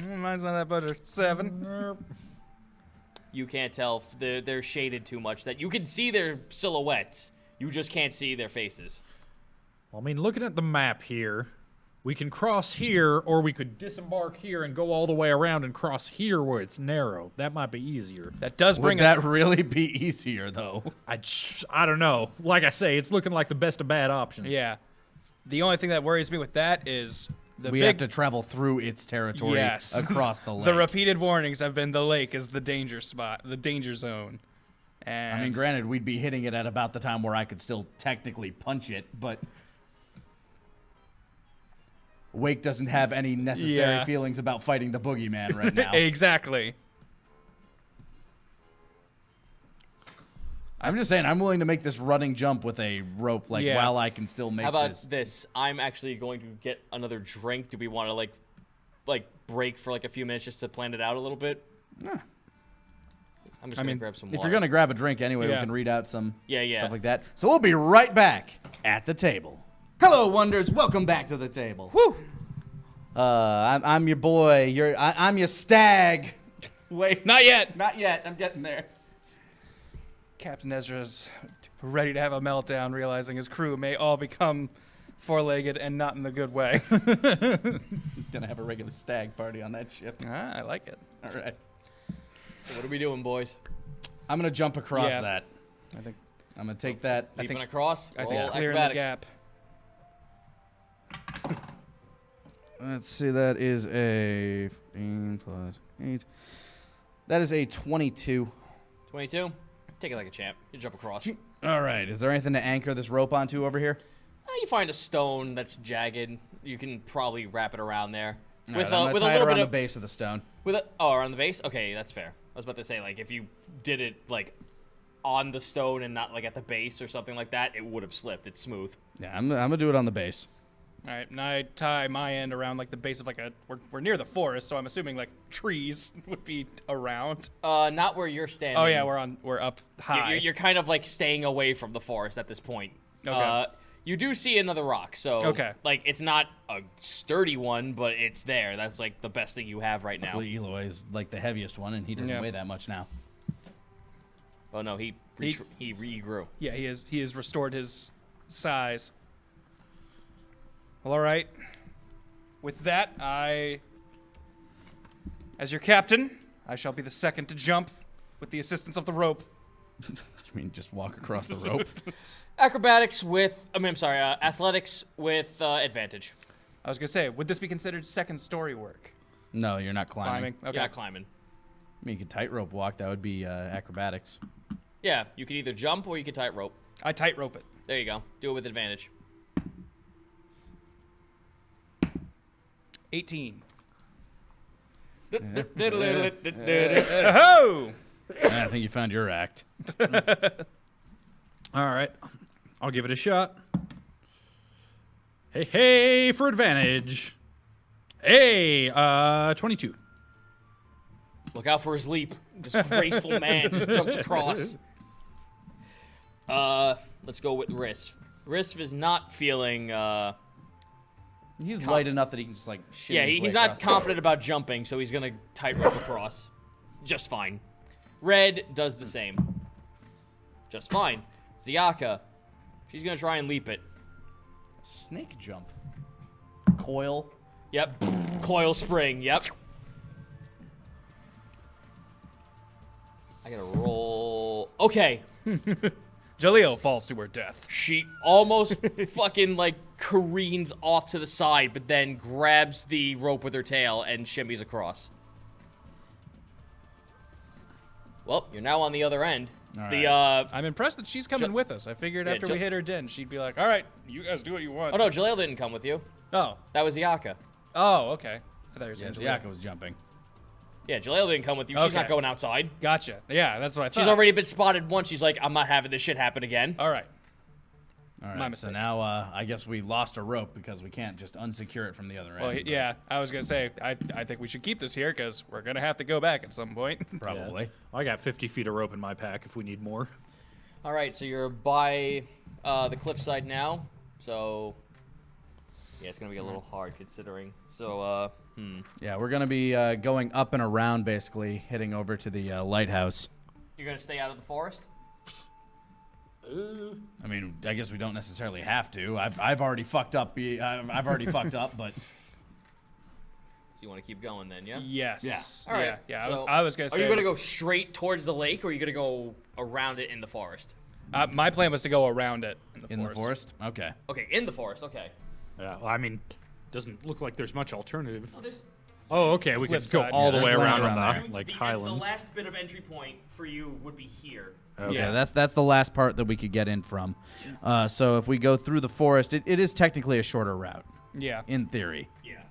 Mine's not that better. 7. You can't tell. They're shaded too much that you can see their silhouettes. You just can't see their faces. I mean, looking at the map here, we can cross here, or we could disembark here and go all the way around and cross here where it's narrow. That might be easier. That does Would bring that us. really be easier, though? I don't know. Like I say, it's looking like the best of bad options. Yeah. The only thing that worries me with that is the We big. have to travel through its territory Yes. across the lake. The repeated warnings have been the lake is the danger spot, the danger zone. And I mean, granted, we'd be hitting it at about the time where I could still technically punch it, but Wake doesn't have any necessary Yeah. feelings about fighting the boogeyman right now. exactly. I'm just saying, I'm willing to make this running jump with a rope, like, Yeah. while I can still make How about this. this? I'm actually going to get another drink. Do we want to like break for like a few minutes just to plan it out a little bit? Yeah. I'm just gonna grab some water. If you're going to grab a drink anyway, we Yeah. can read out some Yeah. stuff like that. So we'll be right back at the table. Hello, Wonders. Welcome back to the table. Woo! I'm your boy. I'm your stag. Wait. Not yet. Not yet. I'm getting there. Captain Ezra's ready to have a meltdown, realizing his crew may all become four-legged and not in the good way. Gonna have a regular stag party on that ship. I like it. All right. So what are we doing, boys? I'm gonna jump across Yeah. that. I think I'm gonna take that. Leaping across? I Roll think clearing the acrobatics. gap. Let's see. That is a 15 plus 8. That is a 22. 22. Take it like a champ. You jump across. All right. Is there anything to anchor this rope onto over here? You find a stone that's jagged. You can probably wrap it around there. All With right, I'm a gonna with a tie it little around bit the of base of the stone. with a around the base. Okay, that's fair. I was about to say like if you did it like on the stone and not like at the base or something like that, it would have slipped. It's smooth. Yeah, I'm gonna do it on the base. All right, and I tie my end around like the base of like a. We're near the forest, so I'm assuming like trees would be around. Not where you're standing. Oh yeah, we're up high. You're kind of like staying away from the forest at this point. Okay. You do see another rock, so Okay. like it's not a sturdy one, but it's there. That's like the best thing you have right now. Hopefully Eloy is like the heaviest one, and he doesn't Yeah. weigh that much now. Oh no, he regrew. Yeah, he has restored his size. Well, all right. With that, as your captain, I shall be the second to jump with the assistance of the rope. I mean, just walk across the rope. Athletics with advantage. I was gonna say, would this be considered second story work? No, you're not climbing. Okay. You're not climbing. I mean, you could tightrope walk. That would be acrobatics. Yeah, you could either jump or you could tightrope. I tightrope it. There you go. Do it with advantage. 18. Oh! I think you found your act. All right, I'll give it a shot. Hey, for advantage. Hey, 22. Look out for his leap. This graceful man just jumps across. Let's go with Risk. Risk is not feeling. He's light enough that he can just like. Yeah, his way he's not across the confident about jumping, so he's gonna tightrope across. Just fine. Red does the same. Just fine. Ziaka, she's gonna try and leap it. snake jump. Coil. Yep. Coil spring. Yep. I gotta roll. Okay. Jaleel falls to her death. She almost fucking like careens off to the side, but then grabs the rope with her tail and shimmies across. Well, you're now on the other end. All I'm impressed that she's coming with us. I figured after we hit her den, she'd be like, all right, you guys do what you want. Oh no, Jaleel didn't come with you. Oh. That was Yaka. Oh, okay. I thought you were Yeah, saying Ziaka was jumping. Yeah, Jaleel didn't come with you. She's Okay. not going outside. Gotcha. Yeah, that's what I thought. She's already been spotted once. She's like, I'm not having this shit happen again. All right. All My right, so mistake. now I guess we lost a rope because we can't just unsecure it from the other end. Well, yeah, I was going to say, I think we should keep this here because we're going to have to go back at some point. Probably. I got 50 feet of rope in my pack if we need more. All right, so you're by the cliffside now. So, yeah, it's going to be a little hard considering. So, Yeah, we're going to be going up and around, basically, heading over to the lighthouse. you're going to stay out of the forest? I mean, I guess we don't necessarily have to. I've already fucked up. I've already fucked up, but So you want to keep going then, yeah? Yes. All right. Yeah. So I was going to say. Are you going to go straight towards the lake, or are you going to go around it in the forest? My plan was to go around it in the forest? Okay. Okay, in the forest. Okay. Yeah, well, I mean, doesn't look like there's much alternative. Oh, there's Oh, okay, we can go Cliffside. all the Yeah, way there's around land on around the, like, the highlands. last bit of entry point for you would be here. Okay, Yeah. that's the last part that we could get in from. So if we go through the forest, it is technically a shorter route, Yeah. in theory. Yeah.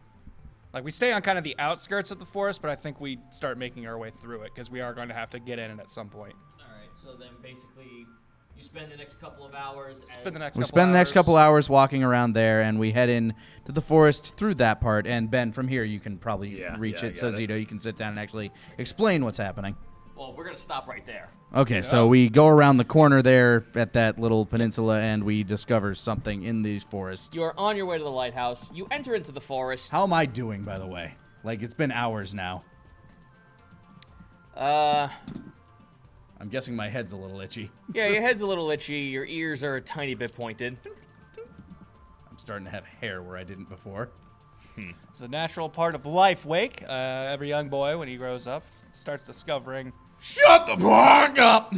Like, we stay on kind of the outskirts of the forest, but I think we start making our way through it because we are going to have to get in it at some point. All right. So then basically, you spend the next couple of hours. We spend the next couple hours walking around there, and we head in to the forest through that part. And Ben, from here, you can probably reach yeah, I it. So got it. Zito, you can sit down and actually explain what's happening. Well, we're gonna stop right there. Okay, so we go around the corner there at that little peninsula, and we discover something in the forest. You are on your way to the lighthouse. You enter into the forest. How am I doing, by the way? Like, it's been hours now. Uh, I'm guessing my head's a little itchy. yeah, your head's a little itchy. Your ears are a tiny bit pointed. I'm starting to have hair where I didn't before. It's a natural part of life, Wake. Every young boy, when he grows up, starts discovering. Shut the fuck up!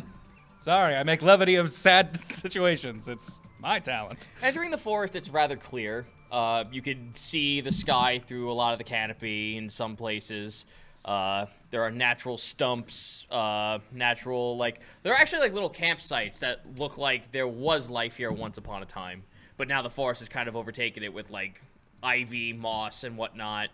Sorry, I make levity of sad situations. It's my talent. Entering the forest, it's rather clear. You can see the sky through a lot of the canopy in some places. There are natural stumps, there are actually like little campsites that look like there was life here once upon a time. But now the forest has kind of overtaken it with like ivy, moss, and whatnot.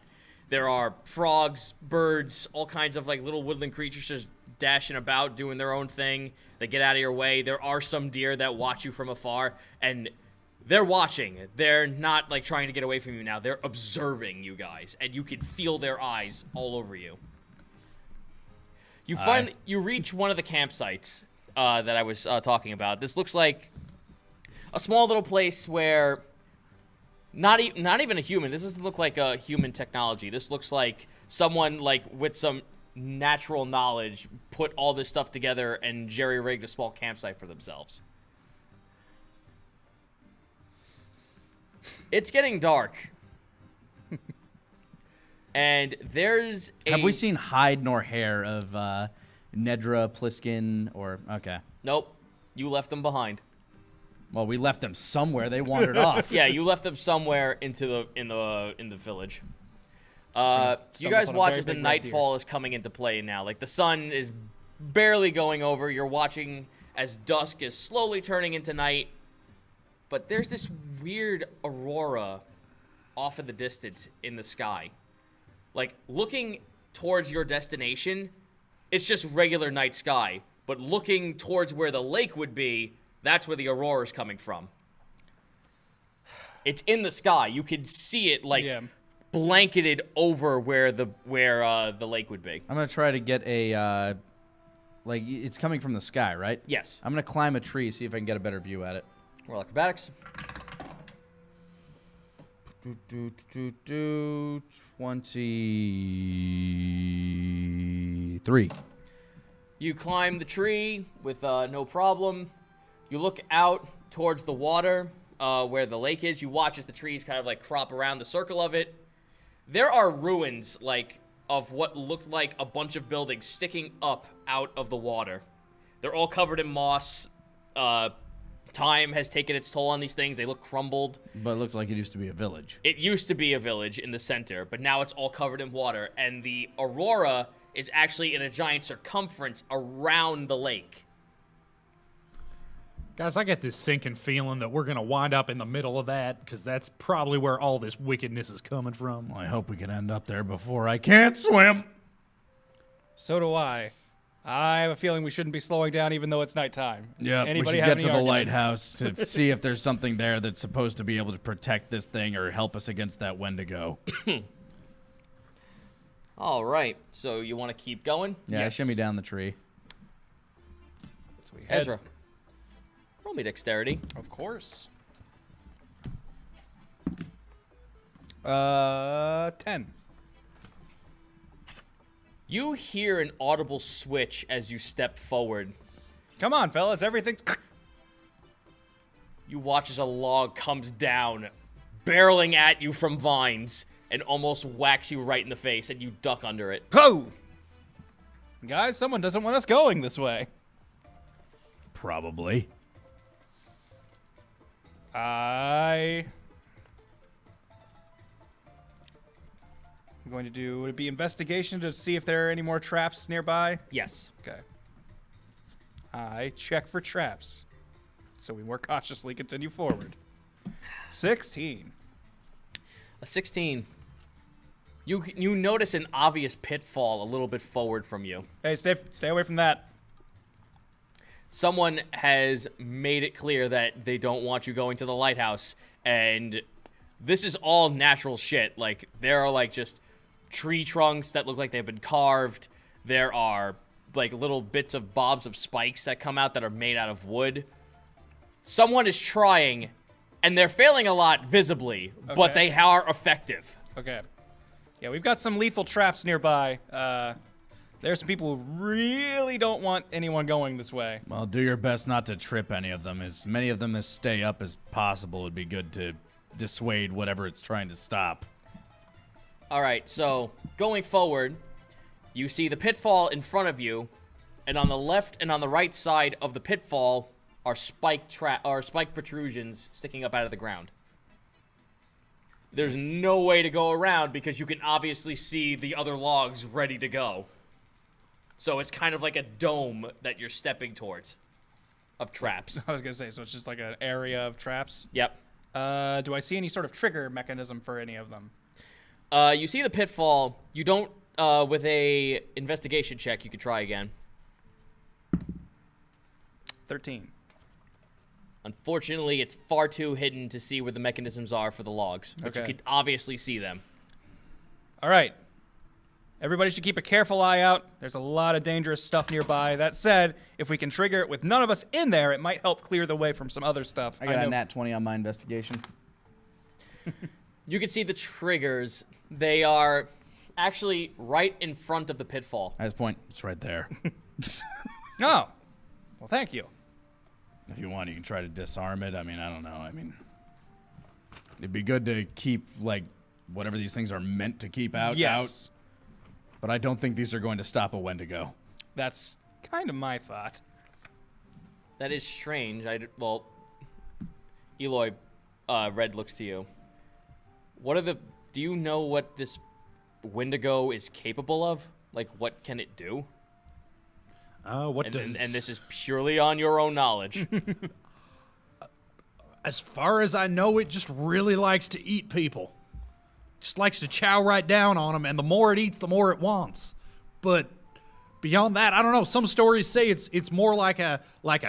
There are frogs, birds, all kinds of like little woodland creatures just dashing about, doing their own thing. They get out of your way. There are some deer that watch you from afar, and they're watching. They're not, like, trying to get away from you now. They're observing you guys, and you can feel their eyes all over you. You reach one of the campsites that I was talking about. This looks like a small little place where not even a human. This doesn't look like a human technology. This looks like someone, like, with some natural knowledge put all this stuff together and jerry-rigged a small campsite for themselves. It's getting dark. And there's a... Have we seen hide nor hair of Nedra, Pliskin, or... Okay. Nope. You left them behind. Well, we left them somewhere. They wandered off. Yeah, you left them somewhere in the village. You guys upon a watch very as the big red nightfall is coming into play now. Like, the sun is barely going over. You're watching as dusk is slowly turning into night. But there's this weird aurora off in the distance in the sky. Like, looking towards your destination, it's just regular night sky. But looking towards where the lake would be, that's where the aurora is coming from. It's in the sky. You can see it, like... Yeah. Blanketed over where the lake would be. I'm going to try to get a... like, it's coming from the sky, right? Yes. I'm going to climb a tree, see if I can get a better view at it. Roll acrobatics. 23. You climb the tree with no problem. You look out towards the water where the lake is. You watch as the trees kind of like crop around the circle of it. There are ruins like of what looked like a bunch of buildings sticking up out of the water. They're all covered in moss. Time has taken its toll on these things. They look crumbled. But it looks like it used to be a village. It used to be a village in the center, but now it's all covered in water. And the aurora is actually in a giant circumference around the lake. Guys, I get this sinking feeling that we're going to wind up in the middle of that, because that's probably where all this wickedness is coming from. Well, I hope we can end up there before I can't swim. So do I. I have a feeling we shouldn't be slowing down even though it's nighttime. Yeah, we Anybody should have get any to the arguments? lighthouse to see if there's something there that's supposed to be able to protect this thing or help us against that Wendigo. All right, so you want to keep going? Yeah, Yes. shimmy down the tree. So we head, Ezra, roll me dexterity. of course. 10. You hear an audible switch as you step forward. Come on, fellas. Everything's... You watch as a log comes down, barreling at you from vines, and almost whacks you right in the face, and you duck under it. Ho! Guys, someone doesn't want us going this way. Probably. I'm going to do, would it be investigation to see if there are any more traps nearby? Yes. Okay. I check for traps. So we more cautiously continue forward. 16. A 16. You notice an obvious pitfall a little bit forward from you. Hey, stay away from that. Someone has made it clear that they don't want you going to the lighthouse, and this is all natural shit. Like, there are, like, just tree trunks that look like they've been carved. There are, like, little bits of bobs of spikes that come out that are made out of wood. Someone is trying, and they're failing a lot visibly, but Okay. they are effective. Okay. Yeah, we've got some lethal traps nearby. There's some people who really don't want anyone going this way. Well, do your best not to trip any of them. As many of them as stay up as possible would be good to dissuade whatever it's trying to stop. All right, so going forward, you see the pitfall in front of you, and on the left and on the right side of the pitfall are spike protrusions sticking up out of the ground. There's no way to go around because you can obviously see the other logs ready to go. So it's kind of like a dome that you're stepping towards of traps. I was going to say, so it's just like an area of traps. Yep. Do I see any sort of trigger mechanism for any of them? You see the pitfall. You don't, with a investigation check, you could try again. 13. Unfortunately, it's far too hidden to see where the mechanisms are for the logs, but you Okay. can obviously see them. All right. Everybody should keep a careful eye out. There's a lot of dangerous stuff nearby. That said, if we can trigger it with none of us in there, it might help clear the way from some other stuff. I got a know- nat 20 on my investigation. You can see the triggers. They are actually right in front of the pitfall. At this point, it's right there. Oh. Well, thank you. If you want, you can try to disarm it. I mean, I don't know. I mean, it'd be good to keep, like, whatever these things are meant to keep out. Yes. But I don't think these are going to stop a Wendigo. That's kind of my thought. That is strange. Well, Eloy, Red looks to you. Do you know what this Wendigo is capable of? Like, what can it do? And this is purely on your own knowledge. As far as I know, it just really likes to eat people. Just likes to chow right down on them, and the more it eats, the more it wants. But beyond that, I don't know. Some stories say it's more like a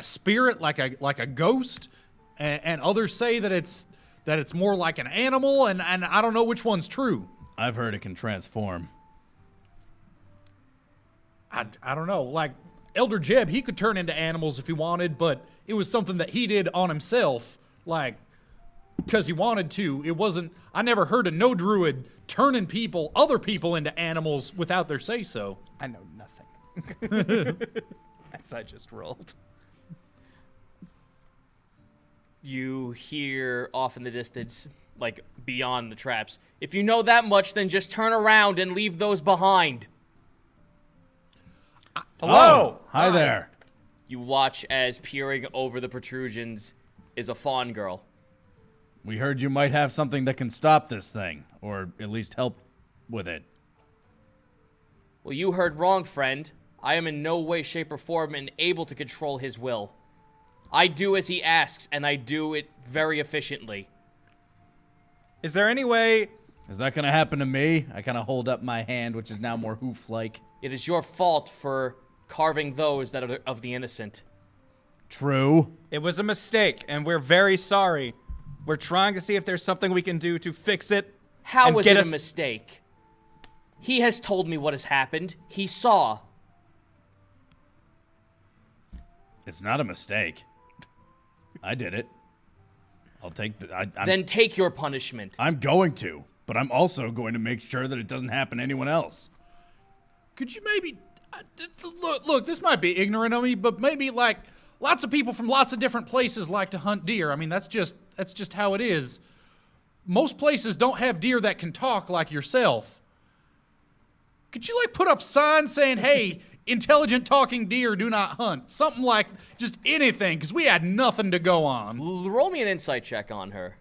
spirit, like a ghost, and others say that it's more like an animal, and I don't know which one's true. I've heard it can transform. I don't know. Like Elder Jeb, he could turn into animals if he wanted, but it was something that he did on himself, like because he wanted to. It wasn't. I never heard of no druid turning other people into animals without their say so. I know nothing. As I just rolled. You hear off in the distance, like beyond the traps. If you know that much, then just turn around and leave those behind. Hello. Hi there. You watch as peering over the protrusions is a fawn girl. We heard you might have something that can stop this thing, or at least help with it. Well, you heard wrong, friend. I am in no way, shape, or form able to control his will. I do as he asks, and I do it very efficiently. Is there any way... Is that going to happen to me? I kind of hold up my hand, which is now more hoof-like. It is your fault for carving those that are of the innocent. True. It was a mistake, and we're very sorry. We're trying to see if there's something we can do to fix it. How and was get it us- a mistake? He has told me what has happened. He saw. It's not a mistake. I did it. I'll take the... Then take your punishment. I'm going to, but I'm also going to make sure that it doesn't happen to anyone else. Could you maybe look? This might be ignorant of me, but maybe like lots of people from lots of different places like to hunt deer. I mean, that's just how it is. Most places don't have deer that can talk like yourself. Could you like put up signs saying, "Hey, intelligent talking deer do not hunt"? Something like just anything, because we had nothing to go on. Roll me an insight check on her.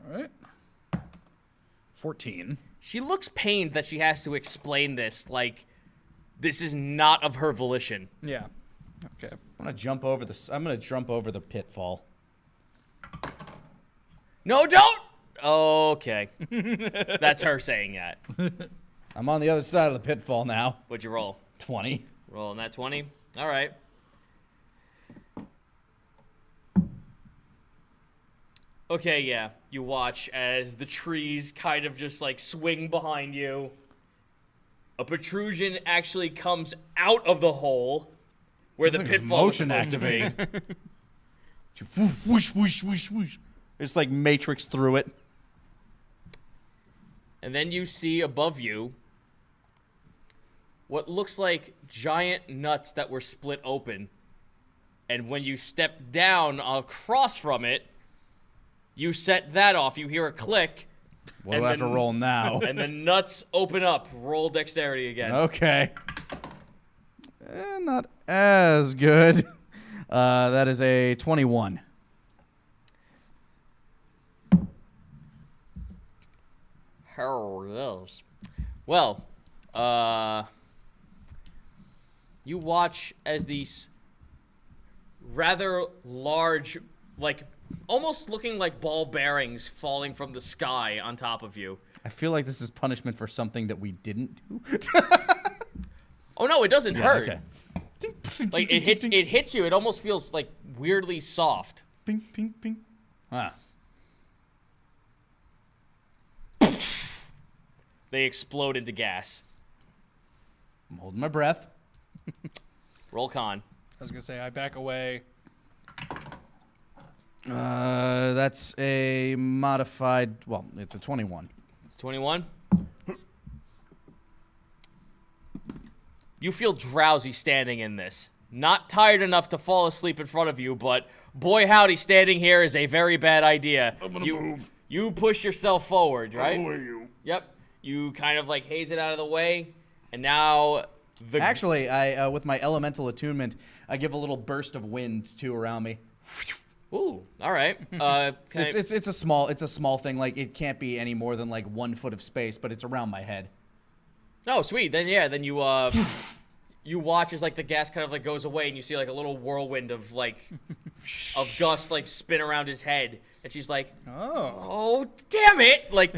All right. 14. She looks pained that she has to explain this, like this is not of her volition. Yeah. Okay. I'm going to jump over the pitfall. No, don't! Okay. That's her saying that. I'm on the other side of the pitfall now. What'd you roll? 20. Rolling that 20? All right. Okay, yeah. You watch as the trees kind of just like swing behind you. A protrusion actually comes out of the hole where the This thing is pitfall was motion supposed to be. activated. Whoosh, whoosh, whoosh, whoosh. It's like Matrix through it. And then you see above you what looks like giant nuts that were split open. And when you step down across from it, you set that off. You hear a click. What do I have to roll now? And the nuts open up. Roll dexterity again. Okay. Not as good. That is a 21. Well, you watch as these rather large, like almost looking like ball bearings falling from the sky on top of you. I feel like this is punishment for something that we didn't do. Oh no, it doesn't hurt. Okay. Like it hits you. It almost feels like weirdly soft. Ping, ping, ping. Ah. They explode into gas. I'm holding my breath. Roll con. I was gonna say I back away. That's a modified. Well, it's a 21. It's 21. You feel drowsy standing in this. Not tired enough to fall asleep in front of you, but boy howdy, standing here is a very bad idea. I'm gonna move. You push yourself forward, right? Who are you? Yep. You kind of like haze it out of the way, and now the Actually, I with my elemental attunement, I give a little burst of wind too around me. Ooh, all right. It's a small thing. Like it can't be any more than like 1 foot of space, but it's around my head. Oh, sweet. Then you you watch as like the gas kind of like goes away, and you see like a little whirlwind of like of gust like spin around his head, and she's like, oh damn it! Like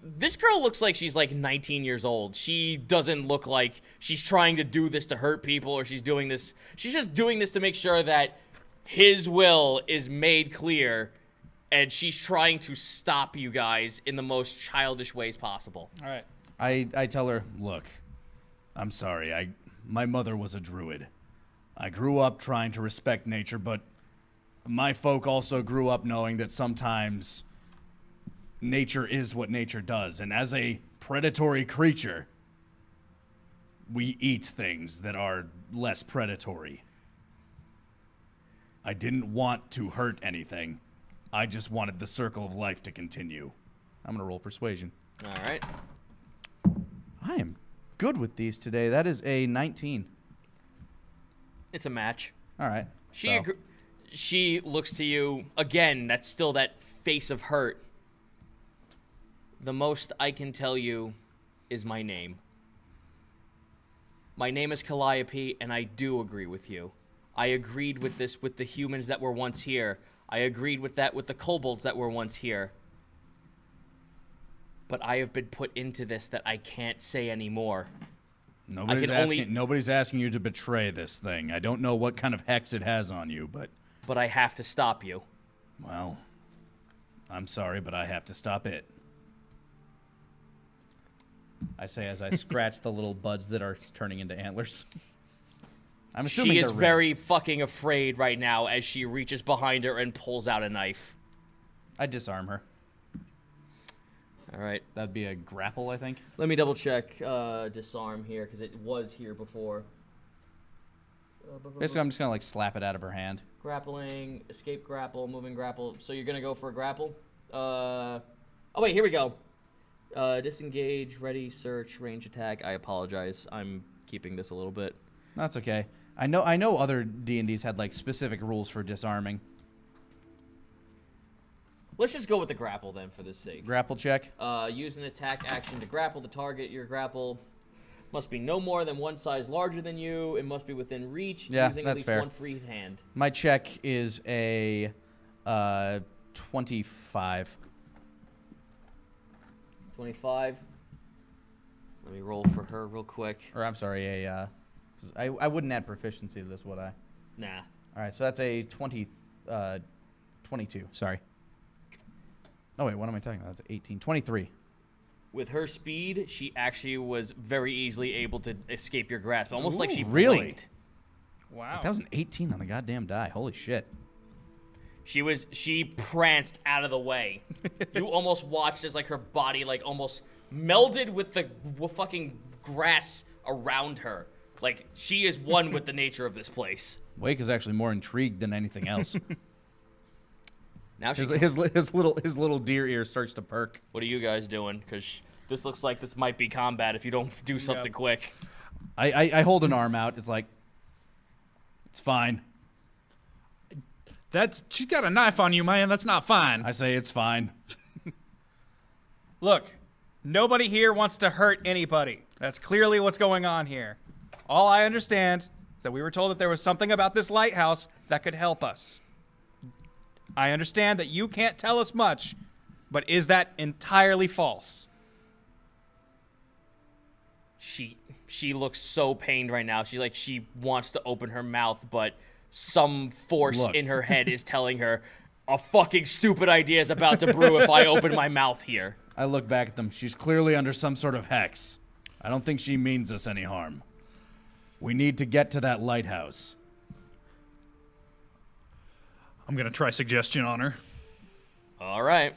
this girl looks like she's like 19 years old. She doesn't look like she's trying to do this to hurt people, or she's doing this. She's just doing this to make sure that his will is made clear, and she's trying to stop you guys in the most childish ways possible. All right. I tell her, look, I'm sorry. My mother was a druid. I grew up trying to respect nature, but my folk also grew up knowing that sometimes nature is what nature does. And as a predatory creature, we eat things that are less predatory. I didn't want to hurt anything. I just wanted the circle of life to continue. I'm going to roll persuasion. All right. I am good with these today. That is a 19. It's a match. All right. She looks to you again. That's still that face of hurt. The most I can tell you is my name. My name is Calliope, and I do agree with you. I agreed with this with the humans that were once here. I agreed with that with the kobolds that were once here. But I have been put into this that I can't say anymore. Nobody's asking you to betray this thing. I don't know what kind of hex it has on you, but I have to stop you. well, I'm sorry, but I have to stop it. I say as I scratch the little buds that are turning into antlers. I'm assuming She is they're red. very fucking afraid right now as she reaches behind her and pulls out a knife. I disarm her. All right. That'd be a grapple, I think. Let me double check disarm here because it was here before. Basically, I'm just gonna like slap it out of her hand. Grappling, escape grapple, moving grapple. So you're gonna go for a grapple? Oh wait, here we go. Disengage, ready, search, range attack. I apologize. I'm keeping this a little bit. That's okay. I know other D&Ds had like specific rules for disarming. Let's just go with the grapple then for this sake. Grapple check. Use an attack action to grapple the target. Your grapple must be no more than one size larger than you. It must be within reach. Yeah, using that's at least fair. one free hand. My check is a 25. 25. Let me roll for her real quick. Or I'm sorry, 'cause I wouldn't add proficiency to this, would I? Nah. All right, so that's a 22. Sorry. Oh wait, what am I talking about? That's 18. 23. With her speed, she actually was very easily able to escape your grasp. Almost like she really? blinked. Wow. That was an 18 on the goddamn die. Holy shit. She pranced out of the way. You almost watched as like her body like almost melded with the fucking grass around her. Like she is one with the nature of this place. Wake is actually more intrigued than anything else. Now she. his little deer ear starts to perk. What are you guys doing? Because this looks like this might be combat if you don't do something quick. I hold an arm out. It's like, it's fine. She's got a knife on you, man. That's not fine. I say it's fine. Look, nobody here wants to hurt anybody. That's clearly what's going on here. All I understand is that we were told that there was something about this lighthouse that could help us. I understand that you can't tell us much, but is that entirely false? She she looks so pained right now. She wants to open her mouth, but some force in her head is telling her a fucking stupid idea is about to brew if I open my mouth here. I look back at them. She's clearly under some sort of hex. I don't think she means us any harm. We need to get to that lighthouse. I'm going to try suggestion on her. All right.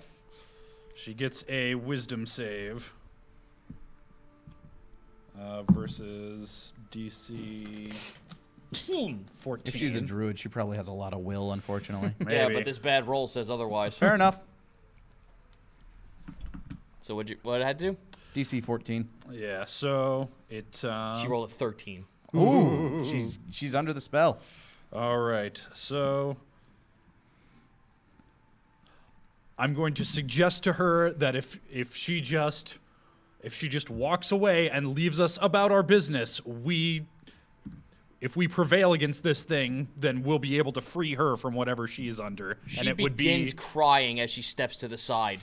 She gets a wisdom save. Versus DC 14. If she's a druid, she probably has a lot of will, unfortunately. Yeah, Maybe. but this bad roll says otherwise. Fair enough. So what did I have to do? DC 14. Yeah, so it... She rolled a 13. Ooh. She's under the spell. All right, so... I'm going to suggest to her that if she just walks away and leaves us about our business, if we prevail against this thing, then we'll be able to free her from whatever she is under. She and it would begins be crying as she steps to the side.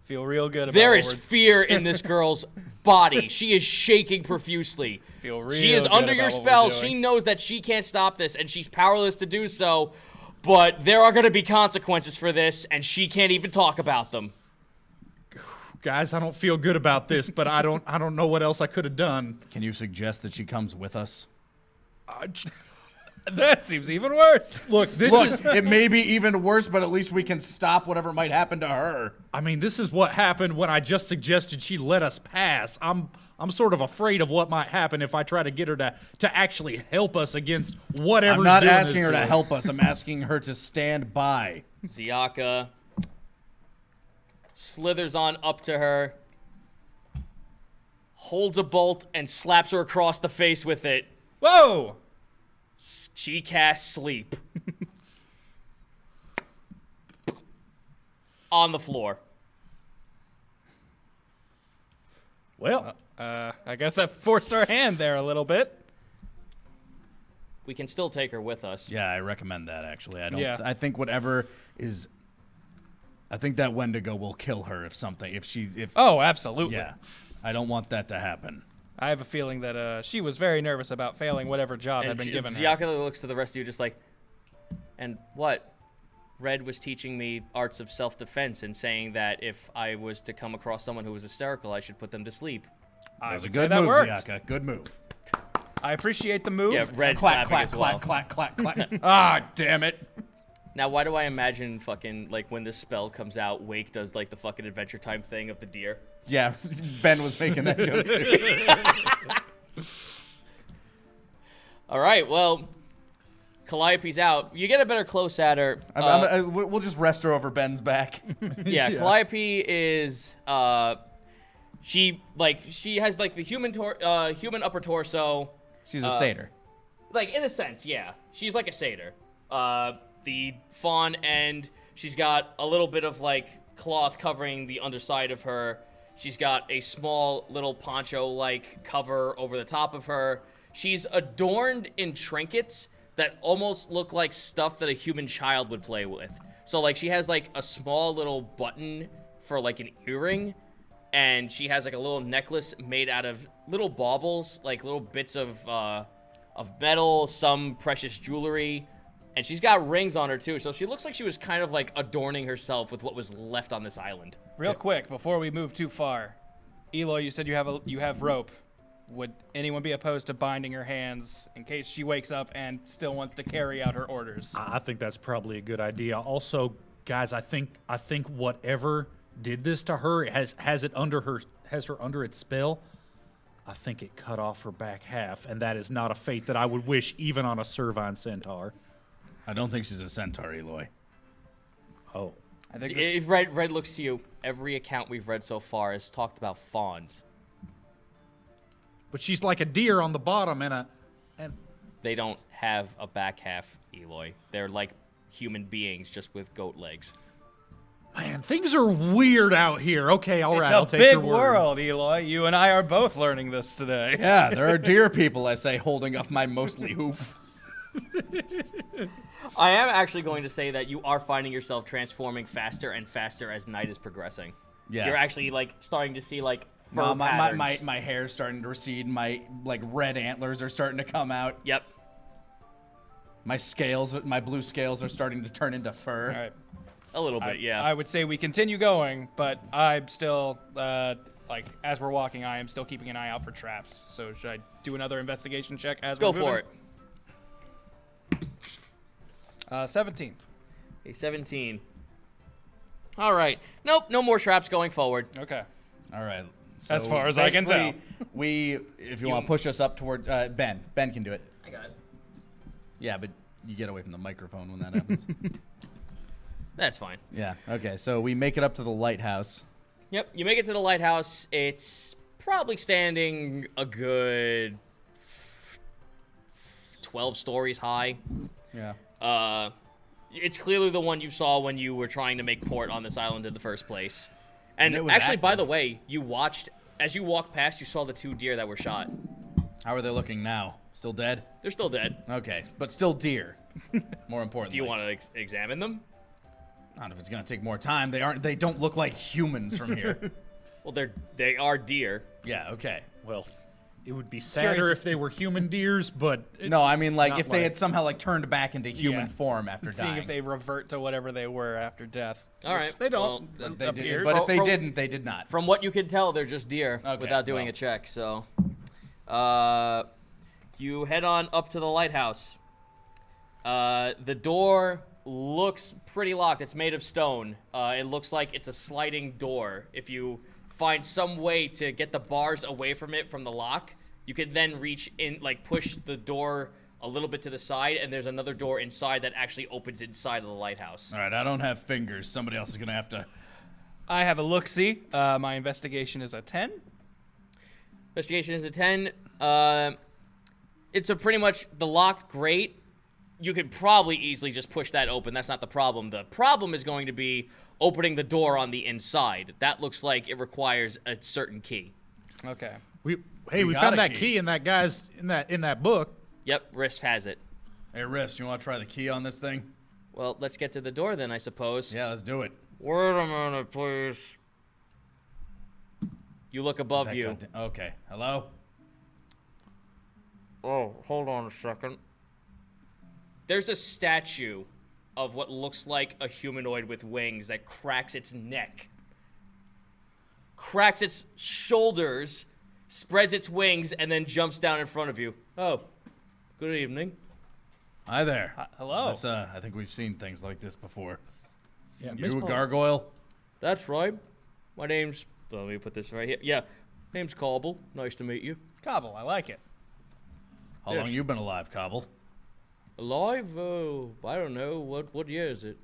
Feel real good about There what is we're- fear in this girl's body. She is shaking profusely. Feel She real is good under your about what we're spell. doing. She knows that she can't stop this, and she's powerless to do so. But there are going to be consequences for this, and she can't even talk about them. guys, I don't feel good about this, but I don't know what else I could have done. Can you suggest that she comes with us? That seems even worse. Look, this Look, is it may be even worse, but at least we can stop whatever might happen to her. I mean, this is what happened when I just suggested she let us pass. I'm sort of afraid of what might happen if I try to get her to actually help us against whatever. I'm not asking her to help us. I'm asking her to stand by. Ziaka slithers on up to her, holds a bolt, and slaps her across the face with it. Whoa! She casts sleep. On the floor. Well, I guess that forced our hand there a little bit. We can still take her with us. Yeah, I recommend that actually. I don't. Yeah. I think whatever is. I think that Wendigo will kill her if something. If Oh, absolutely. yeah, I don't want that to happen. I have a feeling that she was very nervous about failing whatever job had And been given her. Ziaka looks to the rest of you just like, and what? Red was teaching me arts of self-defense and saying that if I was to come across someone who was hysterical, I should put them to sleep. I That was a would say good that move, worked. Ziaka. Good move. I appreciate the move. Yeah, Red's Clack, clapping clack, as well. clack, clack, clack, clack. Ah, damn it. Now, why do I imagine fucking, like, when this spell comes out, Wake does, like, the fucking Adventure Time thing of the deer? Yeah, Ben was making that joke too. All right, well, Calliope's out. You get a better close at her. We'll just rest her over Ben's back. Yeah, Calliope is, she has, like, the human upper torso. She's a satyr. Like, in a sense, yeah. She's like a satyr. The fawn end, she's got a little bit of, like, cloth covering the underside of her. She's got a small little poncho-like cover over the top of her. She's adorned in trinkets that almost look like stuff that a human child would play with. So, like, she has, like, a small little button for, like, an earring. And she has, like, a little necklace made out of little baubles, like, little bits of metal, some precious jewelry. And she's got rings on her, too. So she looks like she was kind of, like, adorning herself with what was left on this island. Real quick, before we move too far, Eloy, you said you have rope. Would anyone be opposed to binding her hands in case she wakes up and still wants to carry out her orders? I think that's probably a good idea. Also, guys, I think whatever did this to her has her under its spell. I think it cut off her back half, and that is not a fate that I would wish even on a Servine centaur. I don't think she's a centaur, Eloy. Oh. I think If Red looks to you, every account we've read so far has talked about fawns. But she's like a deer on the bottom and They don't have a back half, Eloy. They're like human beings just with goat legs. man, things are weird out here. Okay, all it's right, a I'll take big your word. world, Eloy. You and I are both learning this today. Yeah, there are deer people, I say, holding up my mostly hoof. I am actually going to say that you are finding yourself transforming faster and faster as night is progressing. Yeah. You're actually like starting to see like fur No, patterns. my hair's starting to recede. My like red antlers are starting to come out. Yep. My blue scales are starting to turn into fur. All right. A little bit, yeah. I would say we continue going, but I'm still, like, as we're walking, I am still keeping an eye out for traps. So should I do another investigation check as Go we're for it. it? 17. A 17. All right. Nope, no more traps going forward. Okay. All right. As far as I can basically, if you want to push us up toward Ben can do it. I got it. Yeah, but you get away from the microphone when that happens. That's fine. Yeah. Okay. So we make it up to the lighthouse. Yep, you make it to the lighthouse. It's probably standing a good 12 stories high. Yeah. It's clearly the one you saw when you were trying to make port on this island in the first place. And it was actually, by active. the way, you watched, as you walked past, you saw the 2 deer that were shot. How are they looking now? Still dead? They're still dead. Okay, but still deer. More importantly. Do you want to examine them? Not if it's gonna take more time. They don't look like humans from here. Well, they are deer. Yeah. Okay. Well, it would be sadder Curious. if they were human deers, but No, I mean it's like not if they had somehow like turned back into human form after Seeing dying. if they revert to whatever they were after death. All right. Which they don't. Well, it They did, appears. but if they From- didn't, they did not. From what you can tell, they're just deer Okay, without doing well. a check. So, you head on up to the lighthouse. The door looks pretty locked. It's made of stone. It looks like it's a sliding door. If you find some way to get the bars away from it from the lock, you can then reach in, like push the door a little bit to the side, and there's another door inside that actually opens inside of the lighthouse. All right, I don't have fingers. Somebody else is gonna have to. I have a look-see. My investigation is a 10. Investigation is a 10. It's a pretty much the locked grate. You could probably easily just push that open. That's not the problem. The problem is going to be opening the door on the inside. That looks like it requires a certain key. Okay. we We got found a that key. key in that guy's in that book. Yep, Rift has it. Hey, Riss, you want to try the key on this thing? Well, let's get to the door then, I suppose. Yeah, let's do it. Wait a minute, please. You look above That you. goddamn- Okay. Hello. Oh, hold on a second. There's a statue of what looks like a humanoid with wings that cracks its neck, cracks its shoulders, spreads its wings, and then jumps down in front of you. Oh, good evening. Hi there. Hello. Is this, I think we've seen things like this before. Yeah, You a gargoyle? That's right. My name's... Let me put this right here. Yeah, name's Cobble. Nice to meet you. Cobble, I like it. How Yes. long you been alive, Cobble? Alive? Oh, I don't know. What year is it?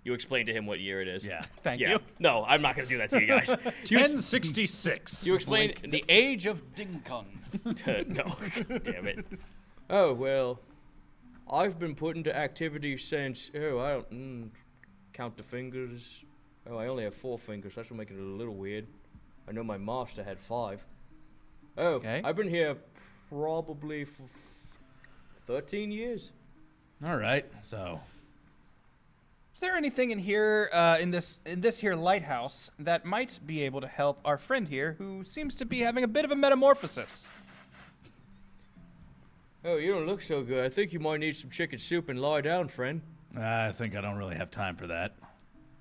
You explain to him what year it is. Yeah. Thank Yeah. you. No, I'm not going to do that to you guys. 1066. You explain... The age of Ding Kong. No, damn it. Oh, well, I've been put into activity since, I don't, count the fingers. Oh, I only have 4 fingers. That's making it a little weird. I know my master had 5. Oh, Okay. I've been here probably for 13 years. All right. So, Is there anything in here, in this here lighthouse, that might be able to help our friend here, who seems to be having a bit of a metamorphosis? Oh, you don't look so good. I think you might need some chicken soup and lie down, friend. I think I don't really have time for that.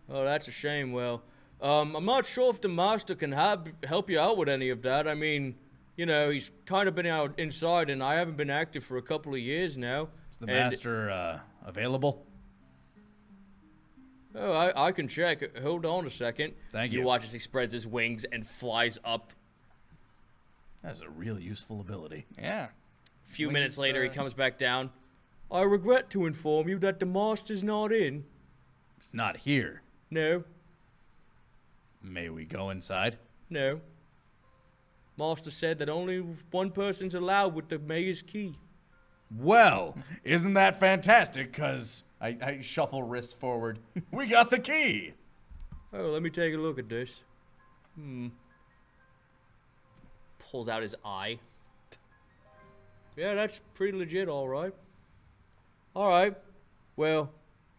Oh, that's a shame. Well, I'm not sure if the master can help you out with any of that. I mean, you know, he's kind of been out inside, and I haven't been active for a couple of years now. Is the And- master available? Oh, I can check. Hold on a second. Thank You you. watch as he spreads his wings and flies up. That's a real useful ability. Yeah. A few Wings, minutes later, he comes back down. I regret to inform you that the master's not in. It's not here. No, May we go inside? no. Master said that only one person's allowed with the mayor's key. Well, isn't that fantastic? Because I shuffle wrists forward. We got the key. Oh, let me take a look at this. Pulls out his eye. Yeah, that's pretty legit, all right. All right. Well,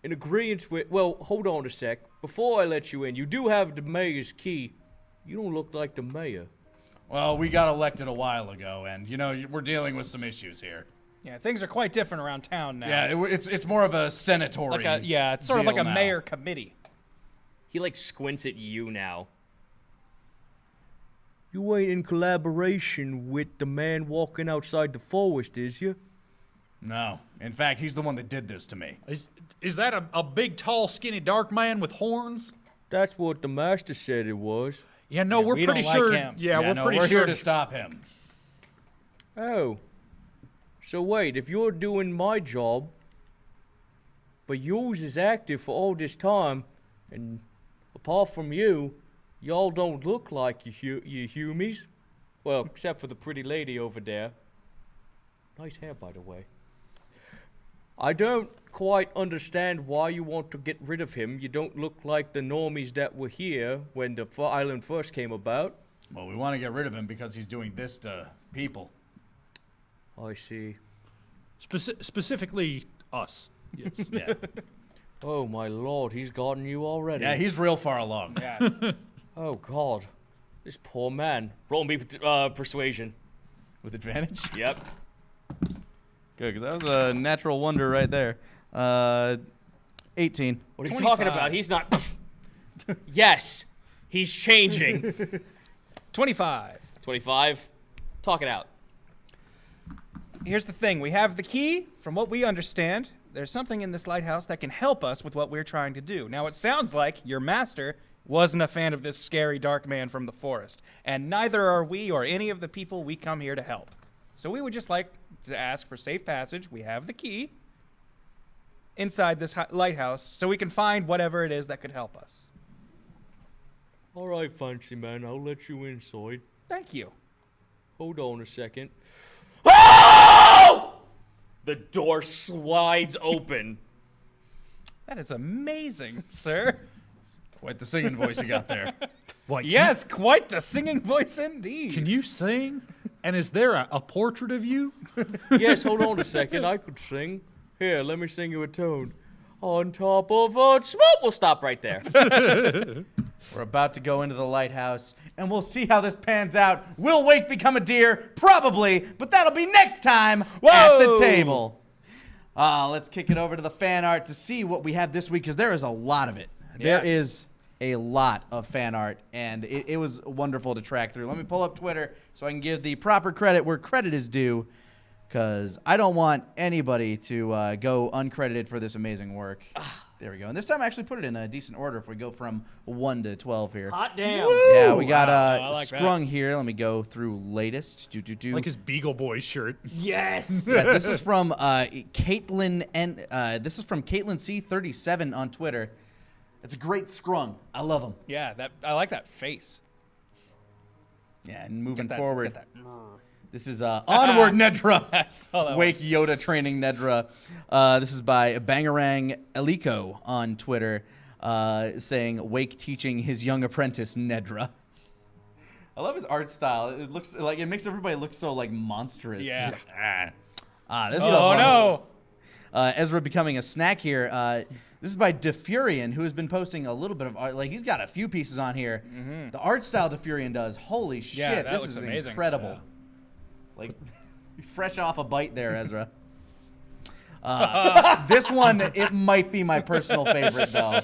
in agreement with... Well, hold on a sec. Before I let you in, you do have the mayor's key. You don't look like the mayor. Well, we got elected a while ago, and, we're dealing with some issues here. Yeah, things are quite different around town now. Yeah, it's more of a senatory it's sort of like a deal now. mayor committee. He, like, squints at you now. You ain't in collaboration with the man walking outside the forest, is you? No. In fact, he's the one that did this to me. Is that a big, tall, skinny, dark man with horns? That's what the master said it was. Yeah, no, we're we pretty don't like sure. him. Yeah, no, we're pretty we're sure here to stop him. Oh. So wait, if you're doing my job, but yours is active for all this time, and apart from you, y'all don't look like you humies. Well, except for the pretty lady over there. Nice hair, by the way. I don't quite understand why you want to get rid of him. You don't look like the normies that were here when the island first came about. Well, we want to get rid of him because he's doing this to people. I see. specifically us. Yes. Yeah. Oh my lord, he's gotten you already. Yeah, he's real far along. Yeah. Oh god. This poor man. Roll me persuasion. With advantage? Yep. Good, because that was a natural wonder right there. 18. What are you 25. talking about? He's not. Yes, he's changing. 25. 25. Talk it out. Here's the thing. We have the key. From what we understand, there's something in this lighthouse that can help us with what we're trying to do. Now, it sounds like your master wasn't a fan of this scary dark man from the forest, and neither are we or any of the people we come here to help. So we would just like to ask for safe passage. We have the key inside this lighthouse so we can find whatever it is that could help us. All right, fancy man, I'll let you inside. Thank you. Hold on a second. Oh! The door slides open. That is amazing, sir. Quite the singing voice you got there. What, Yes, quite the singing voice indeed. Can you sing? And is there a portrait of you? Yes, hold on a second. I could sing. Here, let me sing you a tune. On top of a smoke. We'll stop right there. We're about to go into the lighthouse, and we'll see how this pans out. Will Wake become a deer? Probably, but that'll be next time at the Whoa! table. Let's kick it over to the fan art to see what we have this week, because there is a lot of it. There Yes. is a lot of fan art, and it was wonderful to track through. Let me pull up Twitter so I can give the proper credit where credit is due, because I don't want anybody to go uncredited for this amazing work. There we go. And this time I actually put it in a decent order if we go from 1 to 12 here. Hot damn. Yeah, we got Wow, I like that. Scrung here. Let me go through latest. Like his Beagle Boys shirt. Yes. Yes, this is from Caitlin this is from Caitlin C37 on Twitter. It's a great scrung. I love them. Yeah, I like that face. Yeah, and moving Get that- forward, get that. this is Onward Nedra. I saw that Wake Yoda training Nedra. This is by Bangarang Eliko on Twitter, saying Wake teaching his young apprentice Nedra. I love his art style. It looks like it makes everybody look so like monstrous. Yeah. Just, this is a Oh fun no! Ezra becoming a snack here. This is by Defurian, who has been posting a little bit of art. Like, he's got a few pieces on here. The art style Defurian does, holy shit, Yeah, that this looks is amazing. incredible. Yeah. Like, fresh off a bite there, Ezra. This one, it might be my personal favorite, though,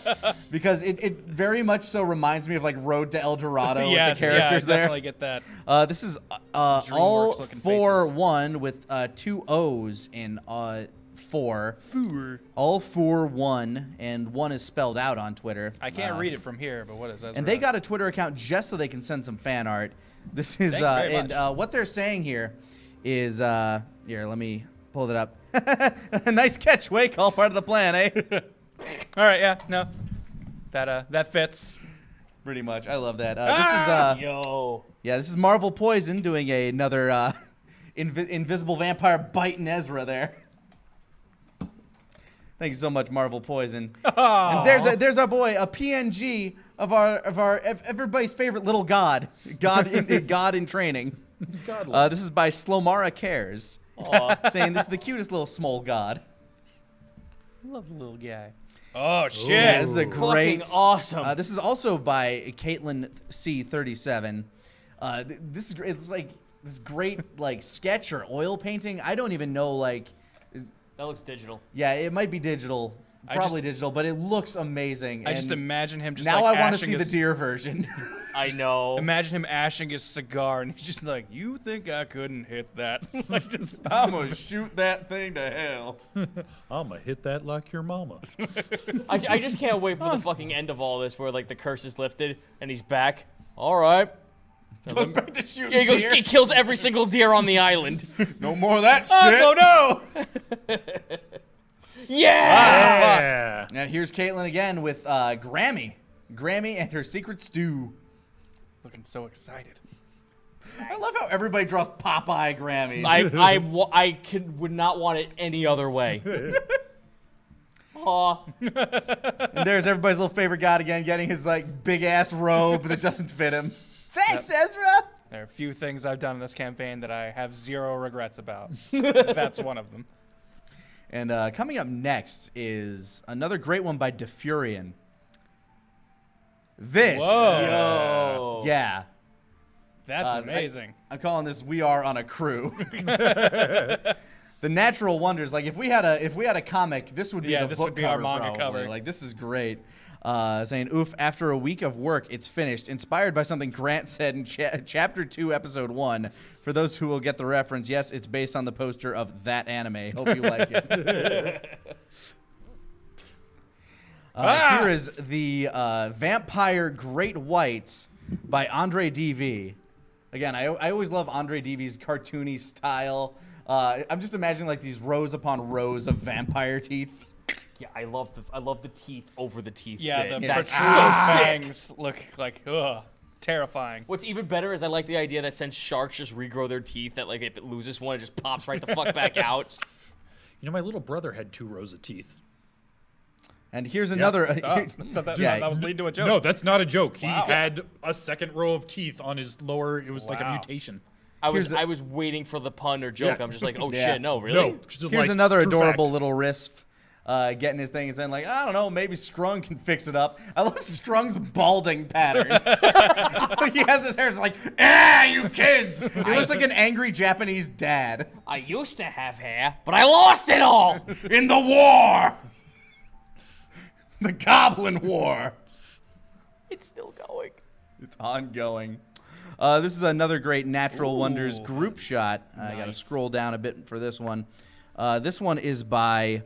because it very much so reminds me of, like, Road to El Dorado Yes, with the characters yeah, I there. definitely get that. This is all DreamWorks-looking 4-1 with 2 O's in 4. All 4-1, and 1 is spelled out on Twitter. I can't read it from here, but what is that? And they got a Twitter account just so they can send some fan art. This is Thank you very and much. what they're saying here is here. Let me pull it up. Nice catch, Wake. All part of the plan, eh? All right, yeah, no, that fits. Pretty much. I love that. This is Yo. yeah. This is Marvel Poison doing another invisible vampire biting Ezra there. Thank you so much, Marvel Poison. And there's our boy, a PNG of everybody's favorite little god in training. This is by Slomara Cares, saying this is the cutest little small god. Love the little guy. Oh shit! Yeah, this is a great. Fucking awesome. This is also by Caitlin C37. This is great. It's like this great like sketch or oil painting. I don't even know like. That looks digital. Yeah, it might be digital. Probably digital, but it looks amazing. I just imagine him just now like I want to ashing see the his- deer version. I know. Imagine him ashing his cigar, and he's just like, "You think I couldn't hit that?" Like just, I'm gonna shoot that thing to hell. I'ma hit that like your mama. I just can't wait for the fucking end of all this, where like the curse is lifted and he's back. All right. Goes back to shooting Yeah, he goes. deer. He kills every single deer on the island. No more of that shit. oh no! Yeah. Yeah. And here's Caitlin again with Grammy and her secret stew. Looking so excited. I love how everybody draws Popeye Grammy. Would not want it any other way. Aw. And there's everybody's little favorite god again, getting his like big ass robe that doesn't fit him. Thanks, Ezra. There are a few things I've done in this campaign that I have zero regrets about. That's one of them. And coming up next is another great one by Defurian. This. Yo. Yeah. That's amazing. I'm calling this "We Are on a Crew." The natural wonders. Like if we had a comic, this would be the this book would be our cover, manga probably. cover. Like this is great. Saying, "Oof! After a week of work, it's finished. Inspired by something Grant said in Chapter 2, Episode 1. For those who will get the reference, yes, it's based on the poster of that anime. Hope you like it." Here is the Vampire Great White by Andre DV. Again, I always love Andre DV's cartoony style. I'm just imagining like these rows upon rows of vampire teeth. Yeah, I love the teeth over the teeth. Yeah, bit. the That's so fangs look like terrifying. What's even better is I like the idea that since sharks just regrow their teeth, that like if it loses one, it just pops right the fuck back out. You know, my little brother had 2 rows of teeth. And here's another. That was leading to a joke. No, that's not a joke. Wow. He had a second row of teeth on his lower. It was like a Wow. mutation. I was waiting for the pun or joke. Yeah. I'm just like, oh Yeah. shit, no, really? No, just Here's like, another true adorable fact. little Risp getting his thing and saying like, I don't know, maybe Scrung can fix it up. I love Scrung's balding pattern. He has his hair. It's like, you kids. He looks like an angry Japanese dad. I used to have hair, but I lost it all. In the war. The Goblin War. It's still going. It's ongoing. This is another great Natural Wonders group shot. I got to scroll down a bit for this one. This one is by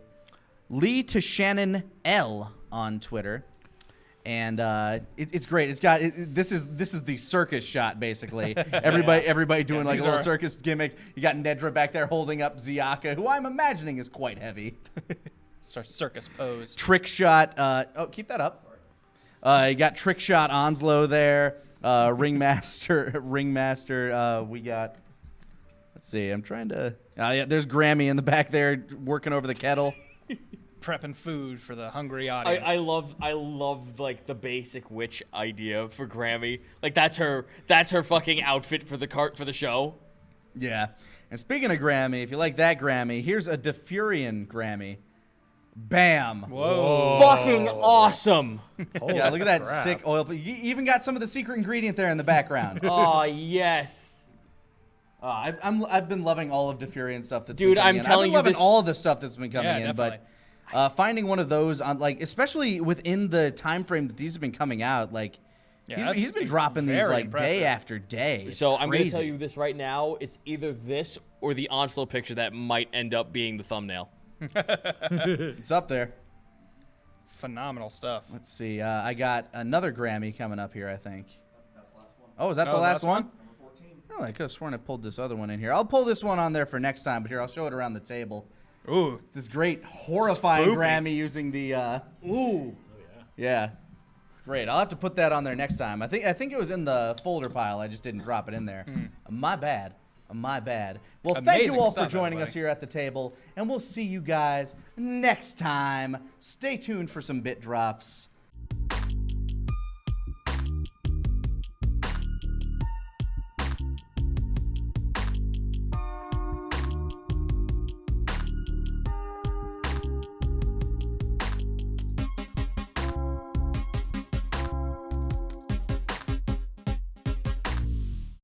Lee to Shannon L on Twitter, and it's great. It's got this is the circus shot basically. Everybody doing like a little circus gimmick. You got Nedra back there holding up Ziaka, who I'm imagining is quite heavy. Circus pose. Trick shot. Keep that up. You got trick shot Onslow there. Ringmaster. We got. Let's see. I'm trying to. Yeah, there's Grammy in the back there working over the kettle. Prepping food for the hungry audience. I love like the basic witch idea for Grammy. Like that's her fucking outfit for the show. Yeah. And speaking of Grammy, if you like that Grammy, here's a Defurian Grammy. Bam. Whoa. Fucking awesome. Yeah, look at that crap. sick oil. You even got some of the secret ingredient there in the background. Oh yes. I've been loving all of Defurian stuff that's Dude, been coming I'm in. telling I've been you loving this- all of the stuff that's been coming Yeah, in, definitely. but finding one of those on like especially within the time frame that these have been coming out, like Yeah, he's been dropping these very like impressive. day after day. It's So I'm gonna crazy. tell you this right now. It's either this or the Onslow picture that might end up being the thumbnail. It's up there. Phenomenal stuff. Let's see. I got another Grammy coming up here, I think. Oh, is that Oh, the the last last one? one? Oh, I could have sworn I pulled this other one in here. I'll pull this one on there for next time, but here, I'll show it around the table. Ooh. It's this great, horrifying Spoopy. Grammy using the, Yeah. It's great. I'll have to put that on there next time. I think it was in the folder pile. I just didn't drop it in there. My bad. My bad. Well, thank Amazing you all stuff, for joining us everybody. here at the table, and we'll see you guys next time. Stay tuned for some bit drops.